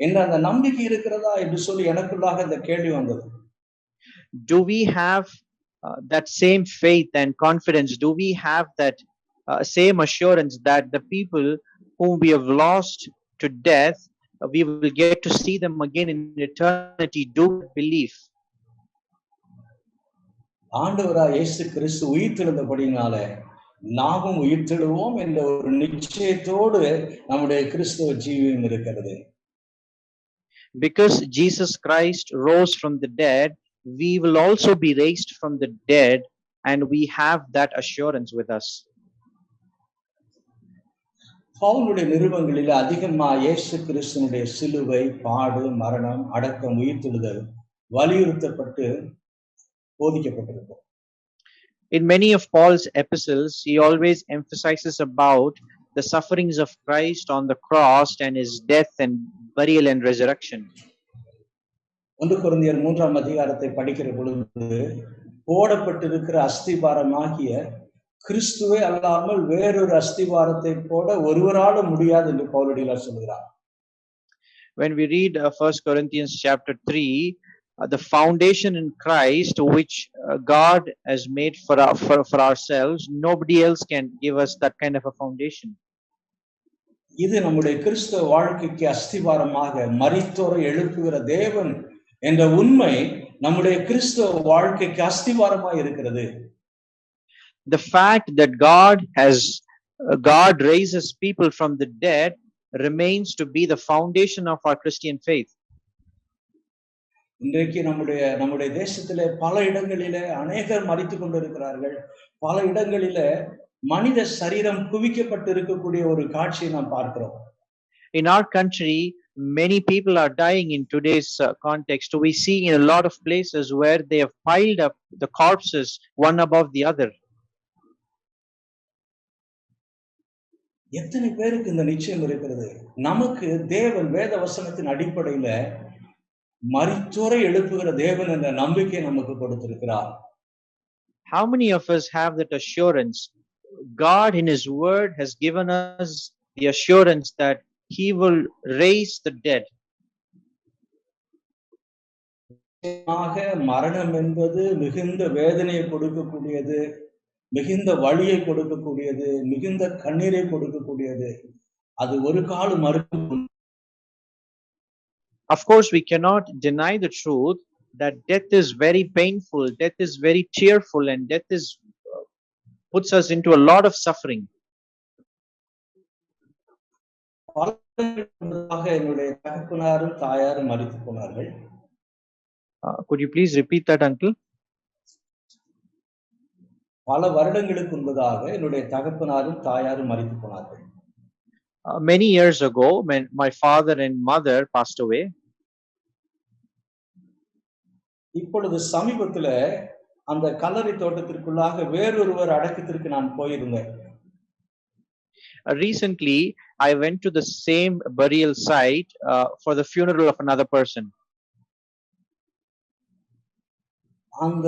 என்ற அந்த நம்பிக்கை இருக்கிறதா என்று சொல்லி எனக்குள்ளாக அந்த கேள்வி வந்தது. Do we have that same faith and confidence? Do we have that same assurance that the people whom we have lost to death, we will get to see them again in eternity? Do we believe? ஆண்டவராய் இயேசு கிறிஸ்து உயிர்த்தெழுந்தபடினால நாமும் உயிர்த்தெழுவோம் என்ற ஒரு நிச்சயத்தோடு நம்முடைய கிறிஸ்தவ ஜீவியம் இருக்கிறது. Because Jesus Christ rose from the dead, we will also be raised from the dead, and we have that assurance with us. பவுலுடைய நிருபங்களில் அதிகமா இயேசு கிறிஸ்துவினுடைய சிலுவை, பாடு, மரணம், அடக்கம், உயிர்த்தெழுதல் வலியுறுத்தப்பட்டு போதிக்கப்பட்டிருக்கும். In many of Paul's epistles, he always emphasizes about the sufferings of Christ on the cross and his death and burial and resurrection. 1 கொரிந்தியர் 3ஆம் அதிகாரத்தை படிக்கிற பொழுது போடப்பட்டிருக்கிற அஸ்திபாரமாகிய கிறிஸ்துவே அல்லாமல் வேறொரு அஸ்திபாரத்தை போட ஒருவராலும் முடியாது என்று பவுலடியார் சொல்கிறார். When we read 1 Corinthians chapter 3, the foundation in Christ which God has made for ourselves, nobody else can give us that kind of a foundation. இது நம்முடைய கிறிஸ்தவ வாழ்க்கைக்கு அஸ்திபாரமாக மரித்தோரை எழுப்புகிற தேவன் என்ற உண்மை நம்முடைய கிறிஸ்தவ வாழ்க்கைக்கு அஸ்திபாரமாக இருக்கிறது. The fact that God raises people from the dead remains to be the foundation of our Christian faith. இன்றைக்கு நம்முடைய தேசத்திலே பல இடங்களிலே அநேகர் மரித்துக் கொண்டிருக்கிறார்கள். பல இடங்களிலே மனித சரீரம் குவிக்கப்பட்டு இருக்கக்கூடிய ஒரு காட்சியை நாம் பார்க்கிறோம். In our country, many people are dying in today's context. We see in a lot of places where they have piled up the corpses one above the other. எத்தனை பேருக்கு இந்த நிச்சயம் இருக்கிறது? நமக்கு தேவன் வேத வசனத்தின் அடிப்படையில மரித்தோரை எழுப்புகிற தேவன் என்ற நம்பிக்கை நமக்கு கொடுத்திருக்கிறார். How many of us have that assurance? God in his word has given us the assurance that he will raise the dead. மரணம் என்பது மிகுந்த வேதனையை கொடுக்கக்கூடியது, மிகுந்த வலியை கொடுக்கக்கூடியது, மிகுந்த கண்ணீரை கொடுக்கக்கூடியது. அது ஒரு காலம் மறுக்கும். Of course, we cannot deny the truth that death is very painful, death is very tearful, and death is puts us into a lot of suffering. என்னுடைய தகப்பனாரும் தாயாரும் மரித்து போனார்கள். Could you please repeat that, uncle? பல வருடங்களுக்கு முன்பதாக என்னுடைய தகப்பனாரும் தாயாரும் மரித்து போனார்கள். Many years ago, when my father and mother passed away. இப்பொழுது சமீபத்துல அந்த கல்லறை தோட்டத்திற்குள்ளாக வேறொருவர் அடக்கத்திற்கு நான் போயிருந்தேன். Recently, I went to the same burial site for the funeral of another person. அந்த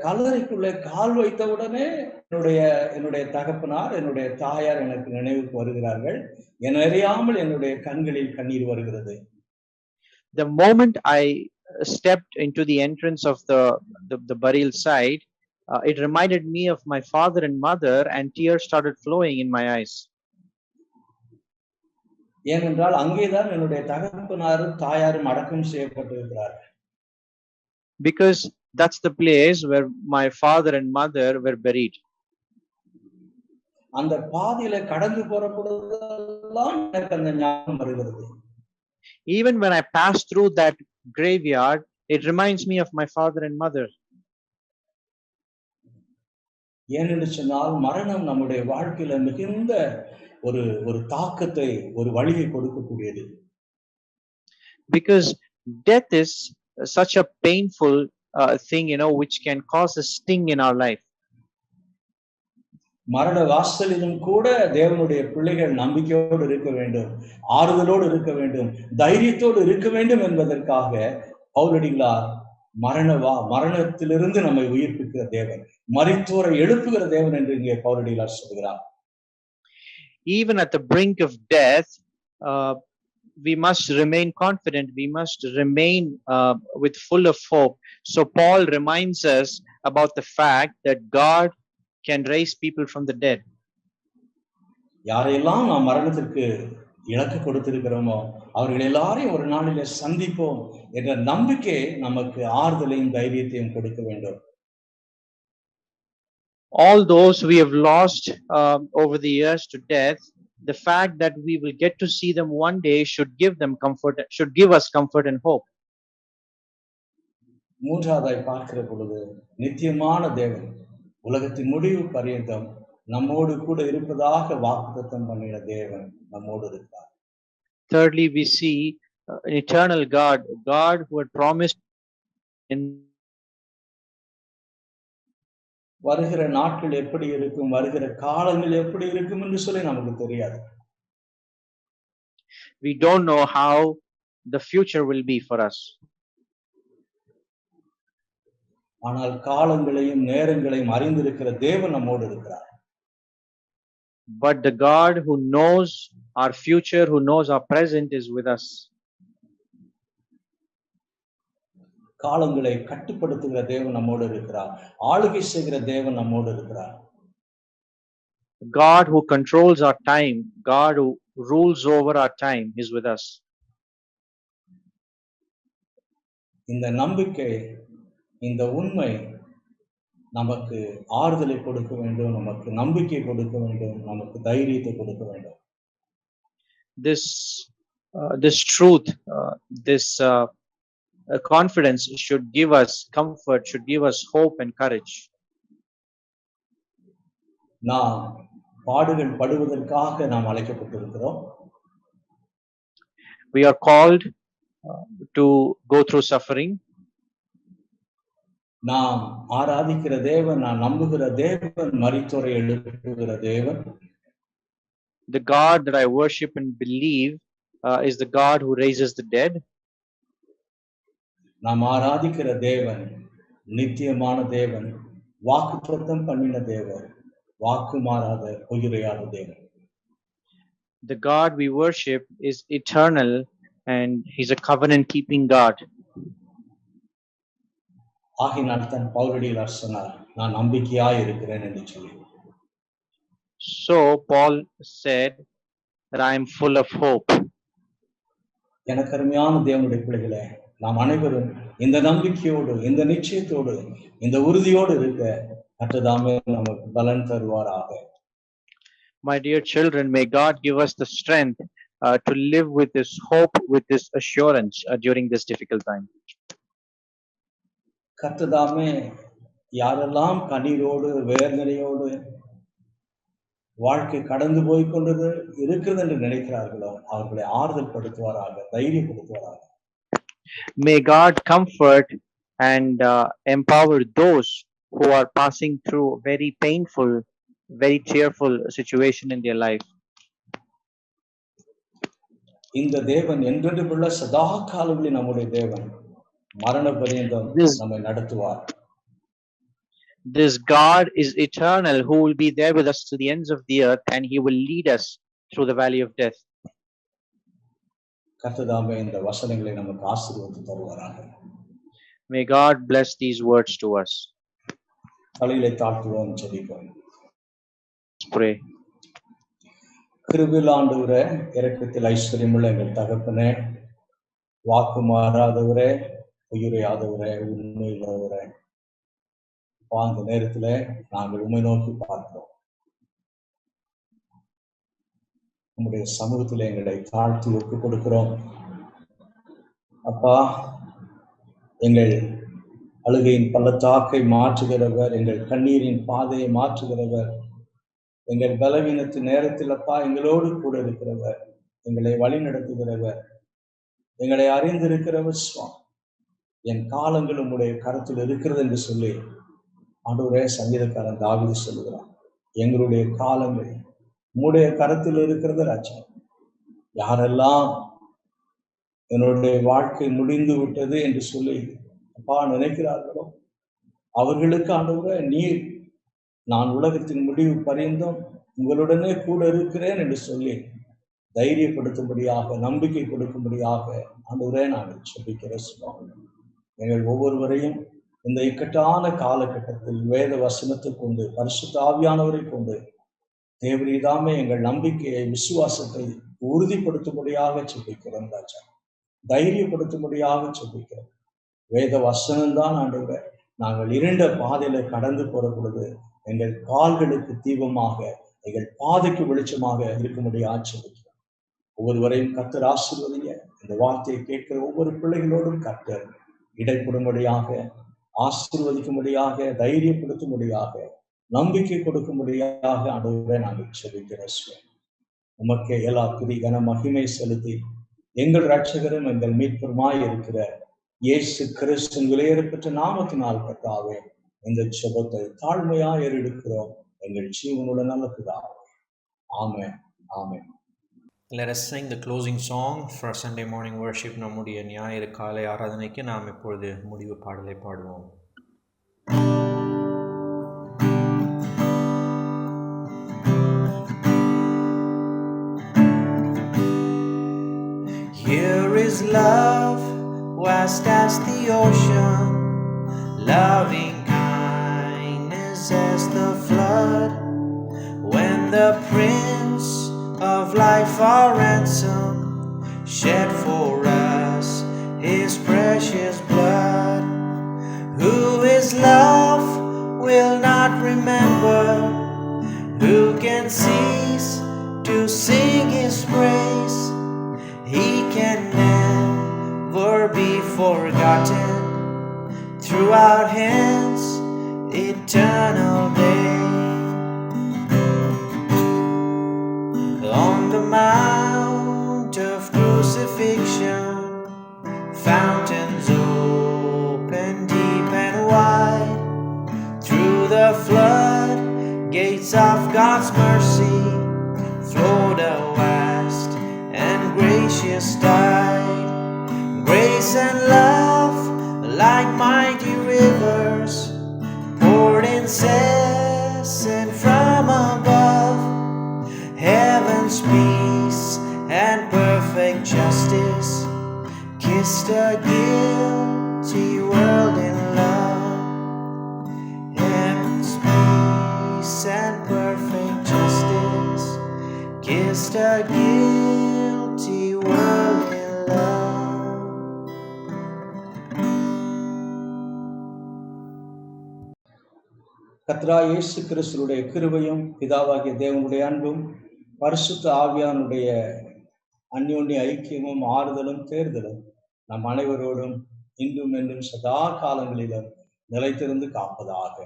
கல்லறைக்குள்ளே கால் வைத்தவுடனே என்னுடைய தகப்பனார், என்னுடைய தாயார் எனக்கு நினைவுக்கு வருகிறார்கள். என்னை அறியாமல் என்னுடைய கண்களில் கண்ணீர் வருகிறது. The moment I stepped into the entrance of the burial site, it reminded me of my father and mother, and tears started flowing in my eyes. ஏனென்றால் அங்கேதான் என்னுடைய தகப்பனாரும் தாயாரும் அடக்கம் செய்யப்பட்டிருக்கிறார்கள். Because that's the place where my father and mother were buried. அந்த பாதையில கடந்து போற பொழுதெல்லாம் எனக்கு அந்த ஞாபகம் வருகிறது. Even when I pass through that graveyard, it reminds me of my father and mother. ஏனென்று சொன்னால் மரணம் நம்முடைய வாழ்க்கையில மிகுந்த ஒரு தாக்கத்தை, ஒரு வலியை கொடுக்கக்கூடியது. Because death is such a painful thing, which can cause a sting in our life. மரண வாசலிலும் கூட தேவனுடைய பிள்ளைகள் நம்பிக்கையோடு இருக்க வேண்டும், ஆறுதலோடு இருக்க வேண்டும், தைரியத்தோடு இருக்க வேண்டும் என்பதற்காக பவுலடிகளார் மரணத்திலிருந்து நம்மை உயிர்ப்பிக்கிற தேவன், மரித்தோரை எழுப்புகிற தேவன் என்று இங்கே பவுலடிகளார் சொல்கிறார். Even at the brink of death, we must remain confident. We must remain with full of hope. So Paul reminds us about the fact that God can raise people from the dead. யாரையெல்லாம் நாம் மரணத்திற்கு இலக்கு கொடுத்திருக்கிறோமோ அவர்கள் எல்லாரையும் ஒரு நாளிலே சந்திப்போம் என்ற நம்பிக்கை நமக்கு ஆறுதலையும் தைரியத்தையும் கொடுக்க வேண்டும். All those we have lost over the years to death, the fact that we will get to see them one day should give them comfort, should give us comfort and hope. மூன்றாவதாய் பார்க்கிற பொழுது நித்தியமான தேவன் உலகத்தின் முடிவு பரியந்தம் நம்மோடு கூட இருப்பதாக வாக்குத்தத்தம் பண்ணின தேவன் நம்மோடு இருக்கிறார். Thirdly, we see an eternal God, God who had promised in வருகிற நாட்கள் எப்படி இருக்கும், வருகிற காலங்கள் எப்படி இருக்கும் என்று சொல்லி நமக்கு தெரியாது. We don't know how the future will be for us. ஆனால் காலங்களையும் நேரங்களையும் அறிந்திருக்கிற தேவன் நம்மோடு இருக்கிறார். But the God who knows our future, who knows our present, is with us. காலங்களை கட்டுப்படுத்துகிற தேவன் நம்மோடு இருக்கிறார். ஆளுகை செய்கிற தேவன் நம்மோடு இருக்கிறார். God who controls our time, God who rules over our time is with us. இந்த நம்பிக்கை, இந்த உண்மை நமக்கு ஆறுதலை கொடுக்க வேண்டும், நமக்கு நம்பிக்கை கொடுக்க வேண்டும், நமக்கு தைரியத்தை கொடுக்க வேண்டும். This truth, this confidence should give us comfort, should give us hope and courage. நாம் பாடுகள் படுவதற்காக நாம் அழைக்கப்பட்டிருக்கிறோம். We are called to go through suffering. நாம் ஆராதிக்கிற தேவன், நான் நம்புகிற தேவன் மரித்தோரை எழுப்புகிற தேவன். The God that I worship and believe is the God who raises the dead. நாம் ஆராதிக்கிற தேவன் நித்தியமான தேவன், வாக்குத்தத்தம் பண்ணின தேவன், வாக்கு மாறாத பொய்யுரையாத தேவன். The God we worship is eternal and he's a covenant keeping God. ஆகினால் தான் பவுலடிகளார் சொன்னார், நான் நம்பிக்கையாய் இருக்கிறேன் என்று சொல்லி. So Paul said that I am full of hope. எனக்கு அருமையான தேவனுடைய பிள்ளைகளே, நாம் அனைவரும் இந்த நம்பிக்கையோடு, இந்த நிச்சயத்தோடு, இந்த உறுதியோடு இருக்க கர்த்ததாமே நமக்கு பலன் தருவாராக. My dear children, may God give us the strength to live with this hope, with this assurance during this difficult time. கர்த்ததாமே யாரெல்லாம் கண்ணீரோடு வேதனையோடு வாழ்க்கை கடந்து போய் கொண்டது இருக்கிறது என்று நினைக்கிறார்களோ அவர்களை ஆறுதல் படுத்துவாராக, தைரியப்படுத்துவாராக. May God comfort and empower those who are passing through a very painful, very tearful situation in their life. இந்த தேவன் என்றென்றுமுள்ள சதா காலங்களில் நம்முடைய தேவன், மரண பரியந்தம் நம்மை நடத்துவார். This God is eternal, who will be there with us to the ends of the earth, and he will lead us through the valley of death. கர்த்ததாமே இந்த வசனங்களை நமக்கு ஆசீர்வதித்து தருவாராக. May God bless these words to us. தலையிலே தாழ்த்துவோம், ஜெபிப்போம். Pray. கிருபையில் ஆண்டவரே, இரக்கத்தில் ஐஸ்வர்யமுள்ள எங்கள் தகப்பனே, வாக்கு மாறாதவரே, உயிரையாதவரே, உண்மையில்லவரே, அந்த நேரத்துல நாங்கள் உண்மை நோக்கி பார்க்கிறோம். நம்முடைய சமூகத்தில் எங்களை தாழ்த்தி ஒப்புக் கொடுக்கிறோம். அப்பா, எங்கள் அழுகையின் பள்ளத்தாக்கை மாற்றுகிறவர், எங்கள் கண்ணீரின் பாதையை மாற்றுகிறவர், எங்கள் பலவீனத்து நேரத்தில் அப்பா எங்களோடு கூட இருக்கிறவர், எங்களை வழி நடத்துகிறவர், எங்களை அறிந்திருக்கிறவர். சுவாமி, என் காலங்கள் உங்களுடைய கருத்தில் இருக்கிறது என்று சொல்லி ஆண்டவரே சங்கீதக்காரன் தாவீது சொல்லுகிறான், எங்களுடைய காலங்கள் உங்களுடைய கருத்தில் இருக்கிறது ராஜா. யாரெல்லாம் என்னுடைய வாழ்க்கை முடிந்து விட்டது என்று சொல்லி அப்பா நினைக்கிறார்களோ அவர்களுக்கு ஆண்டவரே நீர் நான் உலகத்தின் முடிவு பரியந்தம் உங்களுடனே கூட இருக்கிறேன் என்று சொல்லி தைரியப்படுத்தும்படியாக, நம்பிக்கை கொடுக்கும்படியாக ஆண்டவரே நாங்கள் ஜெபிக்கிறோம் சுவாமி. எங்கள் ஒவ்வொருவரையும் இந்த இக்கட்டான காலகட்டத்தில் வேத வசனத்தை கொண்டு, பரிசுத்த ஆவியானவரை கொண்டு தேவரீதாமே எங்கள் நம்பிக்கையை, விசுவாசத்தை உறுதிப்படுத்தும்படியாக ஜெபிக்கிறோம் ராஜா. தைரியப்படுத்தும்படியாக ஜெபிக்கிறோம். வேத வசனம்தான் ஆண்டவரே நாங்கள் இருண்ட பாதையில கடந்து போற பொழுது எங்கள் கால்களுக்கு தீபமாக, எங்கள் பாதைக்கு வெளிச்சமாக இருக்கும்படியாக ஜெபிக்கிறோம். ஒவ்வொருவரையும் கர்த்தர் ஆசீர்வதிங்க. இந்த வார்த்தையை கேட்கிற ஒவ்வொரு பிள்ளைகளோடும் கர்த்தர் இடைப்படும்படியாக, ஆசீர்வதிக்கும்படியாக, தைரியப்படுத்தும்படியாக, நம்பிக்கை கொடுக்கும்படியாக ஆண்டவரே நாங்கள் ஜெபிக்கிறோம். உமக்கே எல்லா துதி கன மகிமை செலுத்தி எங்கள் இரட்சகரும் எங்கள் மீட்பருமாய் இருக்கிற இயேசு கிறிஸ்துவின் விலையேறப்பெற்ற நாமத்தினால் கர்த்தாவே இந்த ஜெபத்தை தாழ்மையாய் ஏறெடுக்கிறோம் எங்கள் ஜீவனுள்ள நல்ல பிதாவே. ஆமென், ஆமென். Let us sing the closing song for Sunday morning worship. நம்முடைய ஞாயிறு காலை ஆராதனைக்கு நாம் இப்பொழுது முடிவு பாடலை பாடுவோம். Here is love, vast as the ocean, loving kindness as the flood. When the Prince of life our ransom shed for us his precious blood. Who is love will not remember, who can cease to sing his praise. He can never be forgotten, throughout hence eternal day. On the mount of crucifixion, fountains open deep and wide. Through the flood gates of God's mercy flowed a vast and gracious tide. Grace and love like mighty rivers poured incessant from above. Heaven's peace and perfect justice kissed a guilty world in love. Heaven's peace and perfect justice kissed a guilty world in love. கர்த்தராகிய இயேசு கிறிஸ்துவுடைய கிருபையும் பிதாவாகிய தேவனுடைய அன்பும் பரிசுத்த ஆவியானுடைய அந்யோன்ய ஐக்கியமும் ஆறுதலும் தேர்தலும் நம் அனைவரோடும் இன்றும் என்றும் சதா காலங்களிலும் நிலைத்திருந்து காப்பதாக.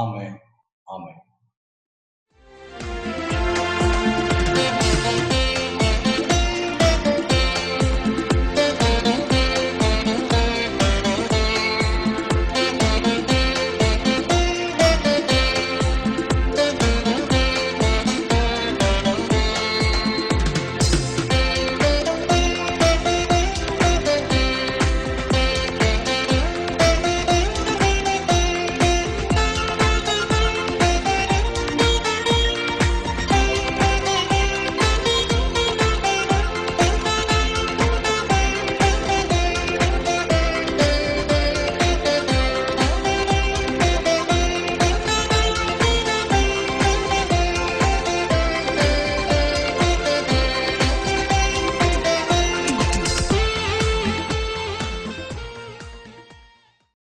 ஆமென், ஆமென்.